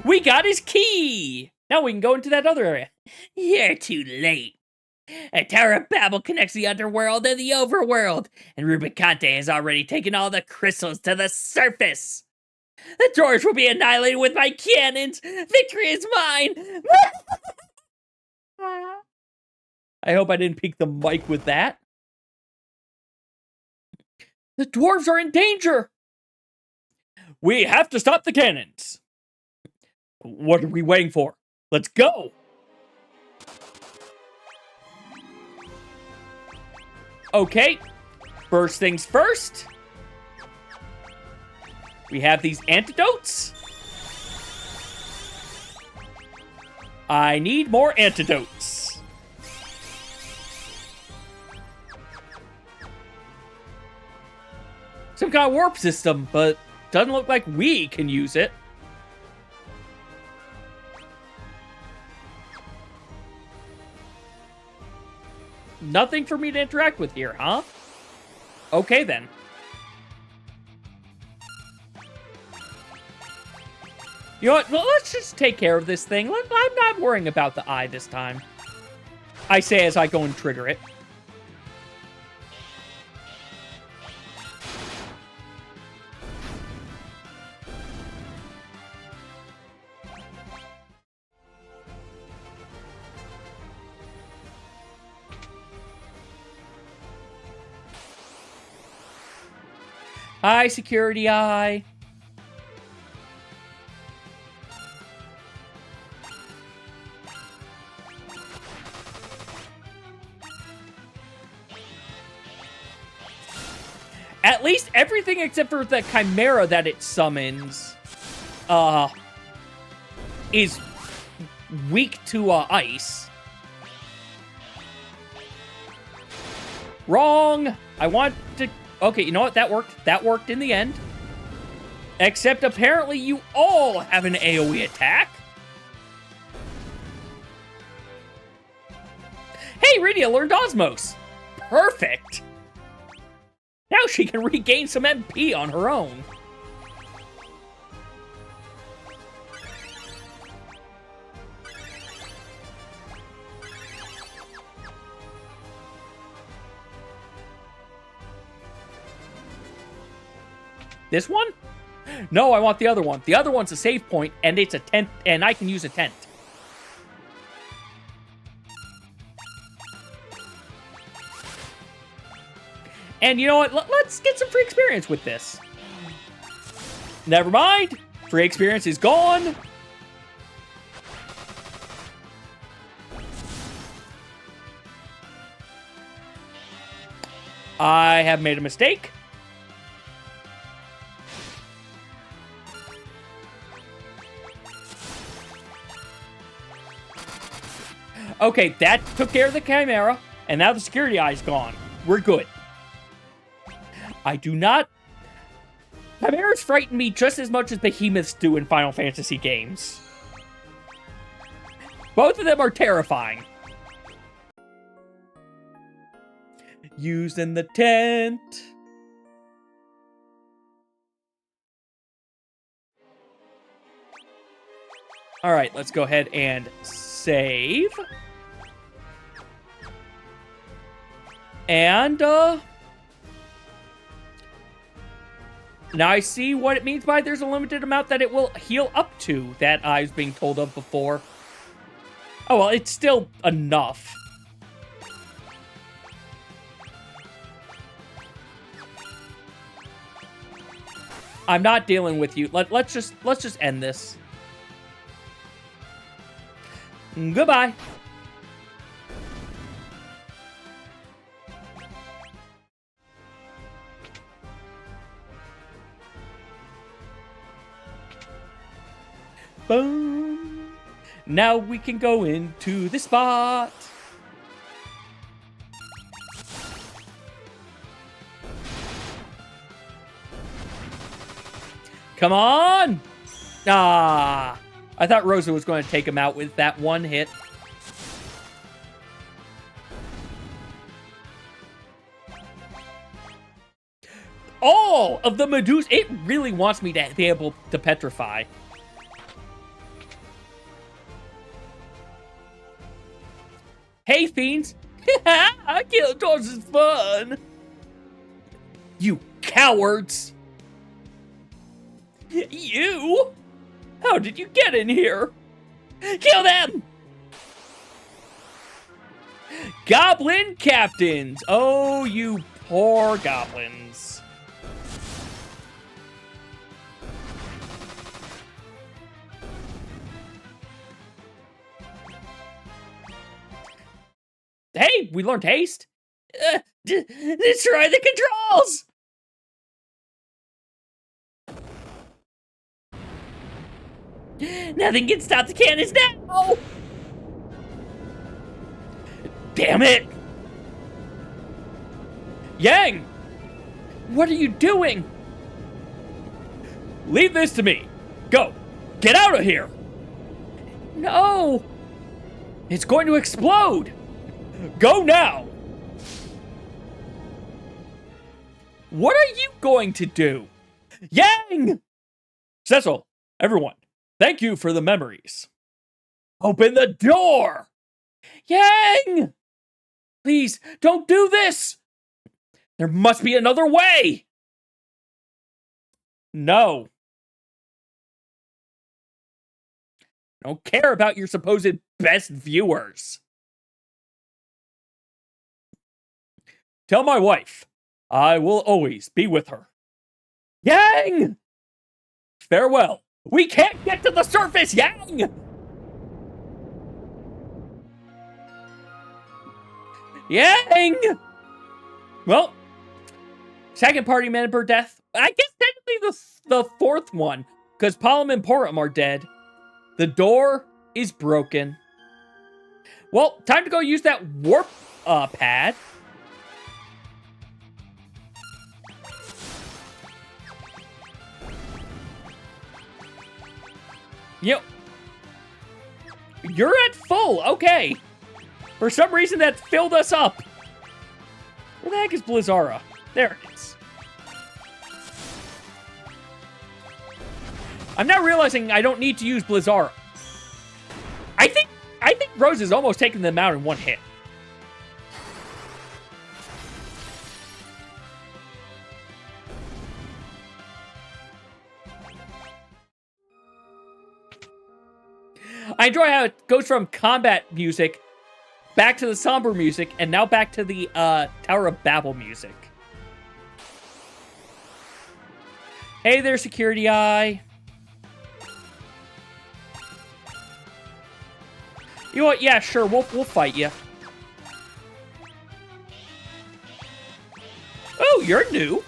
We got his key! Now we can go into that other area. You're too late. A Tower of Babel connects the underworld and the overworld, and Rubicante has already taken all the crystals to the surface. The dwarves will be annihilated with my cannons. Victory is mine. I hope I didn't peek the mic with that. The dwarves are in danger. We have to stop the cannons. What are we waiting for? Let's go. Okay, first things first. We have these antidotes. I need more antidotes. kind of warp system, but doesn't look like we can use it. Nothing for me to interact with here, huh? Okay, then. You know what? Well, let's just take care of this thing. I'm not worrying about the eye this time. I say as I go and trigger it. Hi, security eye. At least everything except for the Chimera that it summons, is weak to, ice. Wrong! I want to... Okay, you know what? That worked. That worked in the end. Except apparently you all have an AoE attack. Hey, Rydia learned Osmos. Perfect. Now she can regain some MP on her own. This one? No, I want the other one. The other one's a save point, and it's a tent, and I can use a tent. And you know what? Let's get some free experience with this. Never mind. Free experience is gone. I have made a mistake. Okay, that took care of the Chimera, and now the security eye's gone. We're good. I do not... Chimeras frighten me just as much as behemoths do in Final Fantasy games. Both of them are terrifying. Used in the tent. Alright, let's go ahead and save. And, now I see what it means by there's a limited amount that it will heal up to that I was being told of before. Oh, well, it's still enough. I'm not dealing with you. Let's just end this. Goodbye. Boom. Now we can go into the spot. Come on! Ah, I thought Rosa was going to take him out with that one hit. All of the Medusa, it really wants me to be able to petrify. Hey, fiends! Killing dogs is fun! You cowards! You? How did you get in here? Kill them! Goblin captains! Oh, you poor goblins. Hey, we learned haste. Destroy the controls! Nothing can stop the cannons now! Damn it! Yang! What are you doing? Leave this to me. Go. Get out of here. No. It's going to explode. Go now. What are you going to do? Yang! Cecil, everyone, thank you for the memories. Open the door! Yang! Please, don't do this! There must be another way! No. I don't care about your supposed best viewers. Tell my wife, I will always be with her. Yang! Farewell. We can't get to the surface, Yang! Yang! Well, second party member death. I guess technically the fourth one, because Palom and Porom are dead. The door is broken. Well, time to go use that warp pad. Yep. You're at full. Okay. For some reason, that filled us up. Where the heck is Blizzara? There it is. I'm now realizing I don't need to use Blizzara. I think Rose is almost taking them out in one hit. I enjoy how it goes from combat music back to the somber music, and now back to the Tower of Babel music. Hey there, Security Eye. You know what? Yeah, sure. We'll fight you. Oh, you're new.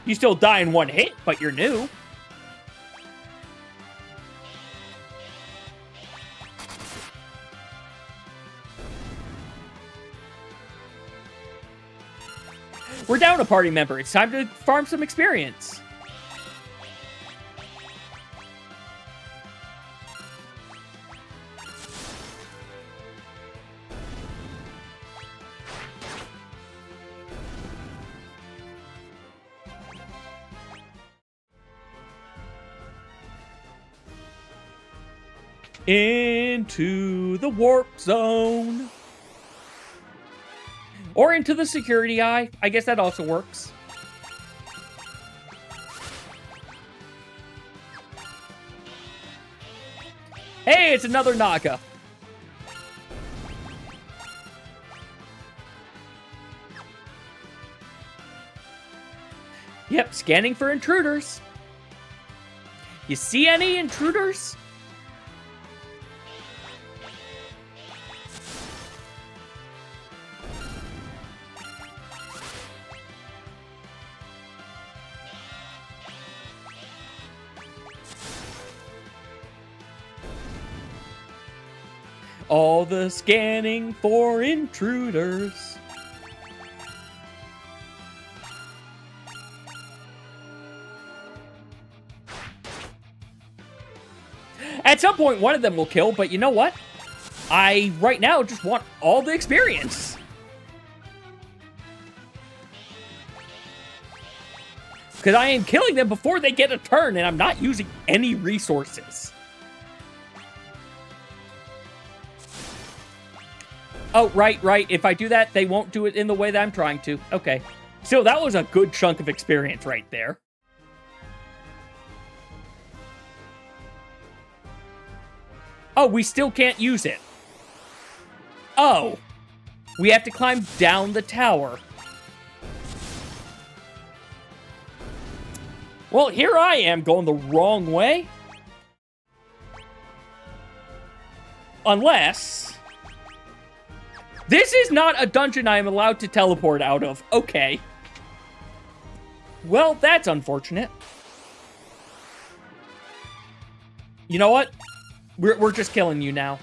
You still die in one hit, but you're new. We're down a party member. It's time to farm some experience. Into the warp zone. Or into the security eye. I guess that also works. Hey, it's another Naga. Yep, scanning for intruders. You see any intruders? All the scanning for intruders. At some point, one of them will kill, but you know what? I, right now, just want all the experience. Because I am killing them before they get a turn, and I'm not using any resources. Oh, right. If I do that, they won't do it in the way that I'm trying to. Okay. Still, that was a good chunk of experience right there. Oh, we still can't use it. Oh. We have to climb down the tower. Well, here I am going the wrong way. Unless... this is not a dungeon I am allowed to teleport out of. Okay. Well, that's unfortunate. You know what? We're just killing you now.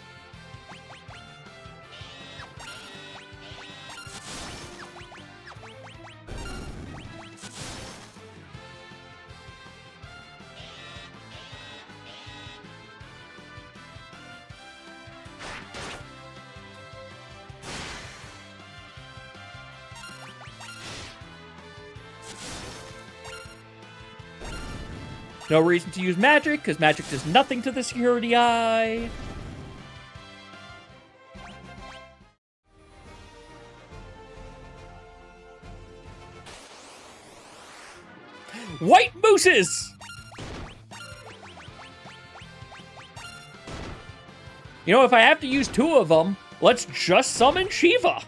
No reason to use magic, because magic does nothing to the security eye. White mooses! You know, if I have to use 2 of them, let's just summon Shiva.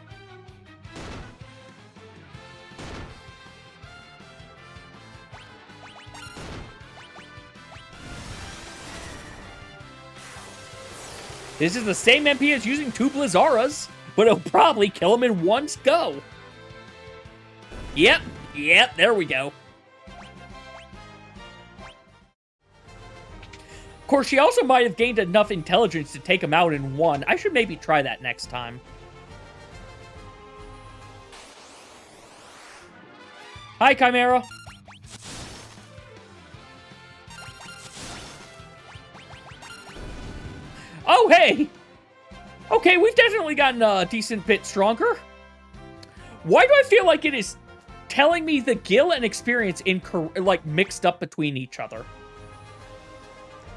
This is the same MP as using 2 Blizzaras, but it'll probably kill him in one go. Yep, there we go. Of course, she also might have gained enough intelligence to take him out in one. I should maybe try that next time. Hi, Chimera. Oh, hey! Okay, we've definitely gotten a decent bit stronger. Why do I feel like it is telling me the gil and experience like mixed up between each other?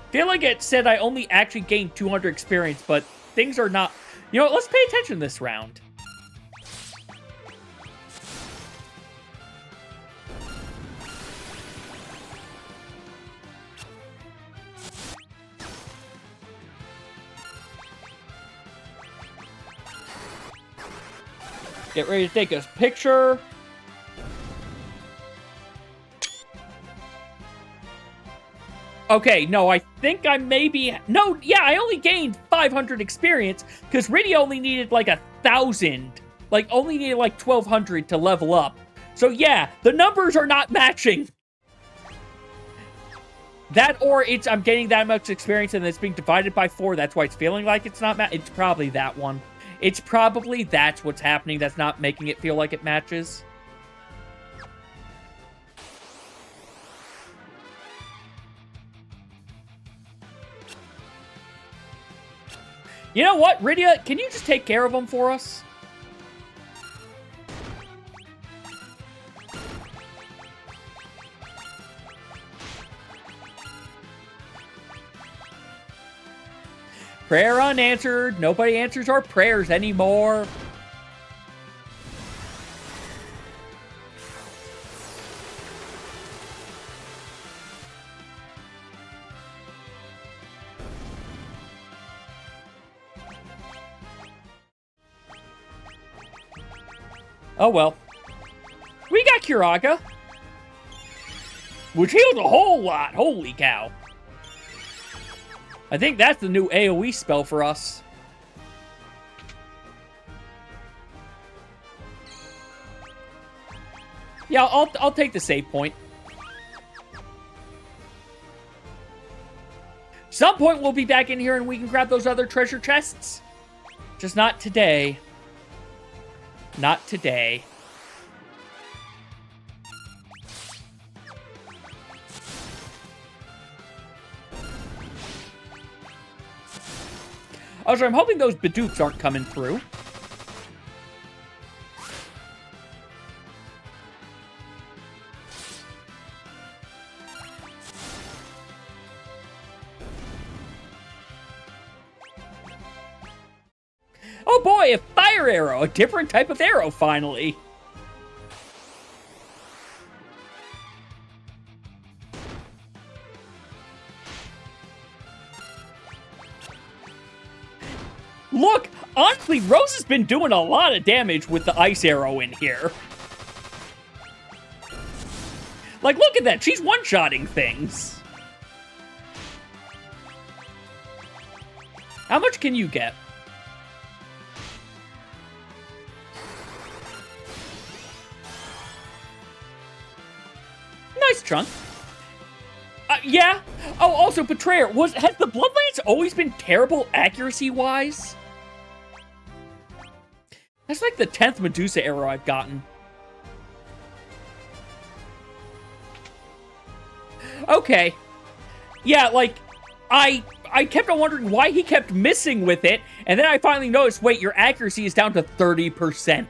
I feel like it said I only actually gained 200 experience, but things are not... You know what, let's pay attention this round. Get ready to take a picture. Okay, no, I think I maybe... No, yeah, I only gained 500 experience because Riddy only needed like 1,000. Like, only needed like 1,200 to level up. So yeah, the numbers are not matching. That or I'm getting that much experience and it's being divided by 4. That's why it's feeling like it's not It's probably that one. It's probably that's what's happening that's not making it feel like it matches. You know what, Rydia, can you just take care of them for us? Prayer unanswered. Nobody answers our prayers anymore. Oh well. We got Curaga, which heals a whole lot. Holy cow. I think that's the new AoE spell for us. Yeah, I'll take the save point. Some point we'll be back in here and we can grab those other treasure chests. Just not today. Not today. Also, I'm hoping those Bidoops aren't coming through. Oh boy, a fire arrow! A different type of arrow, finally! Look! Honestly, Rose has been doing a lot of damage with the ice arrow in here. Like, look at that! She's one-shotting things! How much can you get? Nice chunk. Yeah. Oh, also, Betrayer, has the Bloodlance always been terrible accuracy-wise? That's like the 10th Medusa arrow I've gotten. Okay. Yeah, like, I kept on wondering why he kept missing with it, and then I finally noticed, wait, your accuracy is down to 30%.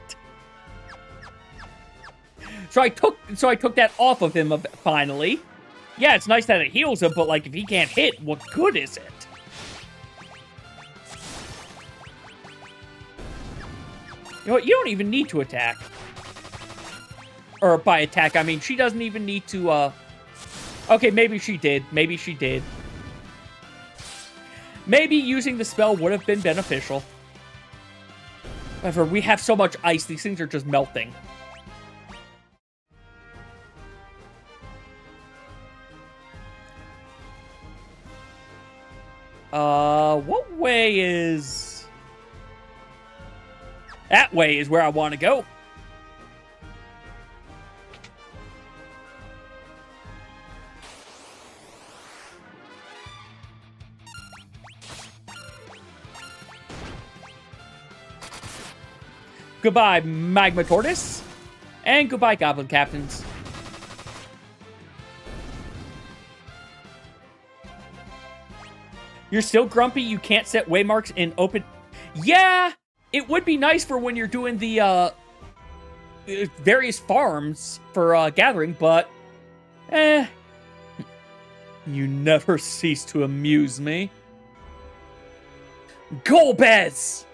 So I took that off of him finally. Yeah, it's nice that it heals him, but, like, if he can't hit, what good is it? You know what? You don't even need to attack. Or by attack, I mean, she doesn't even need to, Okay, maybe she did. Maybe she did. Maybe using the spell would have been beneficial. However, we have so much ice, these things are just melting. What way is... That way is where I want to go. Goodbye, Magma Tortoise. And goodbye, Goblin Captains. You're still grumpy you can't set waymarks in open... Yeah! It would be nice for when you're doing the, various farms for, gathering, but... You never cease to amuse me. Golbez!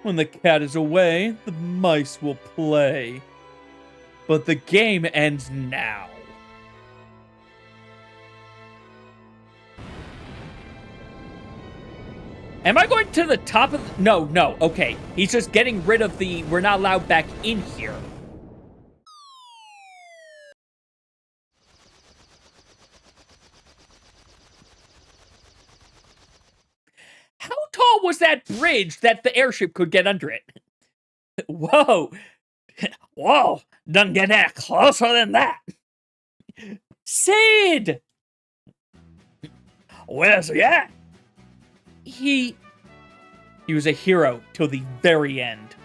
When the cat is away, the mice will play. But the game ends now. Am I going to the top of the... No, no, okay. He's just getting rid of the... We're not allowed back in here. How tall was that bridge that the airship could get under it? Whoa. Whoa. Doesn't get any closer than that. Sid! Where's he at? He was a hero till the very end.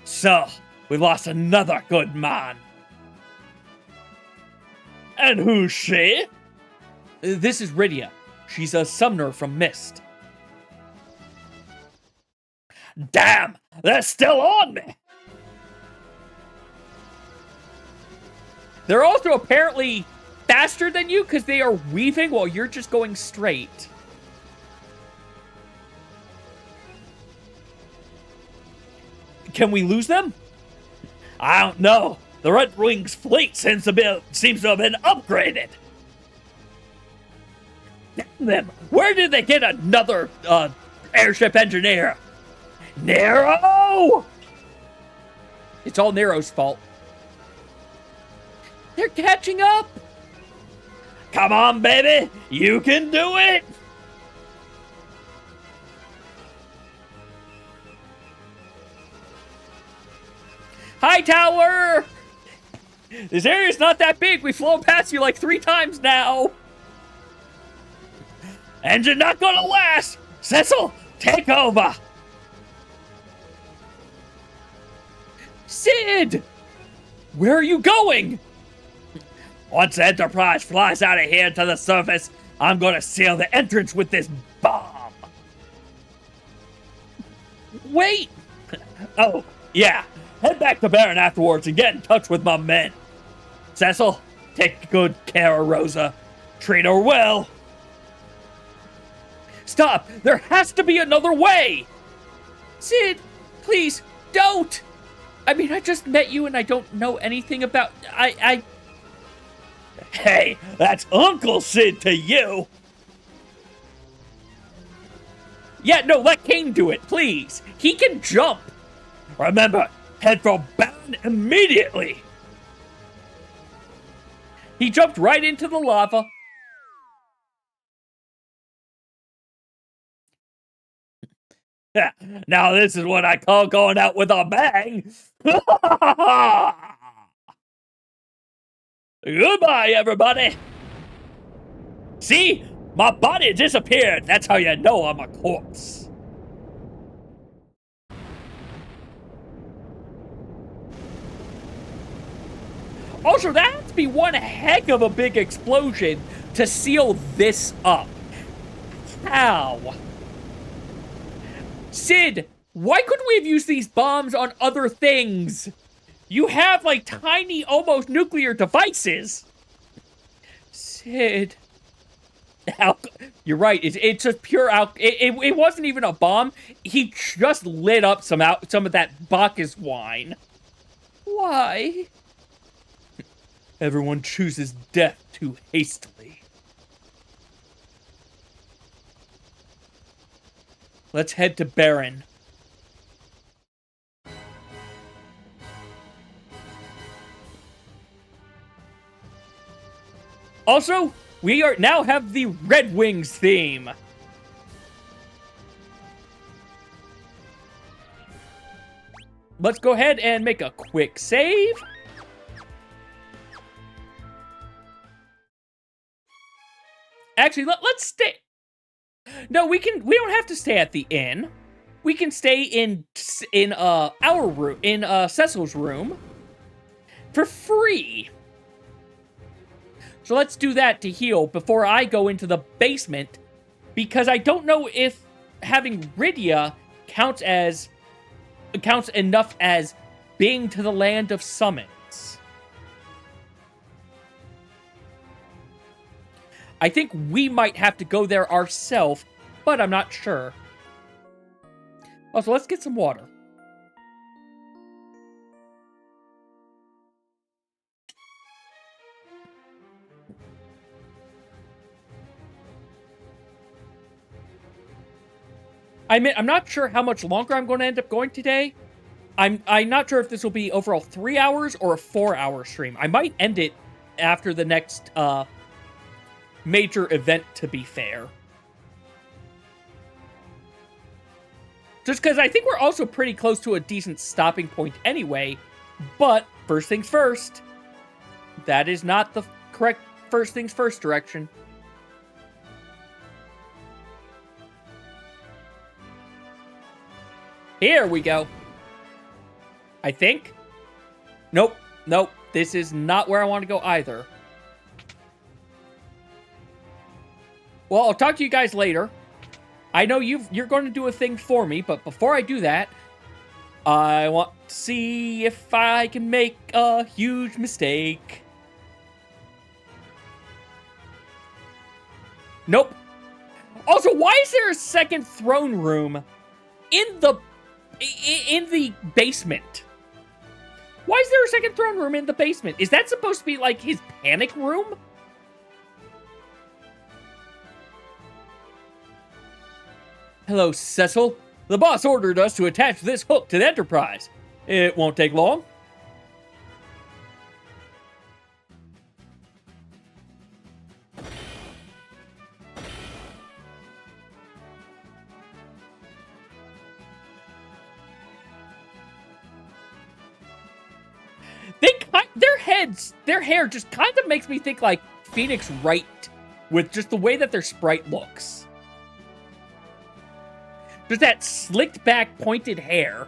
So, we lost another good man. And who's she? This is Rydia. She's a summoner from Mist. Damn! They're still on me! They're also apparently faster than you because they are weaving while you're just going straight. Can we lose them? I don't know. The Red Wings fleet seems to have been upgraded. Damn them. Where did they get another airship engineer? Nero! It's all Nero's fault. They're catching up. Come on, baby. You can do it. Hi, tower! This area's not that big. We've flown past you like 3 times now. Engine not gonna last. Cecil, take over. Sid! Where are you going? Once the Enterprise flies out of here to the surface, I'm gonna seal the entrance with this bomb. Wait! Oh, yeah. Head back to Baron afterwards and get in touch with my men. Cecil, take good care of Rosa. Treat her well. Stop! There has to be another way! Sid, please, don't! I mean, I just met you and I don't know anything about... Hey, that's Uncle Sid to you! Yeah, no, let Kane do it, please! He can jump! Remember, head for Baron immediately! He jumped right into the lava. Now this is what I call going out with a bang! Goodbye, everybody! See? My body disappeared! That's how you know I'm a corpse. Also, that has to be one heck of a big explosion to seal this up. How? Sid, why couldn't we have used these bombs on other things? You have, like, tiny, almost nuclear devices. Cid. You're right. It's just pure alcohol. It wasn't even a bomb. He just lit up some of that Bacchus wine. Why? Everyone chooses death too hastily. Let's head to Baron. Also, we now have the Red Wings theme. Let's go ahead and make a quick save. Actually, let's stay. No, we don't have to stay at the inn. We can stay in our room, in Cecil's room, for free. So let's do that to heal before I go into the basement, because I don't know if having Rydia counts enough as being to the land of summons. I think we might have to go there ourselves, but I'm not sure. Also, let's get some water. I'm not sure how much longer I'm going to end up going today. I'm not sure if this will be overall 3 hours or a 4-hour stream. I might end it after the next major event, to be fair. Just because I think we're also pretty close to a decent stopping point anyway. But first things first. That is not the correct first things first direction. Here we go. I think. Nope. This is not where I want to go either. Well, I'll talk to you guys later. I know you're going to do a thing for me, but before I do that, I want to see if I can make a huge mistake. Nope. Also, why is there a second throne room in the basement? Why is there a second throne room in the basement? Is that supposed to be like his panic room? Hello, Cecil. The boss ordered us to attach this hook to the Enterprise. It won't take long. Their hair just kind of makes me think like Phoenix Wright, with just the way that their sprite looks. Just that slicked back, pointed hair.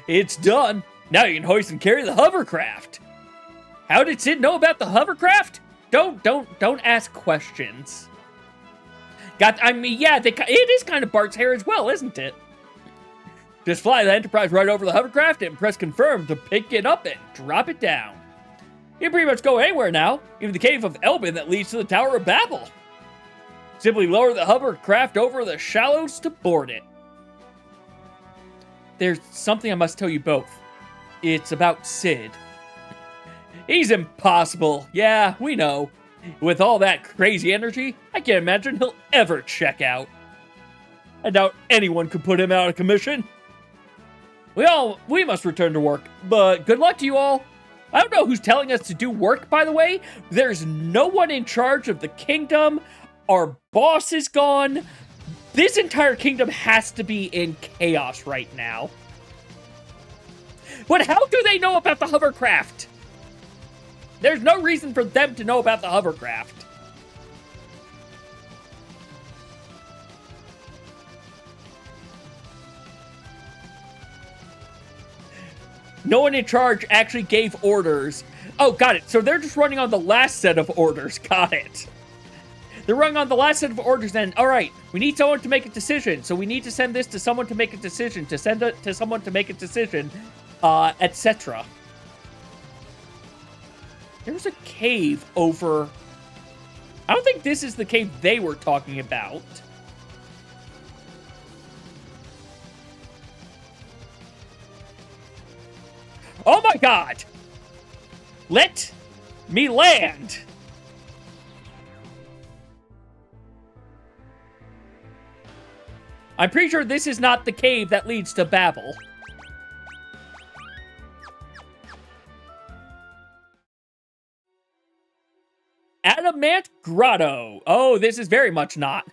It's done. Now you can hoist and carry the hovercraft. How did Cid know about the hovercraft? Don't ask questions. It is kind of Bart's hair as well, isn't it? Just fly the Enterprise right over the hovercraft and press confirm to pick it up and drop it down. You can pretty much go anywhere now, even the cave of Elbin that leads to the Tower of Babel. Simply lower the hovercraft over the shallows to board it. There's something I must tell you both. It's about Cid. He's impossible. Yeah, we know. With all that crazy energy, I can't imagine he'll ever check out. I doubt anyone could put him out of commission. We must return to work, but good luck to you all. I don't know who's telling us to do work, by the way. There's no one in charge of the kingdom. Our boss is gone. This entire kingdom has to be in chaos right now. But how do they know about the hovercraft? There's no reason for them to know about the hovercraft. No one in charge actually gave orders. Oh, got it. So they're just running on the last set of orders. Got it. They're running on the last set of orders then. All right, we need someone to make a decision. So we need to send this to someone to make a decision, to send it to someone to make a decision, etc. There's a cave over... I don't think this is the cave they were talking about. Oh my god! Let me land! I'm pretty sure this is not the cave that leads to Babel. Adamant Grotto. Oh, this is very much not.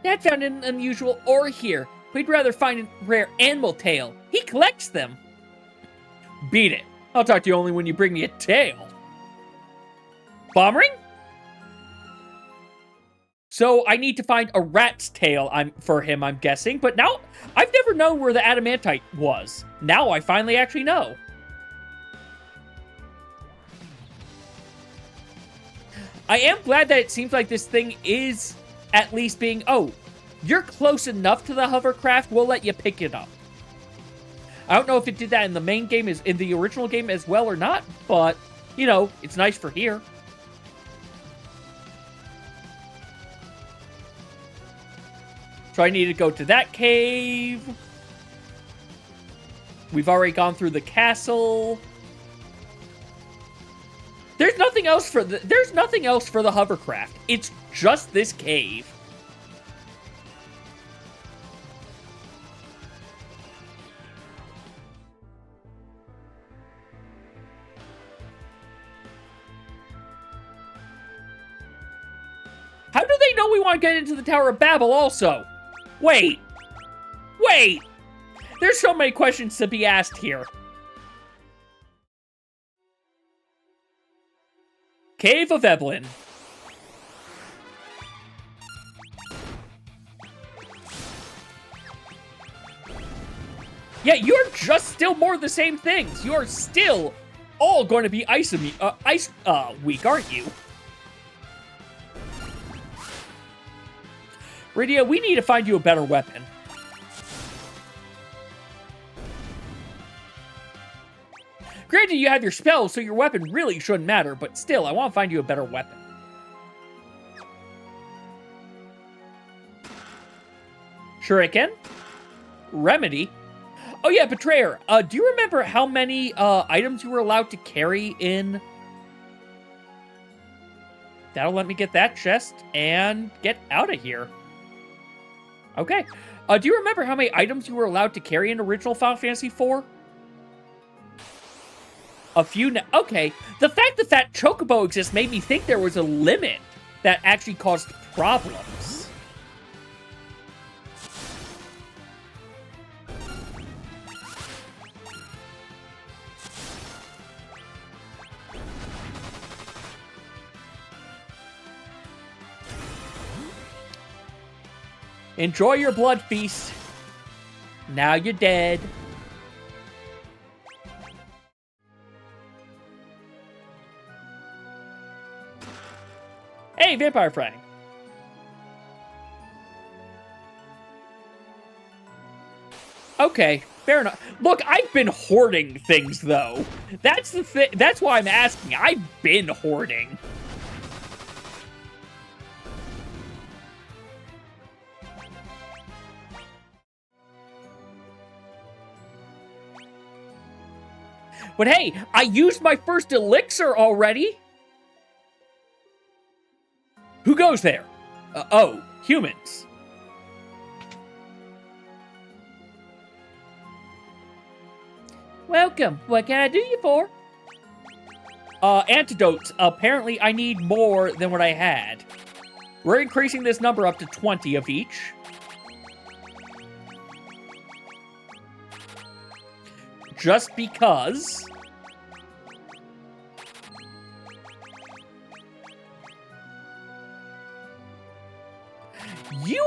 Dad found an unusual ore here. We'd rather find a rare animal tail. He collects them. Beat it. I'll talk to you only when you bring me a tail. Bomb ring? So I need to find a rat's tail for him, I'm guessing. But now, I've never known where the adamantite was. Now I finally actually know. I am glad that it seems like this thing is at least being... Oh, you're close enough to the hovercraft, we'll let you pick it up. I don't know if it did that in the main game, in the original game as well or not, but, you know, it's nice for here. So I need to go to that cave. We've already gone through the castle. There's nothing else for the hovercraft. It's just this cave. How do they know we want to get into the Tower of Babel also? Wait. Wait. There's so many questions to be asked here. Cave of Evelyn. Yeah, you're just still more of the same things. You're still all going to be ice weak, aren't you? Rydia, we need to find you a better weapon. Granted, you have your spells, so your weapon really shouldn't matter, but still, I want to find you a better weapon. Shuriken? Remedy? Oh yeah, Betrayer, do you remember how many items you were allowed to carry in? That'll let me get that chest and get out of here. Okay. Do you remember how many items you were allowed to carry in original Final Fantasy IV? A few now. Okay. The fact that that chocobo exists made me think there was a limit that actually caused problems. Enjoy your blood feast. Now you're dead. Hey, Vampire Frag. Okay, fair enough. Look, I've been hoarding things, though. That's the thing. That's why I'm asking. I've been hoarding. But hey, I used my first elixir already. Who goes there? Oh, humans. Welcome. What can I do you for? Antidotes. Apparently, I need more than what I had. We're increasing this number up to 20 of each. Just because.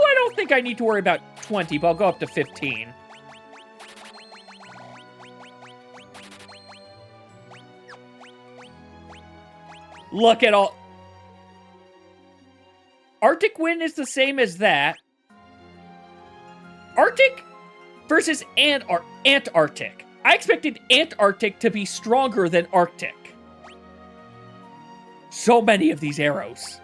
I don't think I need to worry about 20, but I'll go up to 15. Look at all... Arctic Wind is the same as that. Arctic versus Antarctic. I expected Antarctic to be stronger than Arctic. So many of these arrows.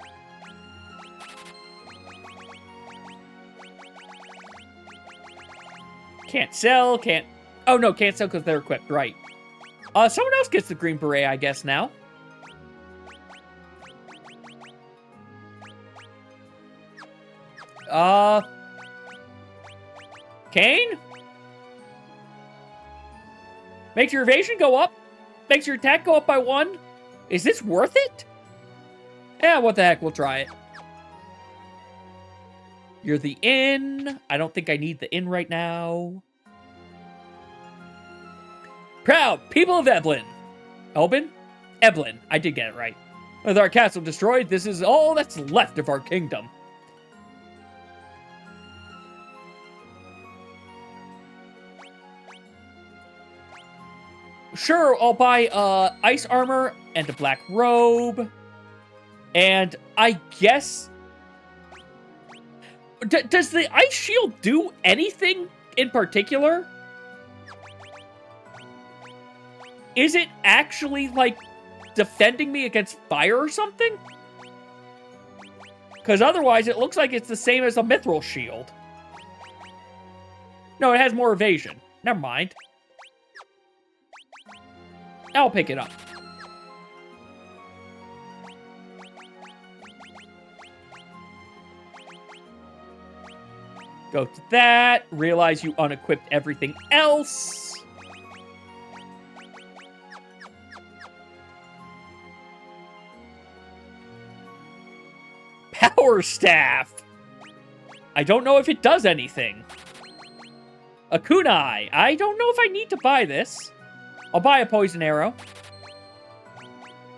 Can't sell, can't... Oh no, can't sell because they're equipped, right. Someone else gets the Green Beret, I guess, now. Kane? Makes your evasion go up. Makes your attack go up by 1. Is this worth it? Yeah, what the heck, we'll try it. You're the inn. I don't think I need the inn right now. Proud people of Eblin. Elbin? Eblin. I did get it right. With our castle destroyed, this is all that's left of our kingdom. Sure, I'll buy ice armor and a black robe. And I guess... does the ice shield do anything in particular? Is it actually, like, defending me against fire or something? Because otherwise, it looks like it's the same as a mithril shield. No, it has more evasion. Never mind. I'll pick it up. Go to that. Realize you unequipped everything else. Power Staff. I don't know if it does anything. A kunai. I don't know if I need to buy this. I'll buy a poison arrow.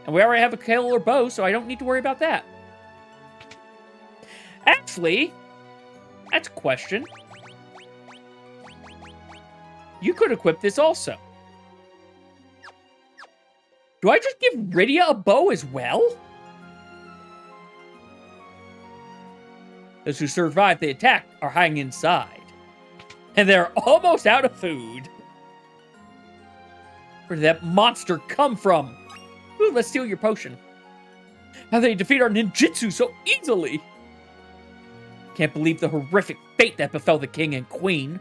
And we already have a killer bow, so I don't need to worry about that. Actually, that's a question. You could equip this also. Do I just give Rydia a bow as well? Those who survive the attack are hiding inside. And they're almost out of food. Where did that monster come from? Ooh, let's steal your potion. How they defeat our ninjutsu so easily. Can't believe the horrific fate that befell the king and queen.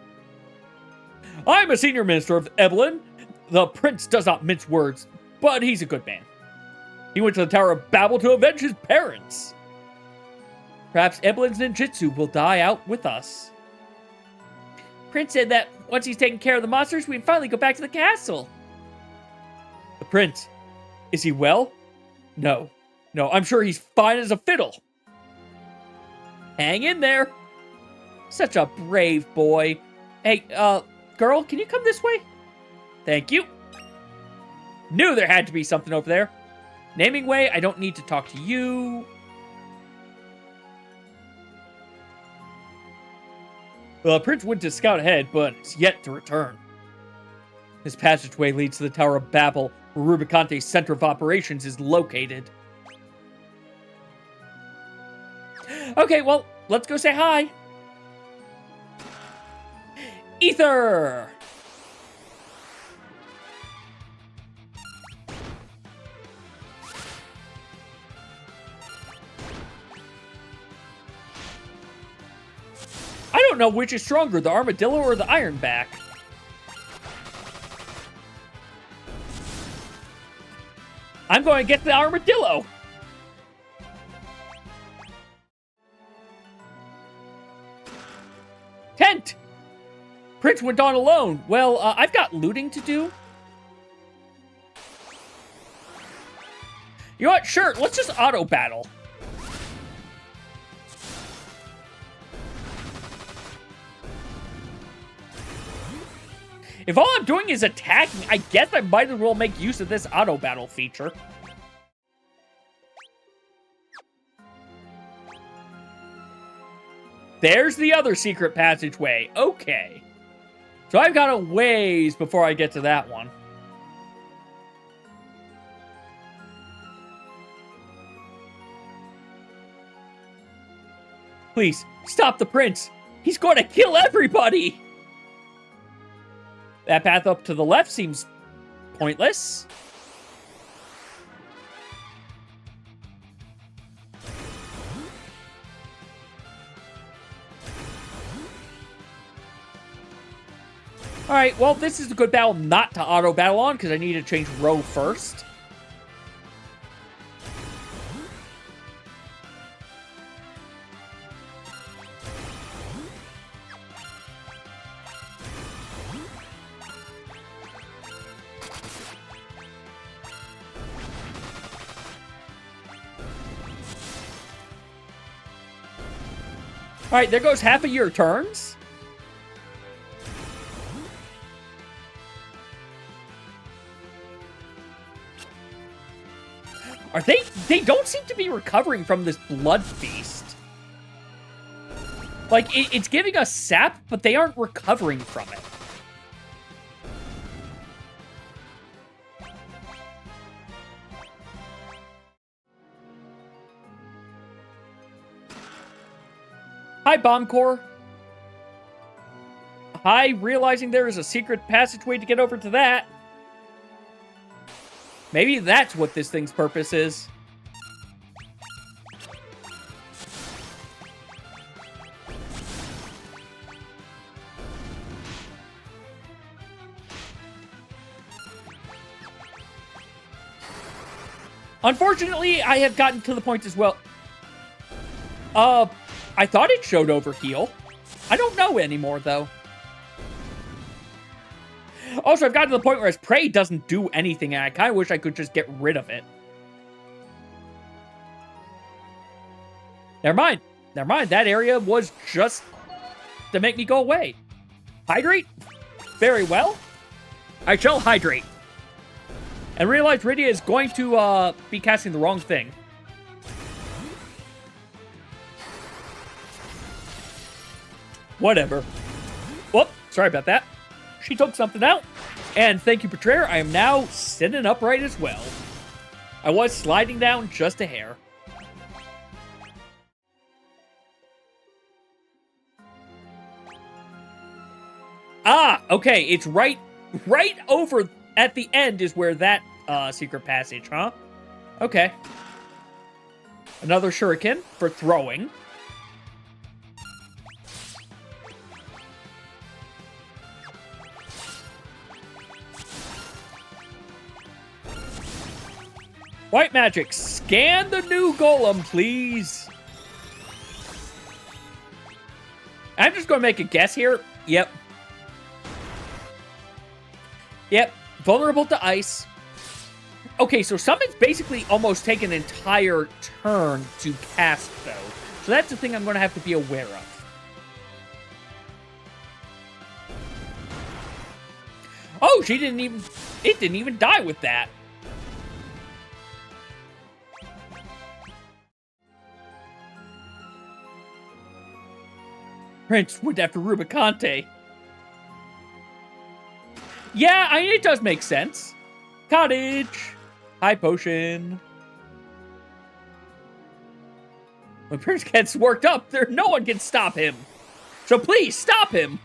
I'm a senior minister of Eblin. The prince does not mince words, but he's a good man. He went to the Tower of Babel to avenge his parents. Perhaps Eblin's ninjutsu will die out with us. Prince said that once he's taken care of the monsters, we can finally go back to the castle. The prince, is he well? No, I'm sure he's fine as a fiddle. Hang in there. Such a brave boy. Hey, girl, can you come this way? Thank you. Knew there had to be something over there. Naming way, I don't need to talk to you. Well, Prince went to scout ahead, but is yet to return. This passageway leads to the Tower of Babel, where Rubicante's center of operations is located. Okay, well, let's go say hi. Ether! I don't know which is stronger, the armadillo or the ironback. I'm going to get the armadillo. Tent! Prince went on alone. Well, I've got looting to do. You know what? Sure, let's just auto battle. If all I'm doing is attacking, I guess I might as well make use of this auto battle feature. There's the other secret passageway. Okay. So I've got a ways before I get to that one. Please, stop the prince. He's going to kill everybody. That path up to the left seems pointless. Alright, well, this is a good battle not to auto-battle on, because I need to change row first. Alright, there goes half of your turns. Are they don't seem to be recovering from this blood feast. Like, it's giving us sap, but they aren't recovering from it. Hi, Bomb Core. Hi, realizing there is a secret passageway to get over to that. Maybe that's what this thing's purpose is. Unfortunately, I have gotten to the point as well. I thought it showed overheal. I don't know anymore, though. Also, I've gotten to the point where Prey doesn't do anything, and I kind of wish I could just get rid of it. Never mind. Never mind. That area was just to make me go away. Hydrate? Very well. I shall hydrate. And realize Rydia is going to be casting the wrong thing. Whatever. Whoop. Sorry about that. She took something out. And thank you, Betrayer. I am now sitting upright as well. I was sliding down just a hair. Ah, okay. It's right over at the end is where that secret passage, huh? Okay. Another shuriken for throwing. White magic, scan the new golem, please. I'm just going to make a guess here. Yep. Yep. Vulnerable to ice. Okay, so Summon's basically almost take an entire turn to cast, though. So that's the thing I'm going to have to be aware of. Oh, she didn't even... It didn't even die with that. Prince went after Rubicante. Yeah, I mean, it does make sense. Cottage. High potion. When Prince gets worked up, no one can stop him. So please, stop him.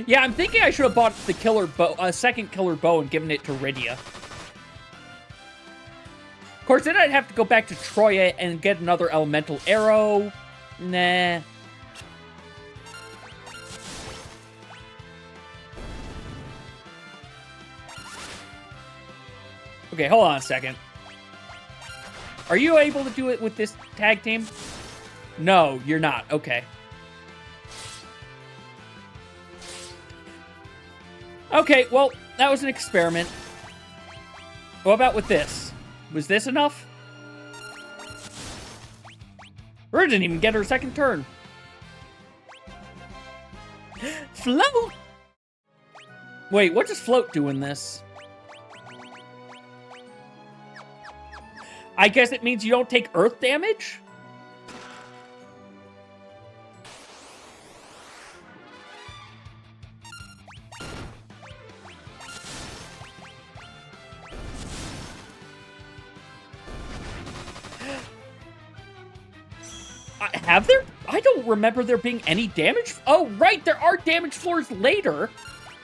Yeah, I'm thinking I should have bought the killer bow, a second killer bow, and given it to Rydia. Of course, then I'd have to go back to Troya and get another elemental arrow. Nah. Okay, hold on a second. Are you able to do it with this tag team? No, you're not. Okay. Okay, well, that was an experiment. What about with this? Was this enough? Or didn't even get her second turn. Float! Wait, what does float do in this? I guess it means you don't take earth damage? Have there? I don't remember there being any damage. Oh, right, there are damage floors later.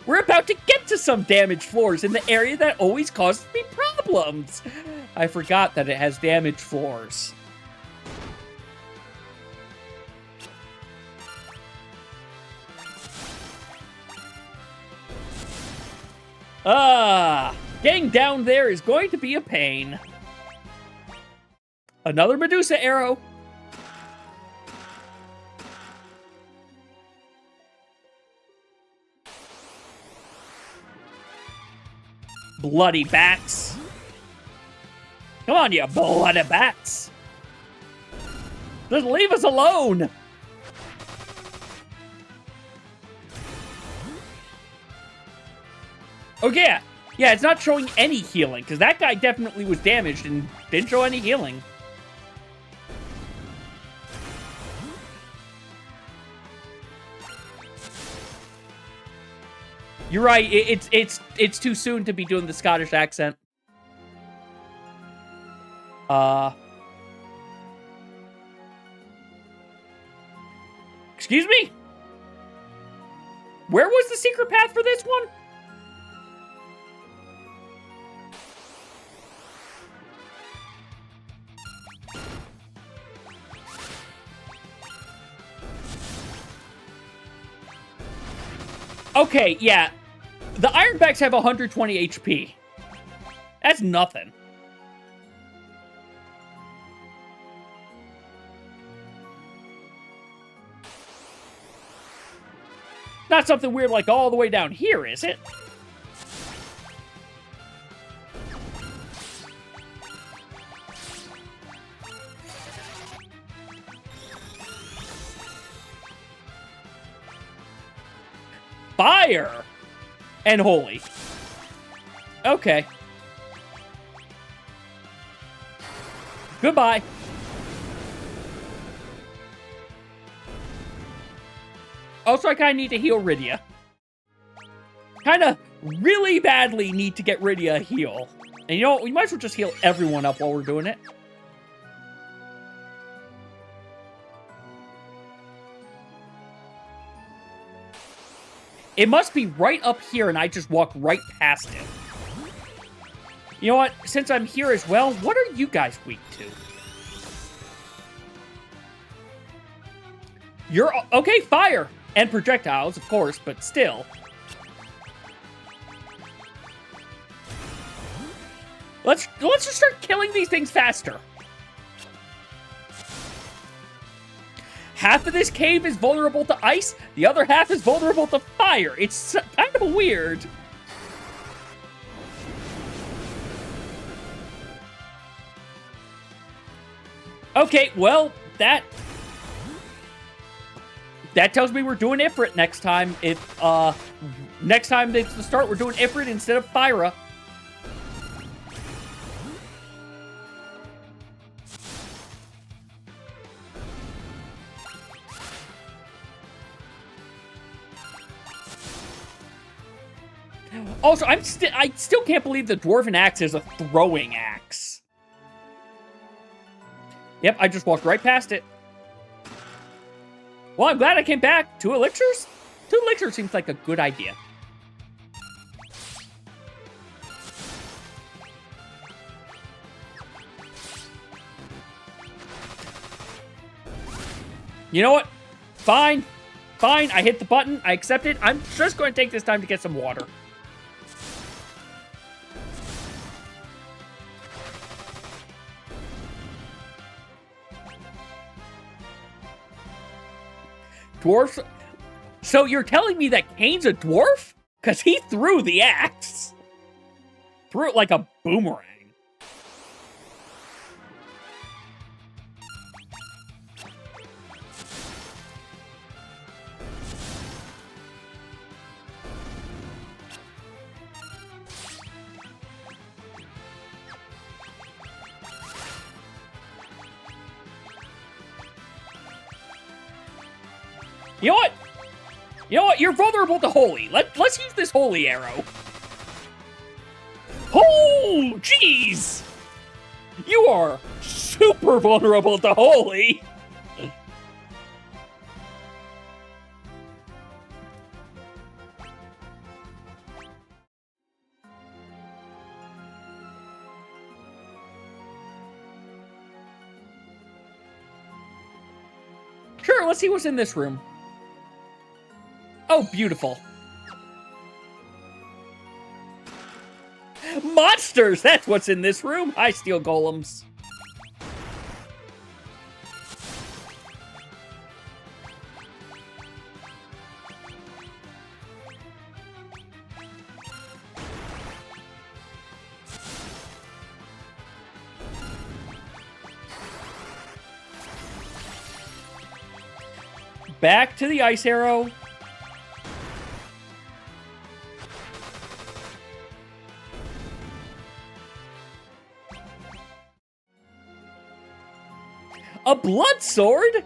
We're about to get to some damage floors in the area that always causes me problems. I forgot that it has damage floors. Getting down there is going to be a pain. Another Medusa arrow. Bloody bats. Come on, you bloody bats. Just leave us alone. Oh, yeah. Yeah, it's not showing any healing, because that guy definitely was damaged and didn't show any healing. You're right, it's too soon to be doing the Scottish accent. Excuse me? Where was the secret path for this one? Okay, yeah. The Ironbacks have 120 HP. That's nothing. Not something weird like all the way down here, is it? Fire! And holy. Okay. Goodbye. Also, I kind of need to heal Rydia. Kind of really badly need to get Rydia a heal. And you know what? We might as well just heal everyone up while we're doing it. It must be right up here, and I just walk right past it. You know what? Since I'm here as well, what are you guys weak to? You're... Okay, fire! And projectiles, of course, but still. Let's just start killing these things faster. Half of this cave is vulnerable to ice, the other half is vulnerable to fire. It's kind of weird. Okay, well, that tells me we're doing Ifrit next time. If, next time it's the start, we're doing Ifrit instead of Fyra. Also, I still can't believe the Dwarven Axe is a throwing axe. Yep, I just walked right past it. Well, I'm glad I came back. 2 elixirs? 2 elixirs seems like a good idea. You know what? Fine. Fine, I hit the button. I accept it. I'm just going to take this time to get some water. Dwarfs? So you're telling me that Kain's a dwarf? Because he threw the axe. Threw it like a boomerang. You know what? You know what? You're vulnerable to holy. Let's use this holy arrow. Oh, jeez! You are super vulnerable to holy. Sure, let's see what's in this room. Oh, beautiful. Monsters! That's what's in this room. Hi, steel golems. Back to the ice arrow. A blood sword?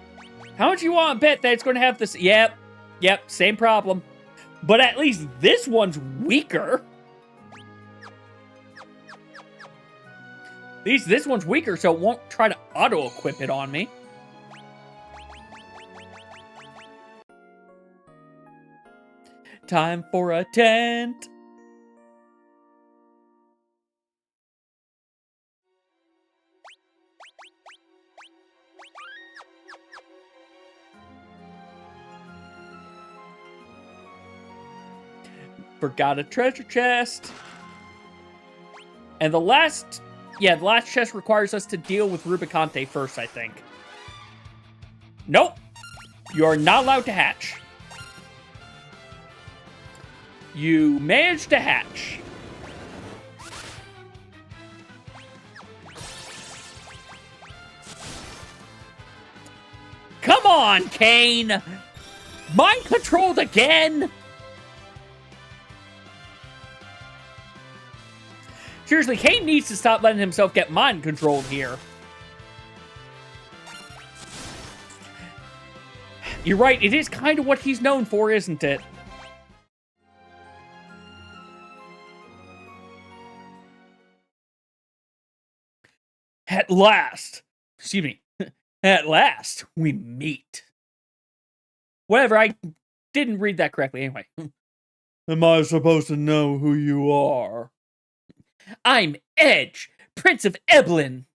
How much you want to bet that it's going to have this? Yep, same problem. But at least this one's weaker. At least this one's weaker, so it won't try to auto-equip it on me. Time for a tent. Forgot a treasure chest. And the last chest requires us to deal with Rubicante first, I think. Nope. You are not allowed to hatch. You managed to hatch. Come on, Cain! Mind controlled again? Seriously, Cain needs to stop letting himself get mind controlled here. You're right, it is kind of what he's known for, isn't it? At last, excuse me, at last, we meet. Whatever, I didn't read that correctly anyway. Am I supposed to know who you are? I'm Edge, Prince of Eblan.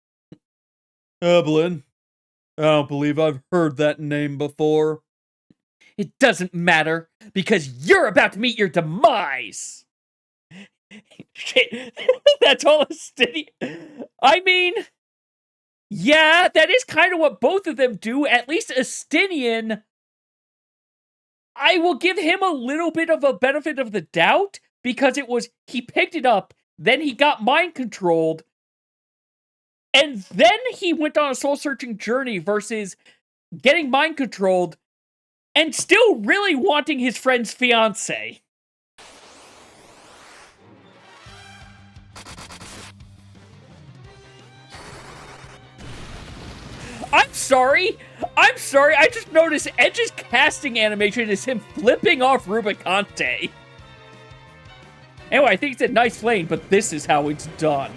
Eblan? I don't believe I've heard that name before. It doesn't matter, because you're about to meet your demise. Shit, that's all Estinian. I mean, yeah, that is kind of what both of them do. At least Estinian, I will give him a little bit of a benefit of the doubt, because he picked it up, then he got mind controlled, and then he went on a soul-searching journey versus getting mind controlled and still really wanting his friend's fiancé. I'm sorry, I just noticed Edge's casting animation is him flipping off Rubicante. Anyway, I think it's a nice lane, but this is how it's done.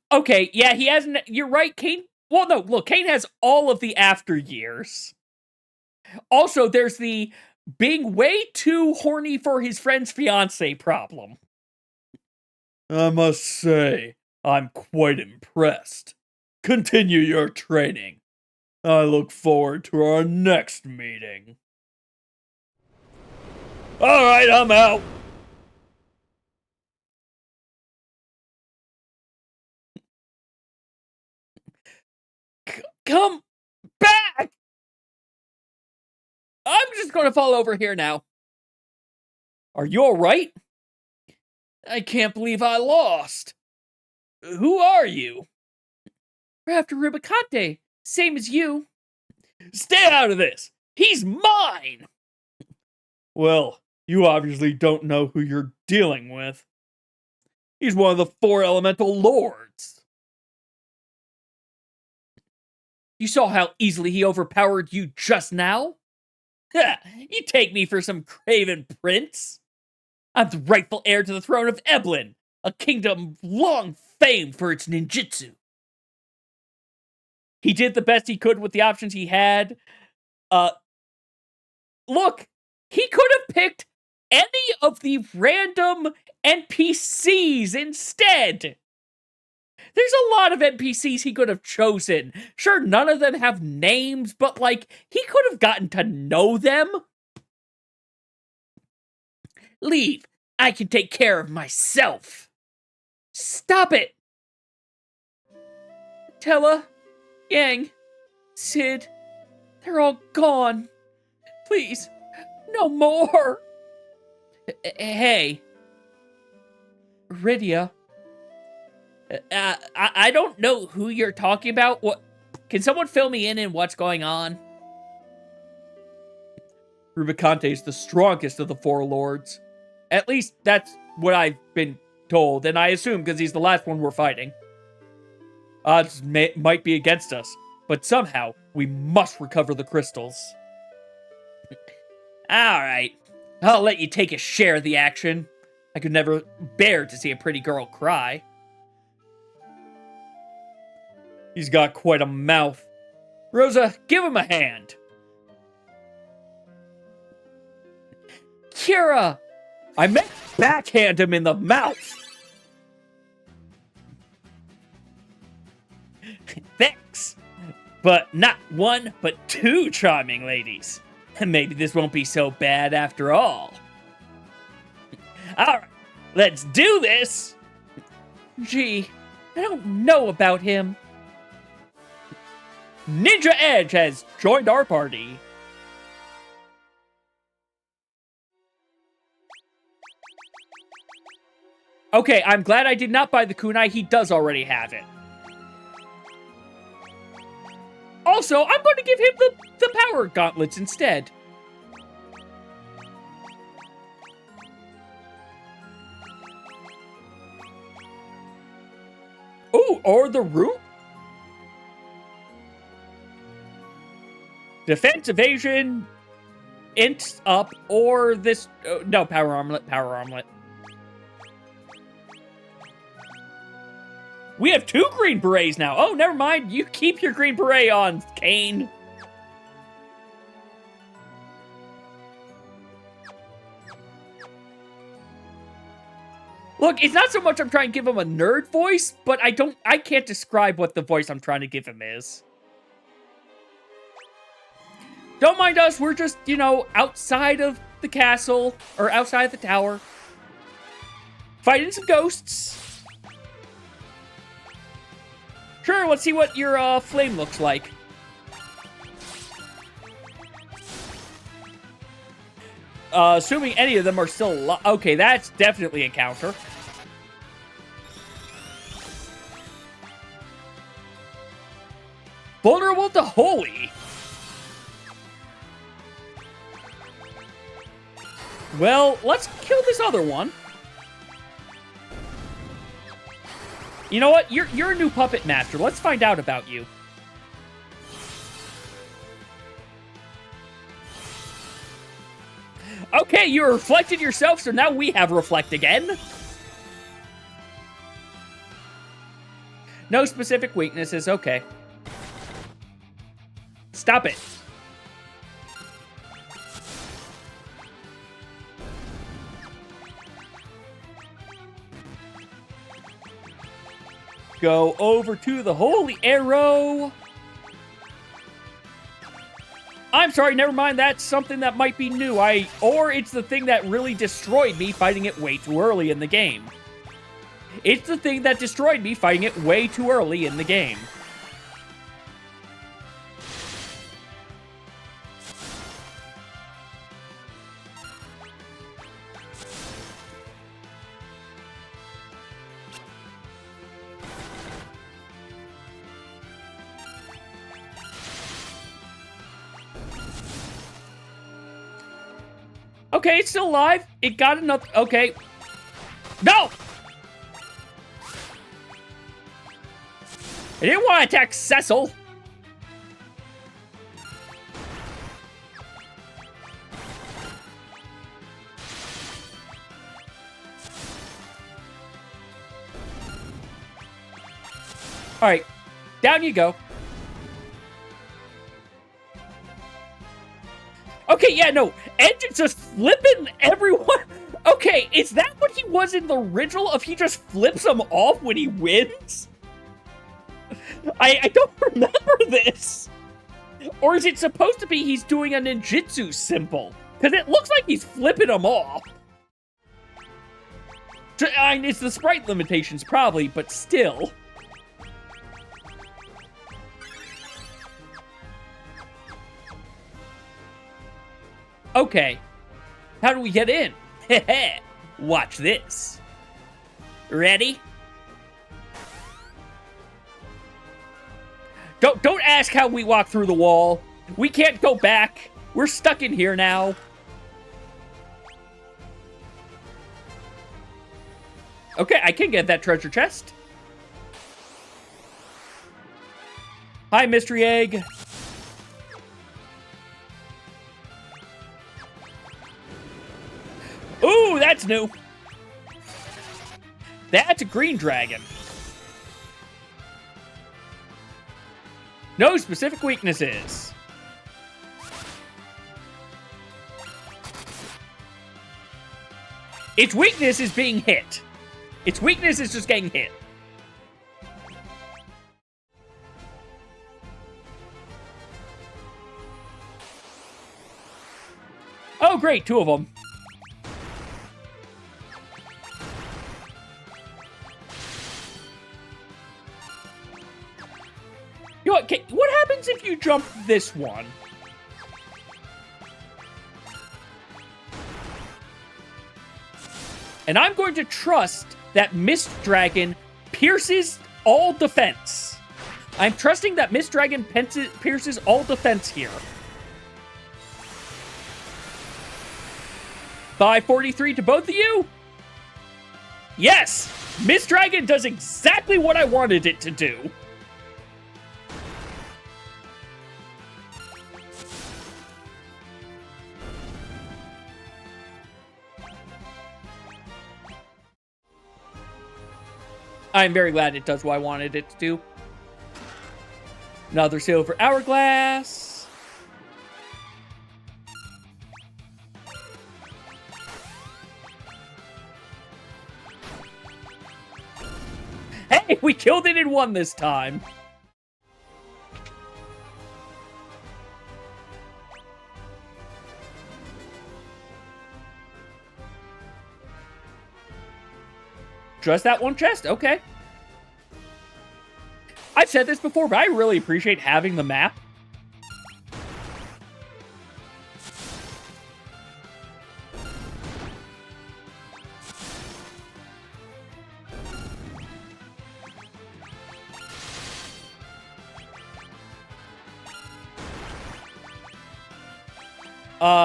Okay, yeah, he hasn't. You're right, Cain. Well, no, look, Cain has all of the after years. Also, there's the being way too horny for his friend's fiance problem. I must say, I'm quite impressed. Continue your training. I look forward to our next meeting. Alright, I'm out. Come back! I'm just gonna fall over here now. Are you alright? I can't believe I lost. Who are you? We're after Rubicante, same as you. Stay out of this! He's mine! Well, you obviously don't know who you're dealing with. He's one of the 4 elemental lords. You saw how easily he overpowered you just now? You take me for some craven prince? I'm the rightful heir to the throne of Eblan, a kingdom long famed for its ninjutsu. He did the best he could with the options he had. Look, he could have picked any of the random NPCs instead. There's a lot of NPCs he could have chosen. Sure, none of them have names, but, like, he could have gotten to know them. Leave. I can take care of myself. Stop it. Tellah, Yang, Cid, they're all gone. Please, no more. Hey. Rydia. I don't know who you're talking about. What? Can someone fill me in what's going on? Rubicante is the strongest of the four lords. At least that's what I've been told, and I assume because he's the last one we're fighting. Odds might be against us, but somehow we must recover the crystals. Alright, I'll let you take a share of the action. I could never bear to see a pretty girl cry. He's got quite a mouth. Rosa, give him a hand. Kira! I meant backhand him in the mouth! Thanks! But not one, but two charming ladies. Maybe this won't be so bad after all. Alright, let's do this! Gee, I don't know about him. Ninja Edge has joined our party. Okay, I'm glad I did not buy the kunai. He does already have it. Also, I'm going to give him the power gauntlets instead. Ooh, or the root? Defense, evasion, int up, or this... no, power armlet, power armlet. We have 2 green berets now. Oh, never mind. You keep your green beret on, Kane. Look, it's not so much I'm trying to give him a nerd voice, but I can't describe what the voice I'm trying to give him is. Don't mind us, we're just, you know, outside of the castle, or outside of the tower. Fighting some ghosts. Sure, let's see what your flame looks like. Assuming any of them are still alive. Okay, that's definitely a counter. Vulnerable to holy. Well, let's kill this other one. You know what? You're a new puppet master. Let's find out about you. Okay, you reflected yourself, so now we have reflect again. No specific weaknesses. Okay. Stop it. Go over to the holy arrow. I'm sorry, never mind. That's something that might be new. Or it's the thing that really destroyed me fighting it way too early in the game. It's the thing that destroyed me fighting it way too early in the game. Okay, it's still alive. It got another... Okay. No! I didn't want to attack Cecil. Alright. Down you go. Okay, yeah, no. Engine's just flipping everyone. Okay, is that what he was in the original? If he just flips them off when he wins? I don't remember this. Or is it supposed to be he's doing a ninjutsu symbol? Because it looks like he's flipping them off. I mean, it's the sprite limitations, probably, but still. Okay. How do we get in? Heh. Watch this. Ready? Don't ask how we walk through the wall. We can't go back. We're stuck in here now. Okay, I can get that treasure chest. Hi, Mystery Egg. Ooh, that's new. That's a green dragon. No specific weaknesses. Its weakness is being hit. Its weakness is just getting hit. Oh, great, 2 of them. You know what happens if you jump this one? And I'm going to trust that Mist Dragon pierces all defense. I'm trusting that Mist Dragon pierces all defense here. 543 to both of you? Yes! Mist Dragon does exactly what I wanted it to do. I'm very glad it does what I wanted it to do. Another silver hourglass. Hey, we killed it in 1 this time. Just that one chest? Okay. I've said this before, but I really appreciate having the map.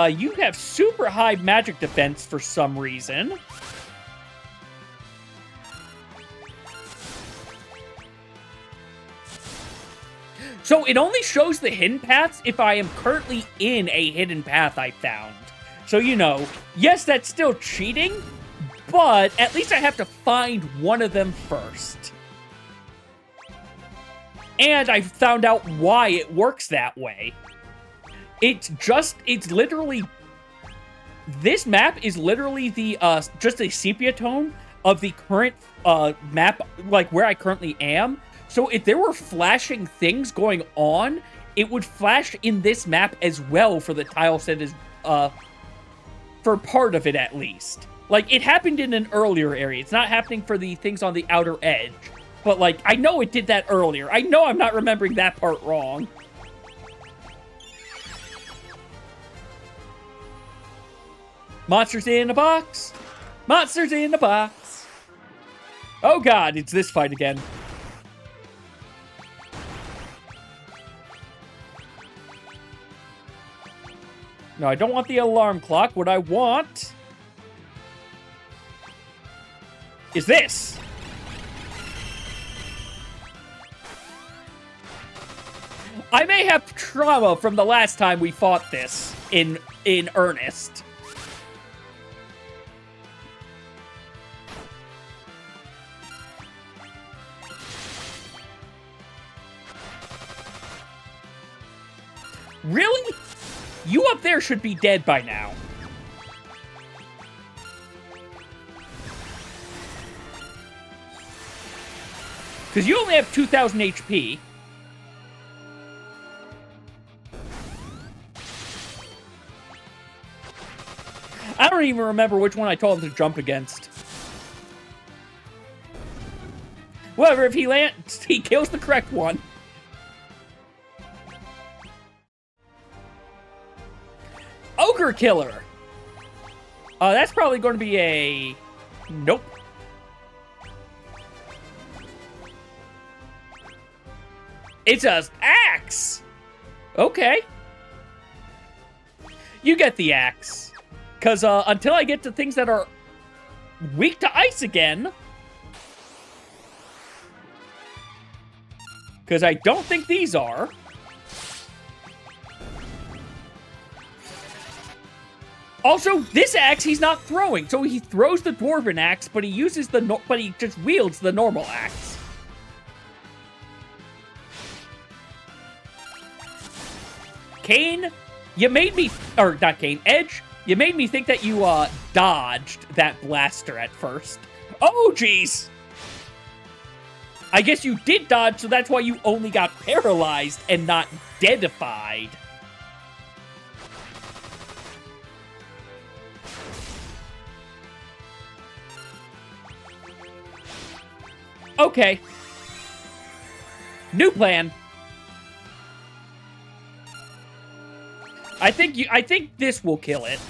You have super high magic defense for some reason. So it only shows the hidden paths if I am currently in a hidden path I found. So, you know, yes, that's still cheating, but at least I have to find one of them first. And I found out why it works that way. It's literally, this map is literally the, just a sepia tone of the current, map, like where I currently am. So if there were flashing things going on, it would flash in this map as well for the tile set as, for part of it at least. Like, it happened in an earlier area. It's not happening for the things on the outer edge. But, like, I know it did that earlier. I know I'm not remembering that part wrong. Monsters in a box. Monsters in a box. Oh god, it's this fight again. No, I don't want the alarm clock. What I want is this. I may have trauma from the last time we fought this in earnest. Really? You up there should be dead by now. Because you only have 2,000 HP. I don't even remember which one I told him to jump against. Whatever, if he lands, he kills the correct one. Ogre Killer. That's probably going to be a... Nope. It's a axe. Okay. You get the axe. Because until I get to things that are weak to ice again... Because I don't think these are. Also, this axe he's not throwing. So he throws the dwarven axe, but he uses but he just wields the normal axe. Cain, you made me, or not Cain, Edge, you made me think that you dodged that blaster at first. Oh, jeez. I guess you did dodge, so that's why you only got paralyzed and not deadified. Okay. New plan. I think this will kill it.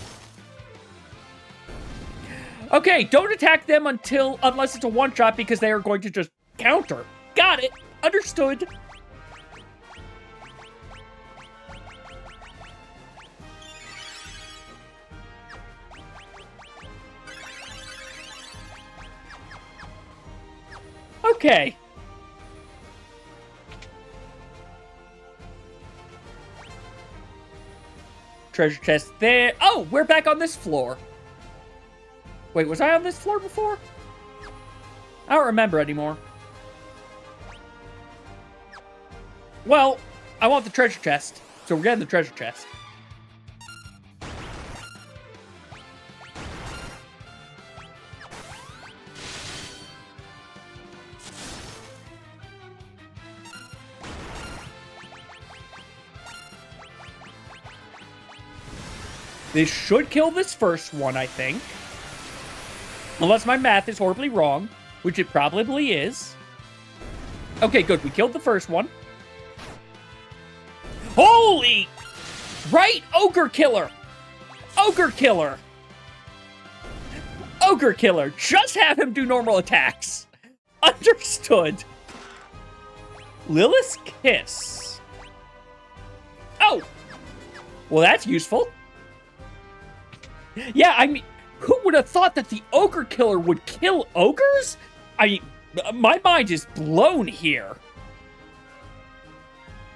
Okay, don't attack them unless it's a one-shot because they are going to just counter. Got it. Understood. Okay. Treasure chest there. Oh, we're back on this floor. Wait, was I on this floor before? I don't remember anymore. Well, I want the treasure chest, so we're getting the treasure chest. This should kill this first one, I think. Unless my math is horribly wrong, which it probably is. Okay, good. We killed the first one. Holy! Right? Ogre Killer! Ogre Killer! Ogre Killer! Just have him do normal attacks. Understood. Lilith's Kiss. Oh! Well, that's useful. Yeah, I mean, who would have thought that the Ogre Killer would kill ogres? I mean, my mind is blown here.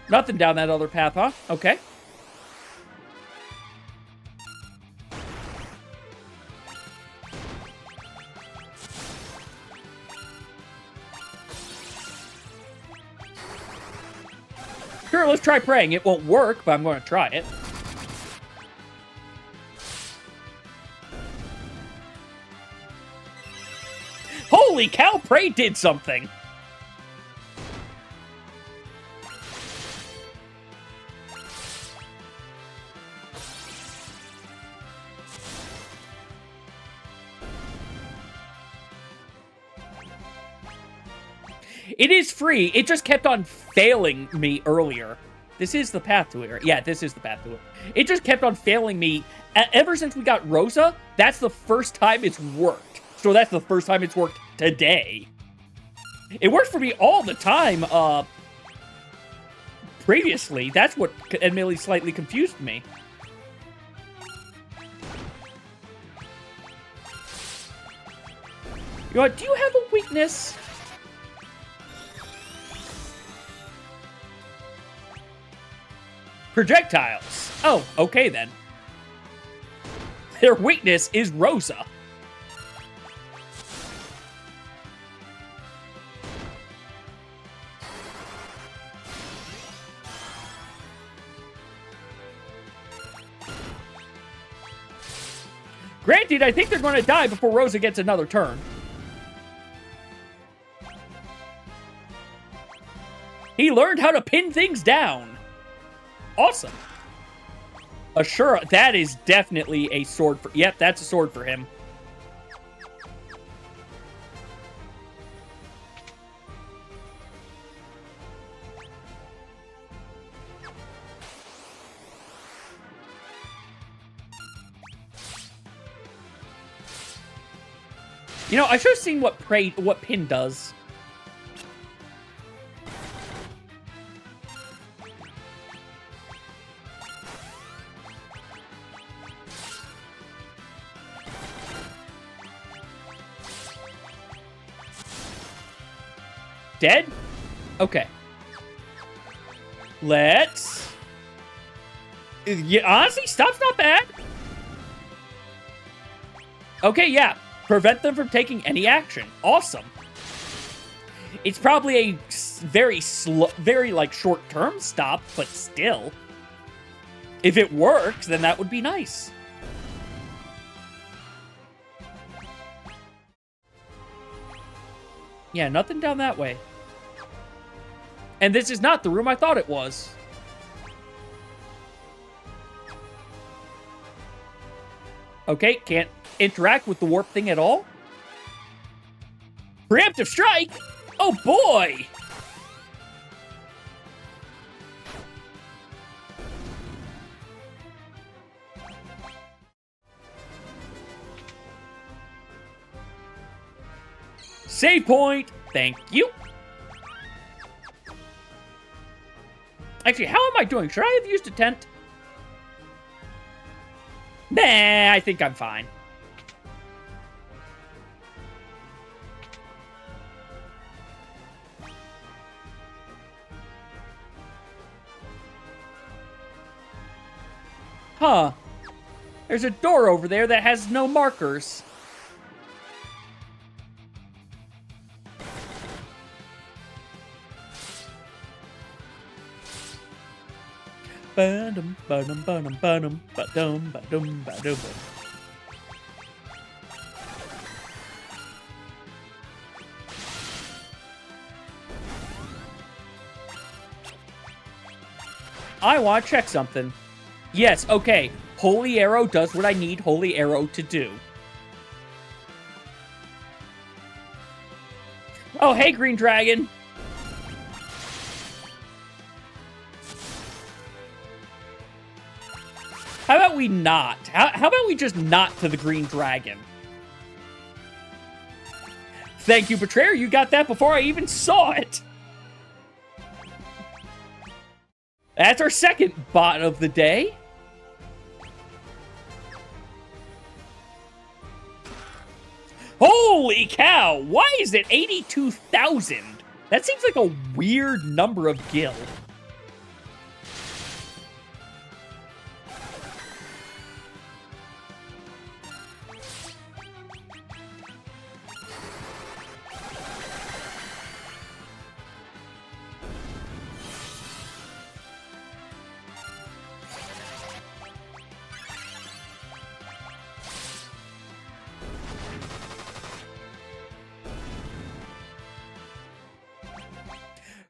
Nothing down that other path, huh? Okay. Sure, let's try praying. It won't work, but I'm going to try it. Holy cow, pray did something! It is free. It just kept on failing me earlier. This is the path to it. Yeah, this is the path to it. It just kept on failing me. Ever since we got Rosa, that's the first time it's worked. So that's the first time it's worked today. It worked for me all the time, previously. That's what admittedly slightly confused me. You know what? Do you have a weakness? Projectiles. Oh, okay then. Their weakness is Rosa. Granted, I think they're going to die before Rosa gets another turn. He learned how to pin things down. Awesome. Ashura, that is definitely a sword for... Yep, that's a sword for him. You know, I should have seen what pin does. Dead? Okay. Let's... Yeah, honestly, stop's not bad. Okay, yeah. Prevent them from taking any action. Awesome. It's probably a very slow, very, like, short-term stop, but still. If it works, then that would be nice. Yeah, nothing down that way. And this is not the room I thought it was. Okay, can't interact with the warp thing at all. Preemptive strike? Oh boy! Save point! Thank you. Actually, how am I doing? Should I have used a tent? Nah, I think I'm fine. Huh. There's a door over there that has no markers. Ba-dum, ba-dum, ba-dum, ba-dum, ba-dum, ba-dum, ba-dum. I want to check something. Yes, okay. Holy Arrow does what I need Holy Arrow to do. Oh, hey, Green Dragon. How about we not? How about we just not to the Green Dragon? Thank you, Betrayer. You got that before I even saw it. That's our second bot of the day. Holy cow! Why is it 82,000? That seems like a weird number of gil.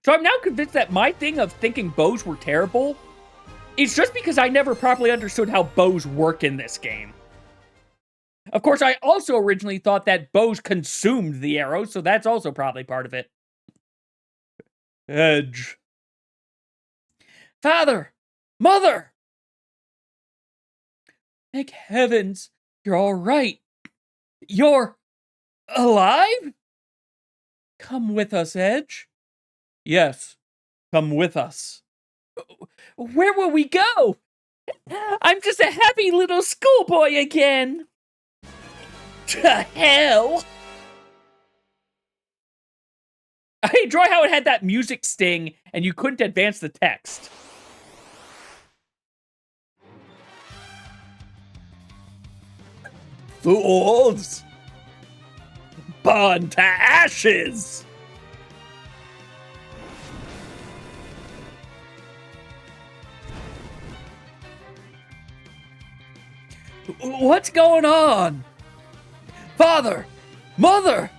So I'm now convinced that my thing of thinking bows were terrible is just because I never properly understood how bows work in this game. Of course, I also originally thought that bows consumed the arrows, so that's also probably part of it. Edge. Father! Mother! Thank heavens, you're all right. You're alive? Come with us, Edge. Yes, come with us. Where will we go? I'm just a happy little schoolboy again. To hell. I enjoy how it had that music sting and you couldn't advance the text. Fools! Burn to ashes! What's going on? Father! Mother!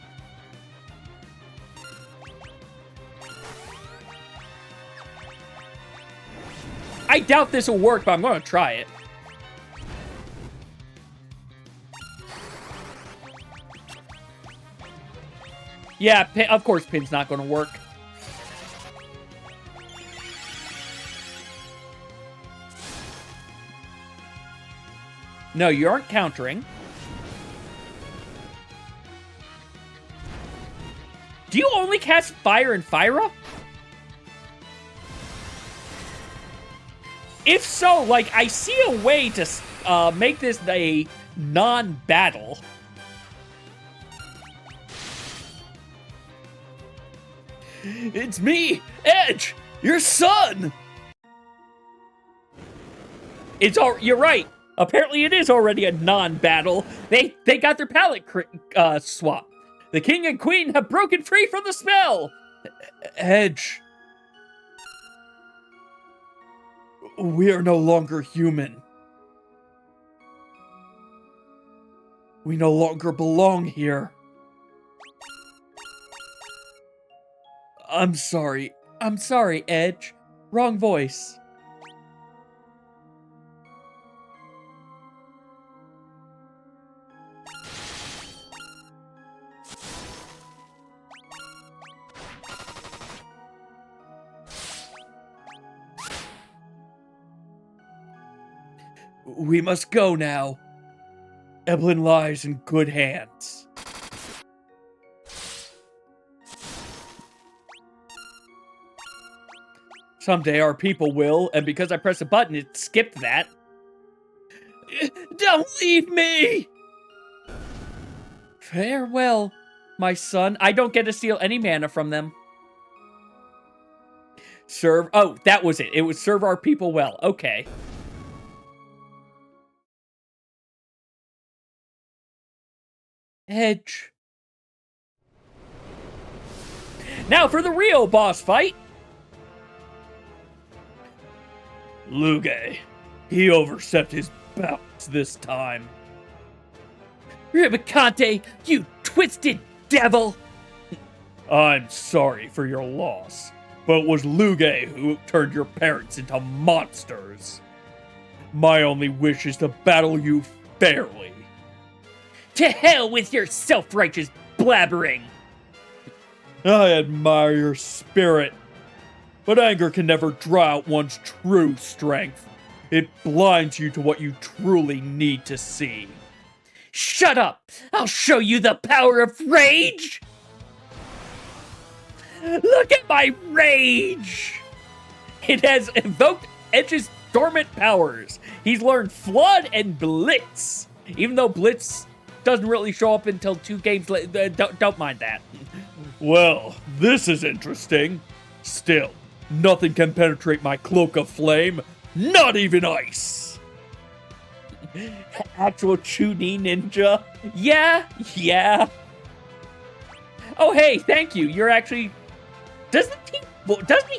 I doubt this will work, but I'm going to try it. Yeah, of course Pin's not going to work. No, you aren't countering. Do you only cast Fire and Fyra? If so, like, I see a way to make this a non-battle. It's me, Edge, your son! You're right. Apparently it is already a non-battle. They got their palette swap. The king and queen have broken free from the spell! Edge. We are no longer human. We no longer belong here. I'm sorry. I'm sorry, Edge. Wrong voice. We must go now. Evelyn lies in good hands. Someday our people will, and because I pressed a button, it skipped that. Don't leave me! Farewell, my son. I don't get to steal any mana from them. Oh, that was it. It was serve our people well. Okay. Edge. Now for the real boss fight. Lugae. He overstepped his bounds this time. Ribicante, you twisted devil! I'm sorry for your loss, but it was Lugae who turned your parents into monsters. My only wish is to battle you fairly. To hell with your self-righteous blabbering! I admire your spirit, but anger can never draw out one's true strength. It blinds you to what you truly need to see. Shut up! I'll show you the power of rage! Look at my rage! It has invoked Edge's dormant powers. He's learned Flood and Blitz. Even though Blitz doesn't really show up until 2 games later. Don't mind that. Well, this is interesting. Still, nothing can penetrate my cloak of flame. Not even ice. Actual Chunin ninja? Yeah. Oh, hey, thank you. You're actually... Doesn't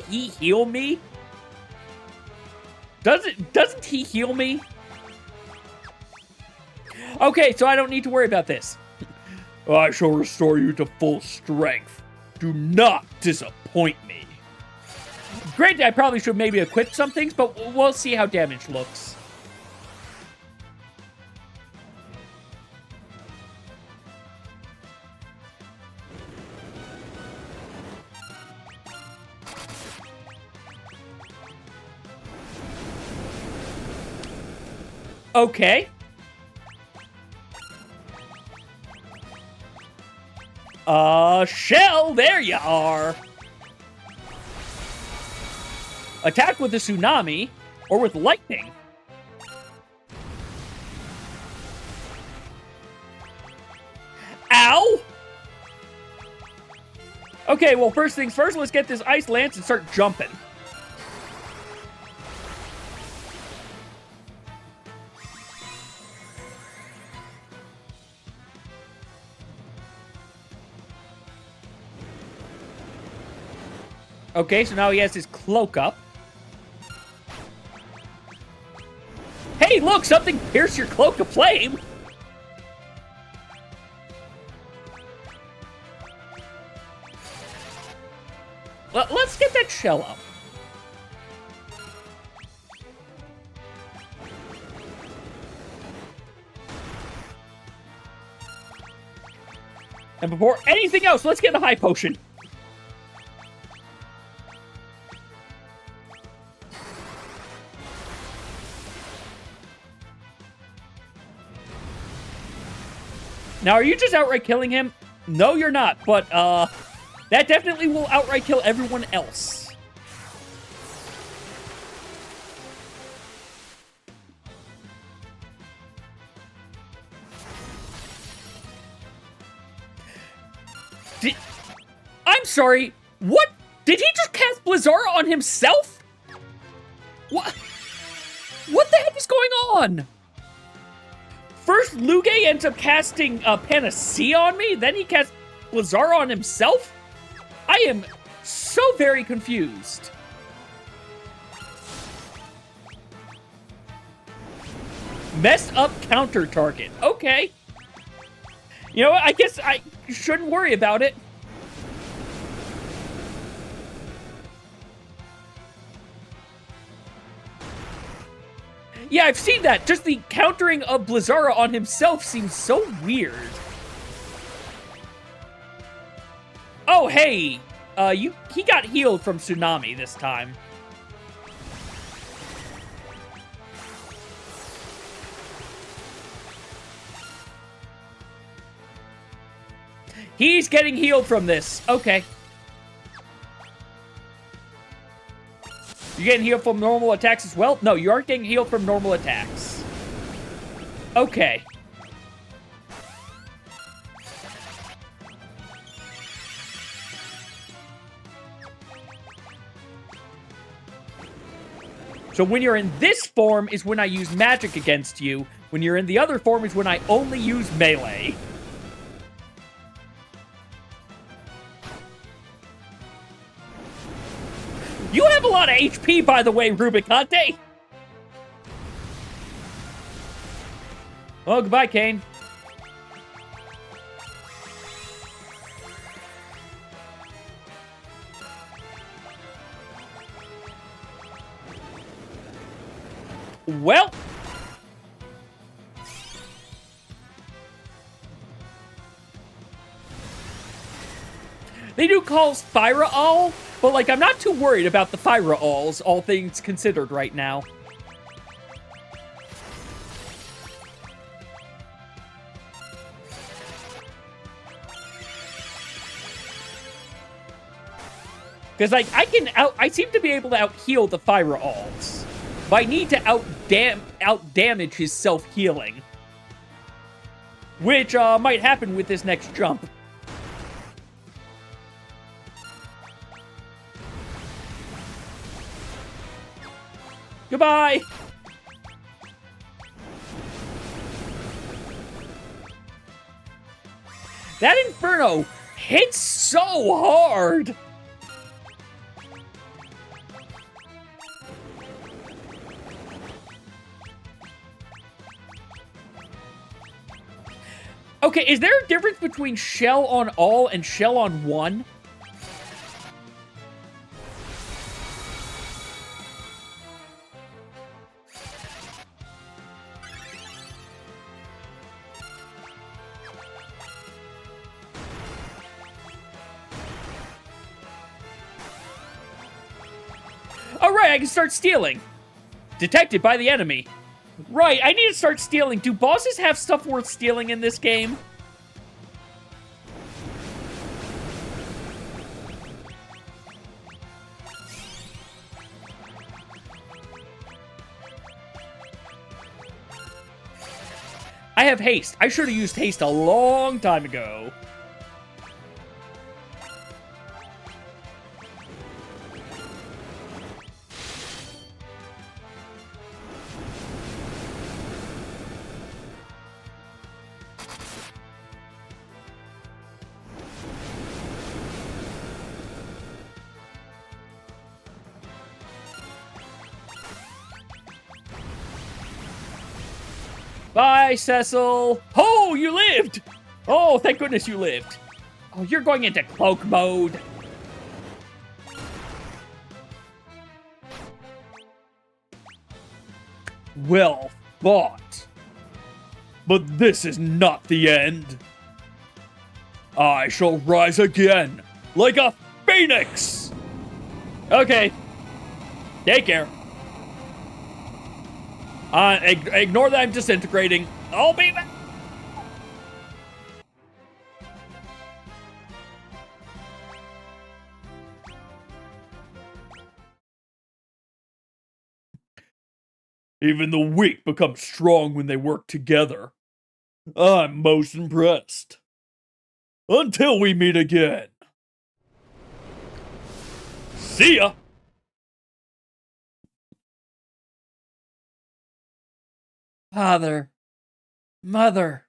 he heal me? Doesn't he heal me? Okay, so I don't need to worry about this. I shall restore you to full strength. Do not disappoint me. Granted, I probably should maybe equip some things, but we'll see how damage looks. Okay. Shell, there you are. Attack with the tsunami or with lightning. Ow! Okay, well, first things first, let's get this Ice Lance and start jumping. Okay, so now he has his cloak up. Hey, Hey, look, something pierced your cloak of flame! Let's get that shell up. And before anything else, let's get a high potion. Now, are you just outright killing him? No, you're not, but, that definitely will outright kill everyone else. I'm sorry, what? Did he just cast Blizzara on himself? What? What the heck is going on? First, Lugae ends up casting Panacea on me, then he casts Blizzara on himself? I am so very confused. Messed up counter target. Okay. You know what? I guess I shouldn't worry about it. Yeah, I've seen that. Just the countering of Blizzara on himself seems so weird. Oh, hey! He got healed from Tsunami this time. He's getting healed from this. Okay. You getting healed from normal attacks as well? No, you aren't getting healed from normal attacks. Okay. So when you're in this form is when I use magic against you. When you're in the other form is when I only use melee. You have a lot of HP, by the way, Rubicante. Well, goodbye, Kain. Well. They do call Spira All, but, like, I'm not too worried about the Fyra Alls, all things considered right now. Because, like, I seem to be able to out-heal the Fyra Alls. But I need to out-damage his self-healing. Which, might happen with this next jump. Goodbye! That Inferno hits so hard! Okay, is there a difference between shell on all and shell on one? Oh, right, I can start stealing. Detected by the enemy. Right, I need to start stealing. Do bosses have stuff worth stealing in this game? I have haste. I should have used haste a long time ago. Bye, Cecil. Oh, you lived! Oh, thank goodness you lived. Oh, you're going into cloak mode. Well fought. But this is not the end. I shall rise again, like a phoenix! Okay. Take care. Ignore that I'm disintegrating. I'll be back. Even the weak become strong when they work together. I'm most impressed. Until we meet again. See ya! Father, Mother,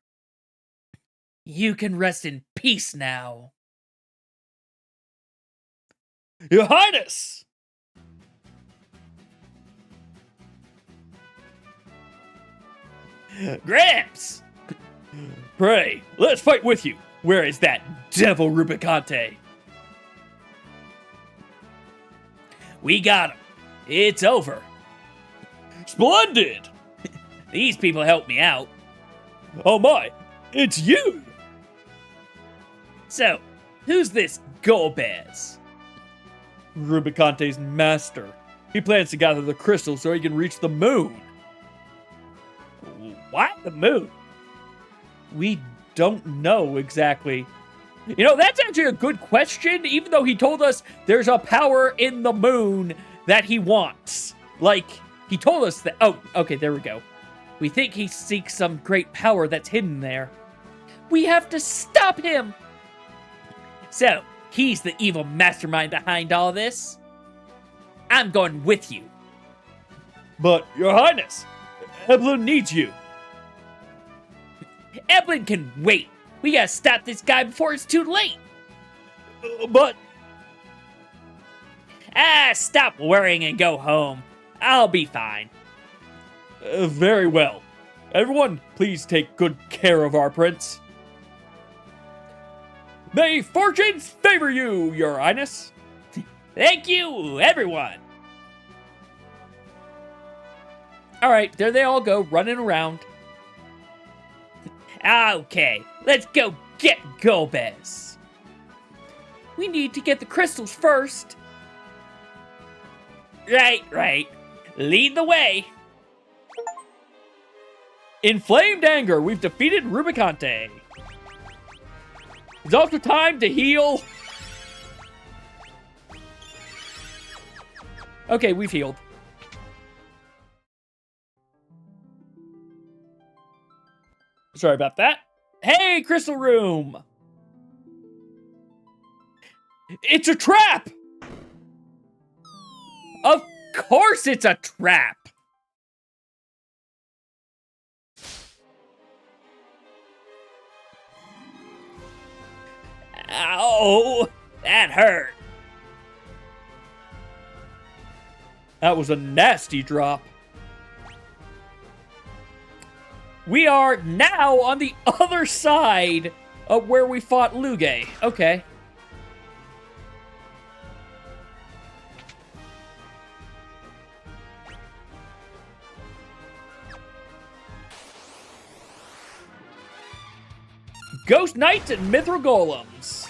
you can rest in peace now. Your Highness! Gramps! Pray, let's fight with you. Where is that devil Rubicante? We got him. It's over. Splendid! These people helped me out. Oh my, it's you! So, who's this Golbez? Rubicante's master. He plans to gather the crystals so he can reach the moon. What? The moon? We don't know exactly. You know, that's actually a good question, even though he told us there's a power in the moon that he wants. Like, he told us that. Oh, okay, there we go. We think he seeks some great power that's hidden there. We have to stop him! So, he's the evil mastermind behind all this? I'm going with you. But, Your Highness, Evelyn needs you. Evelyn can wait. We gotta stop this guy before it's too late. But... stop worrying and go home. I'll be fine. Very well. Everyone, please take good care of our prince. May fortunes favor you, Your Highness. Thank you, everyone. Alright, there they all go, running around. Okay, let's go get Golbez. We need to get the crystals first. Right. Lead the way. Inflamed anger, we've defeated Rubicante. It's also time to heal. Okay, we've healed. Sorry about that. Hey, Crystal Room! It's a trap! Of course it's a trap! Ow! That hurt. That was a nasty drop. We are now on the other side of where we fought Luge. Okay. Ghost Knights and Mithril Golems.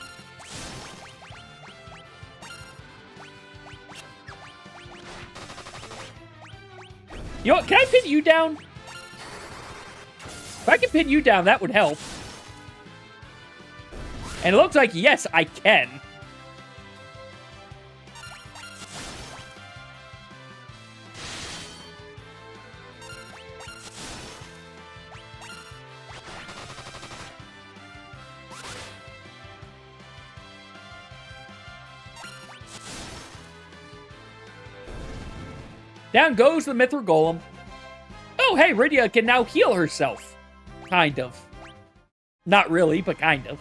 You know what? Can I pin you down? If I can pin you down, that would help. And it looks like, yes, I can. Down goes the Mithril Golem. Oh, hey, Rydia can now heal herself. Kind of. Not really, but kind of.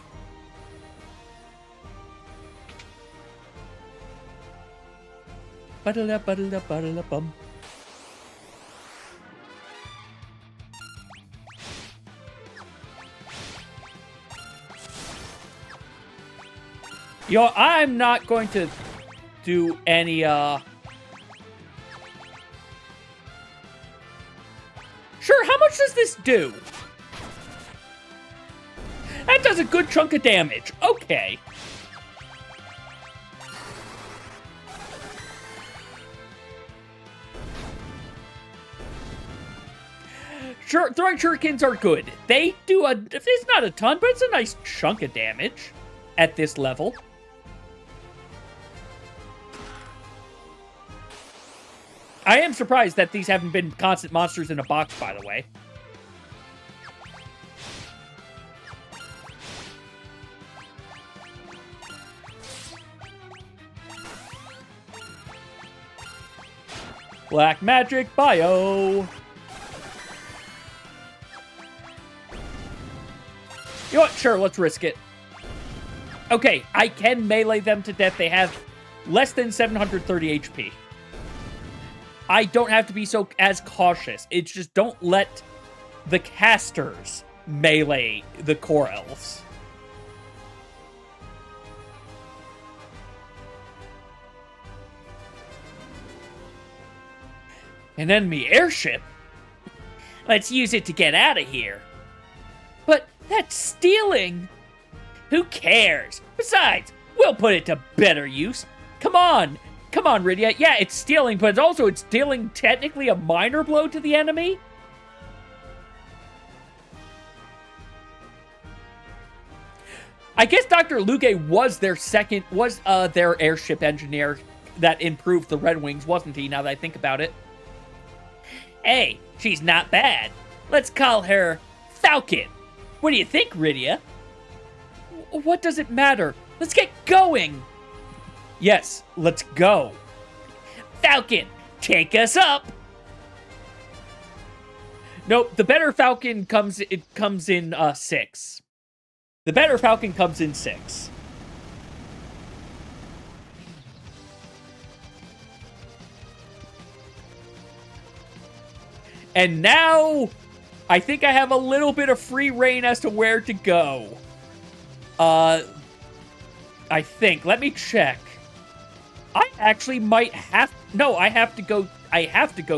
Ba-da-da-ba-da-da-ba-da-da-bum. Yo, I'm not going to do any, Sure, how much does this do? That does a good chunk of damage. Okay. Sure, throwing shurikens are good. They do it's not a ton, but it's a nice chunk of damage at this level. I am surprised that these haven't been constant monsters in a box, by the way. Black Magic Bio. You know what? Sure, let's risk it. Okay, I can melee them to death. They have less than 730 HP. I don't have to be as cautious. It's just don't let the casters melee the core elves. An enemy airship? Let's use it to get out of here. But that's stealing. Who cares? Besides, we'll put it to better use. Come on. Come on, Rydia. Yeah, it's stealing, but it's dealing technically a minor blow to the enemy. I guess Dr. Luge was their their airship engineer that improved the Red Wings, wasn't he, now that I think about it? Hey, she's not bad. Let's call her Falcon. What do you think, Rydia? What does it matter? Let's get going! Yes, let's go. Falcon, take us up! Nope, the better Falcon comes in 6. The better Falcon comes in 6. And now, I think I have a little bit of free reign as to where to go. I think. Let me check. I actually might have... No, I have to go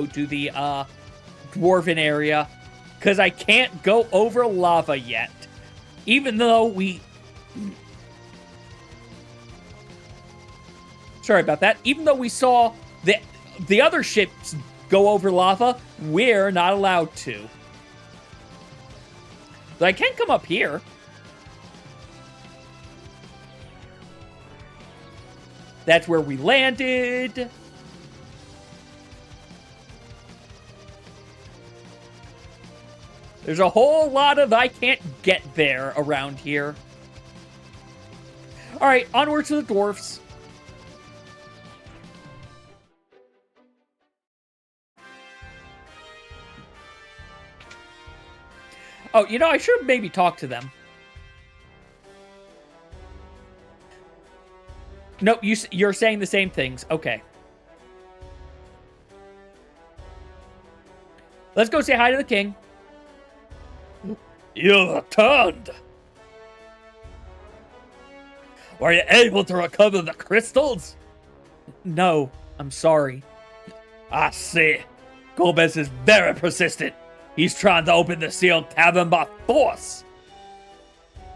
to the, Dwarven area. Because I can't go over lava yet. Even though we... Sorry about that. Even though we saw the other ships go over lava, we're not allowed to. But I can come up here. That's where we landed. There's a whole lot of I can't get there around here. Alright, onward to the dwarfs. Oh, you know, I should maybe talk to them. Nope, you're saying the same things. Okay. Let's go say hi to the king. You returned. Were you able to recover the crystals? No, I'm sorry. I see. Golbez is very persistent. He's trying to open the sealed cavern by force.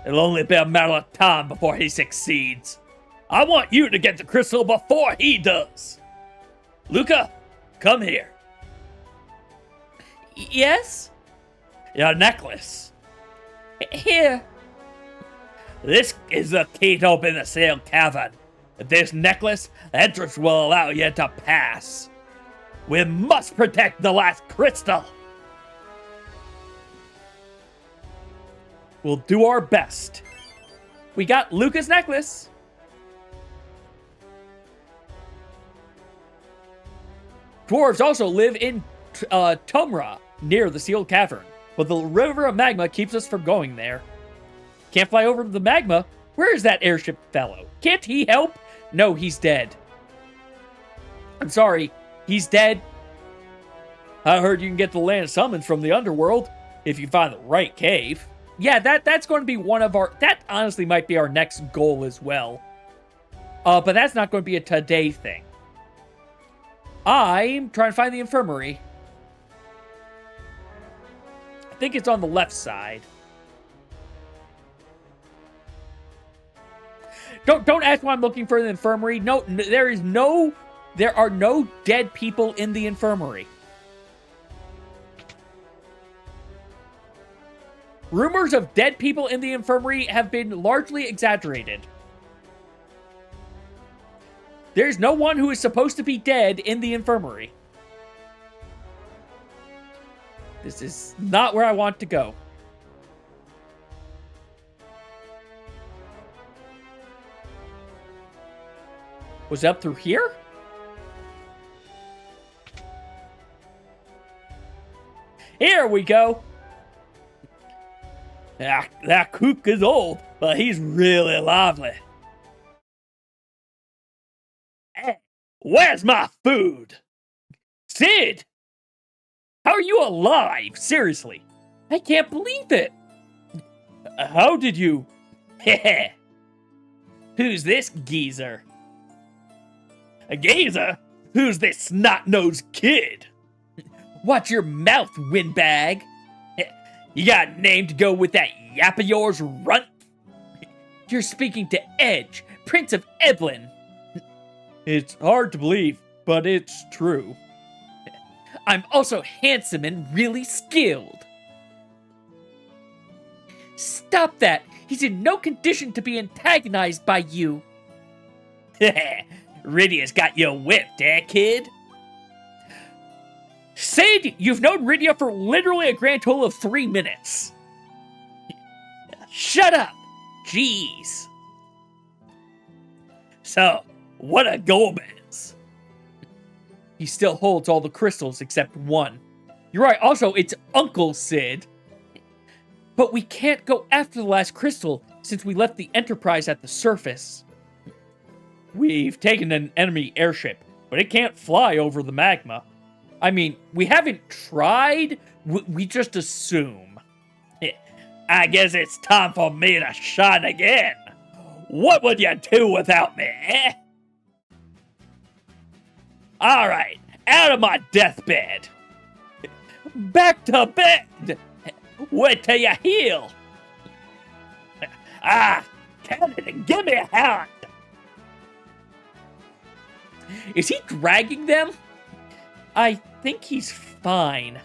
It'll only be a matter of time before he succeeds. I want you to get the crystal before he does. Luca, come here. Yes? Your necklace. Here. This is the key to open the sealed cavern. With this necklace, the entrance will allow you to pass. We must protect the last crystal. We'll do our best. We got Luca's necklace. Dwarves also live in Tumra, near the sealed cavern, but the river of magma keeps us from going there. Can't fly over the magma? Where is that airship fellow? Can't he help? No, he's dead. I'm sorry, he's dead. I heard you can get the land of summons from the underworld if you find the right cave. Yeah, that's going to be one of our... That honestly might be our next goal as well. But that's not going to be a today thing. I'm trying to find the infirmary. I think it's on the left side. Don't ask why I'm looking for the infirmary. No, there are no dead people in the infirmary. Rumors of dead people in the infirmary have been largely exaggerated. There's no one who is supposed to be dead in the infirmary. This is not where I want to go. Was it up through here? Here we go. That cook is old, but he's really lively. Hey, where's my food? Sid! How are you alive? Seriously. I can't believe it. How did you? Heh. Who's this geezer? A geezer? Who's this snot-nosed kid? Watch your mouth, windbag. You got a name to go with that yap of yours, runt? You're speaking to Edge, Prince of Evelyn. It's hard to believe, but it's true. I'm also handsome and really skilled. Stop that! He's in no condition to be antagonized by you. Rydia's got you whipped, eh, kid? Sid, you've known Rydia for literally a grand total of 3 minutes. Shut up! Jeez. So, what a Gomez? He still holds all the crystals except one. You're right, also, it's Uncle Sid. But we can't go after the last crystal since we left the Enterprise at the surface. We've taken an enemy airship, but it can't fly over the magma. I mean, we haven't tried, we just assume. I guess it's time for me to shine again. What would you do without me, eh? Alright, out of my deathbed. Back to bed. Wait till you heal. Cannon, give me a hand. Is he dragging them? I think he's fine.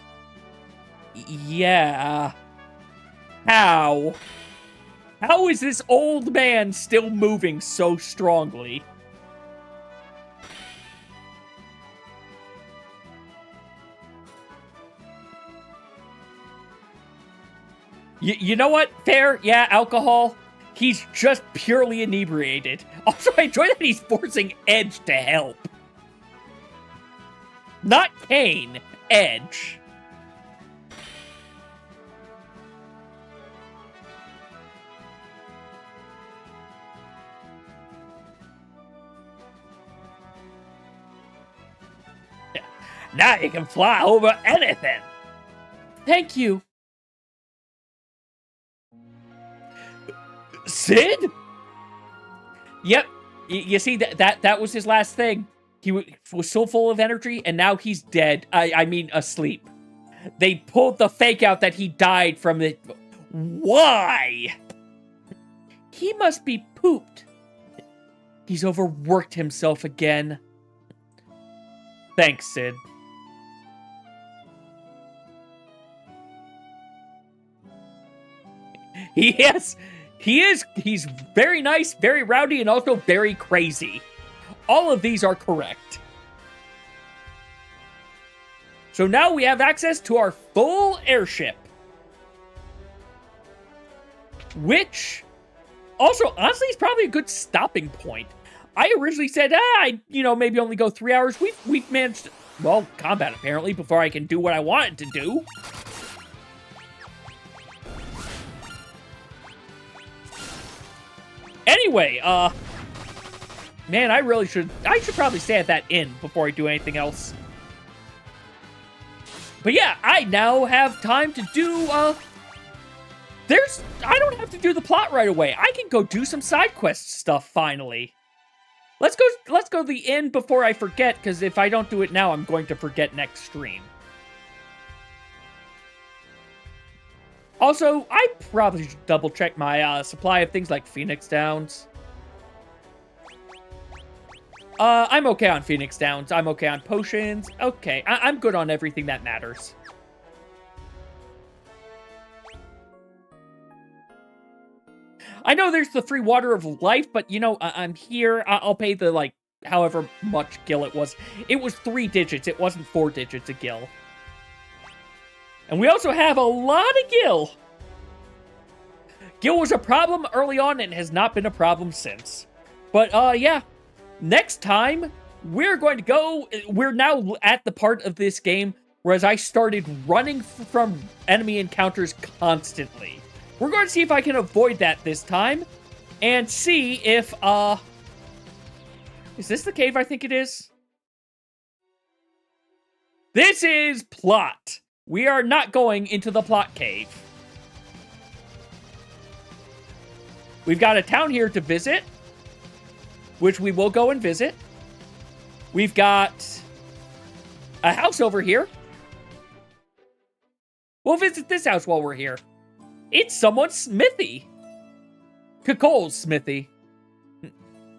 Yeah. How? How is this old man still moving so strongly? You know what? Fair, yeah, alcohol. He's just purely inebriated. Also, I enjoy that he's forcing Edge to help. Not Kane, Edge. Now you can fly over anything. Thank you. Sid? Yep. You see, that was his last thing. He was so full of energy, and now he's dead. I mean, asleep. They pulled the fake out that he died from the... Why? He must be pooped. He's overworked himself again. Thanks, Sid. Yes, he is. He's very nice, very rowdy, and also very crazy. All of these are correct. So now we have access to our full airship. Which, also, honestly, is probably a good stopping point. I originally said, maybe only go 3 hours. We've managed, well, combat, apparently, before I can do what I wanted to do. Anyway, man, I should probably stay at that inn before I do anything else. But yeah, I now have time to do, I don't have to do the plot right away. I can go do some side quest stuff, finally. Let's go the inn before I forget, because if I don't do it now, I'm going to forget next stream. Also, I probably should double check my supply of things like Phoenix Downs. I'm okay on Phoenix Downs. I'm okay on potions. Okay, I'm good on everything that matters. I know there's the free water of life, but, you know, I'm here. I'll pay the, like, however much gil it was. It was 3 digits. It wasn't 4 digits a gil. And we also have a lot of gil. Gil was a problem early on and has not been a problem since. But, yeah. Next time, we're going to go... We're now at the part of this game whereas I started running from enemy encounters constantly. We're going to see if I can avoid that this time, and see if, is this the cave I think it is? This is Plot. We are not going into the Plot Cave. We've got a town here to visit, which we will go and visit. We've got a house over here. We'll visit this house while we're here. It's someone's smithy. Cacole's smithy.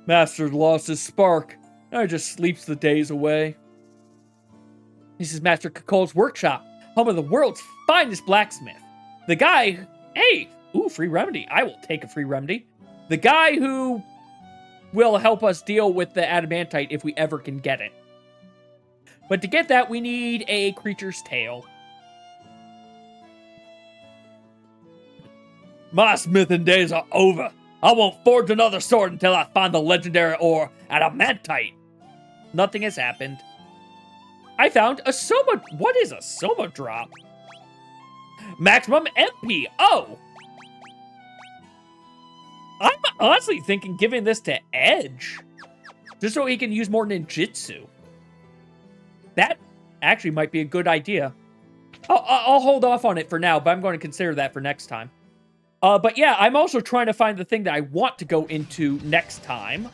Master lost his spark. Now he just sleeps the days away. This is Master Cacole's workshop, home of the world's finest blacksmith. The guy... Hey! Ooh, free remedy. I will take a free remedy. The guy who will help us deal with the adamantite if we ever can get it. But to get that, we need a creature's tail. My smithing days are over. I won't forge another sword until I find the legendary ore adamantite. Nothing has happened. I found a Soma... What is a Soma drop? Maximum MP. Oh! I'm honestly thinking giving this to Edge. Just so he can use more ninjutsu. That actually might be a good idea. I'll hold off on it for now, but I'm going to consider that for next time. But yeah, I'm also trying to find the thing that I want to go into next time.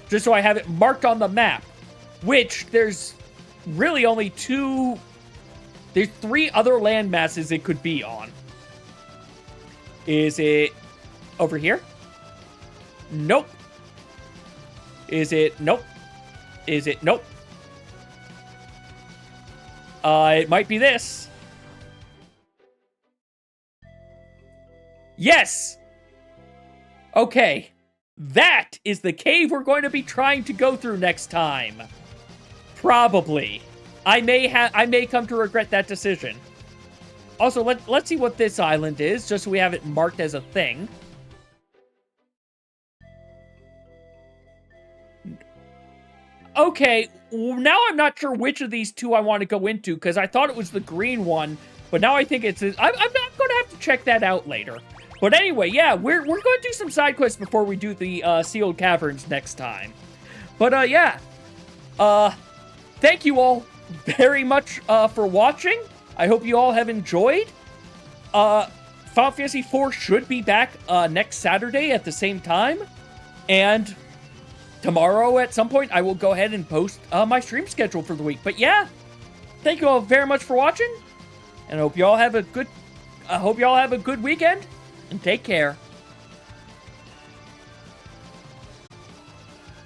Just so I have it marked on the map. Which, there's really only two... There's 3 other land masses it could be on. Is it over here? Nope. Is it? Nope. Is it? Nope. It might be this. Yes! Okay. That is the cave we're going to be trying to go through next time. Probably. I may come to regret that decision. Also, let's see what this island is, just so we have it marked as a thing. Okay, now I'm not sure which of these two I want to go into, because I thought it was the green one, but now I think it's... I'm not going to have to check that out later. But anyway, yeah, we're going to do some side quests before we do the Sealed Caverns next time. But, yeah. Thank you all very much for watching. I hope you all have enjoyed. Final Fantasy IV should be back next Saturday at the same time. And tomorrow at some point, I will go ahead and post my stream schedule for the week. But yeah, thank you all very much for watching. And I hope you all have a good weekend. And take care.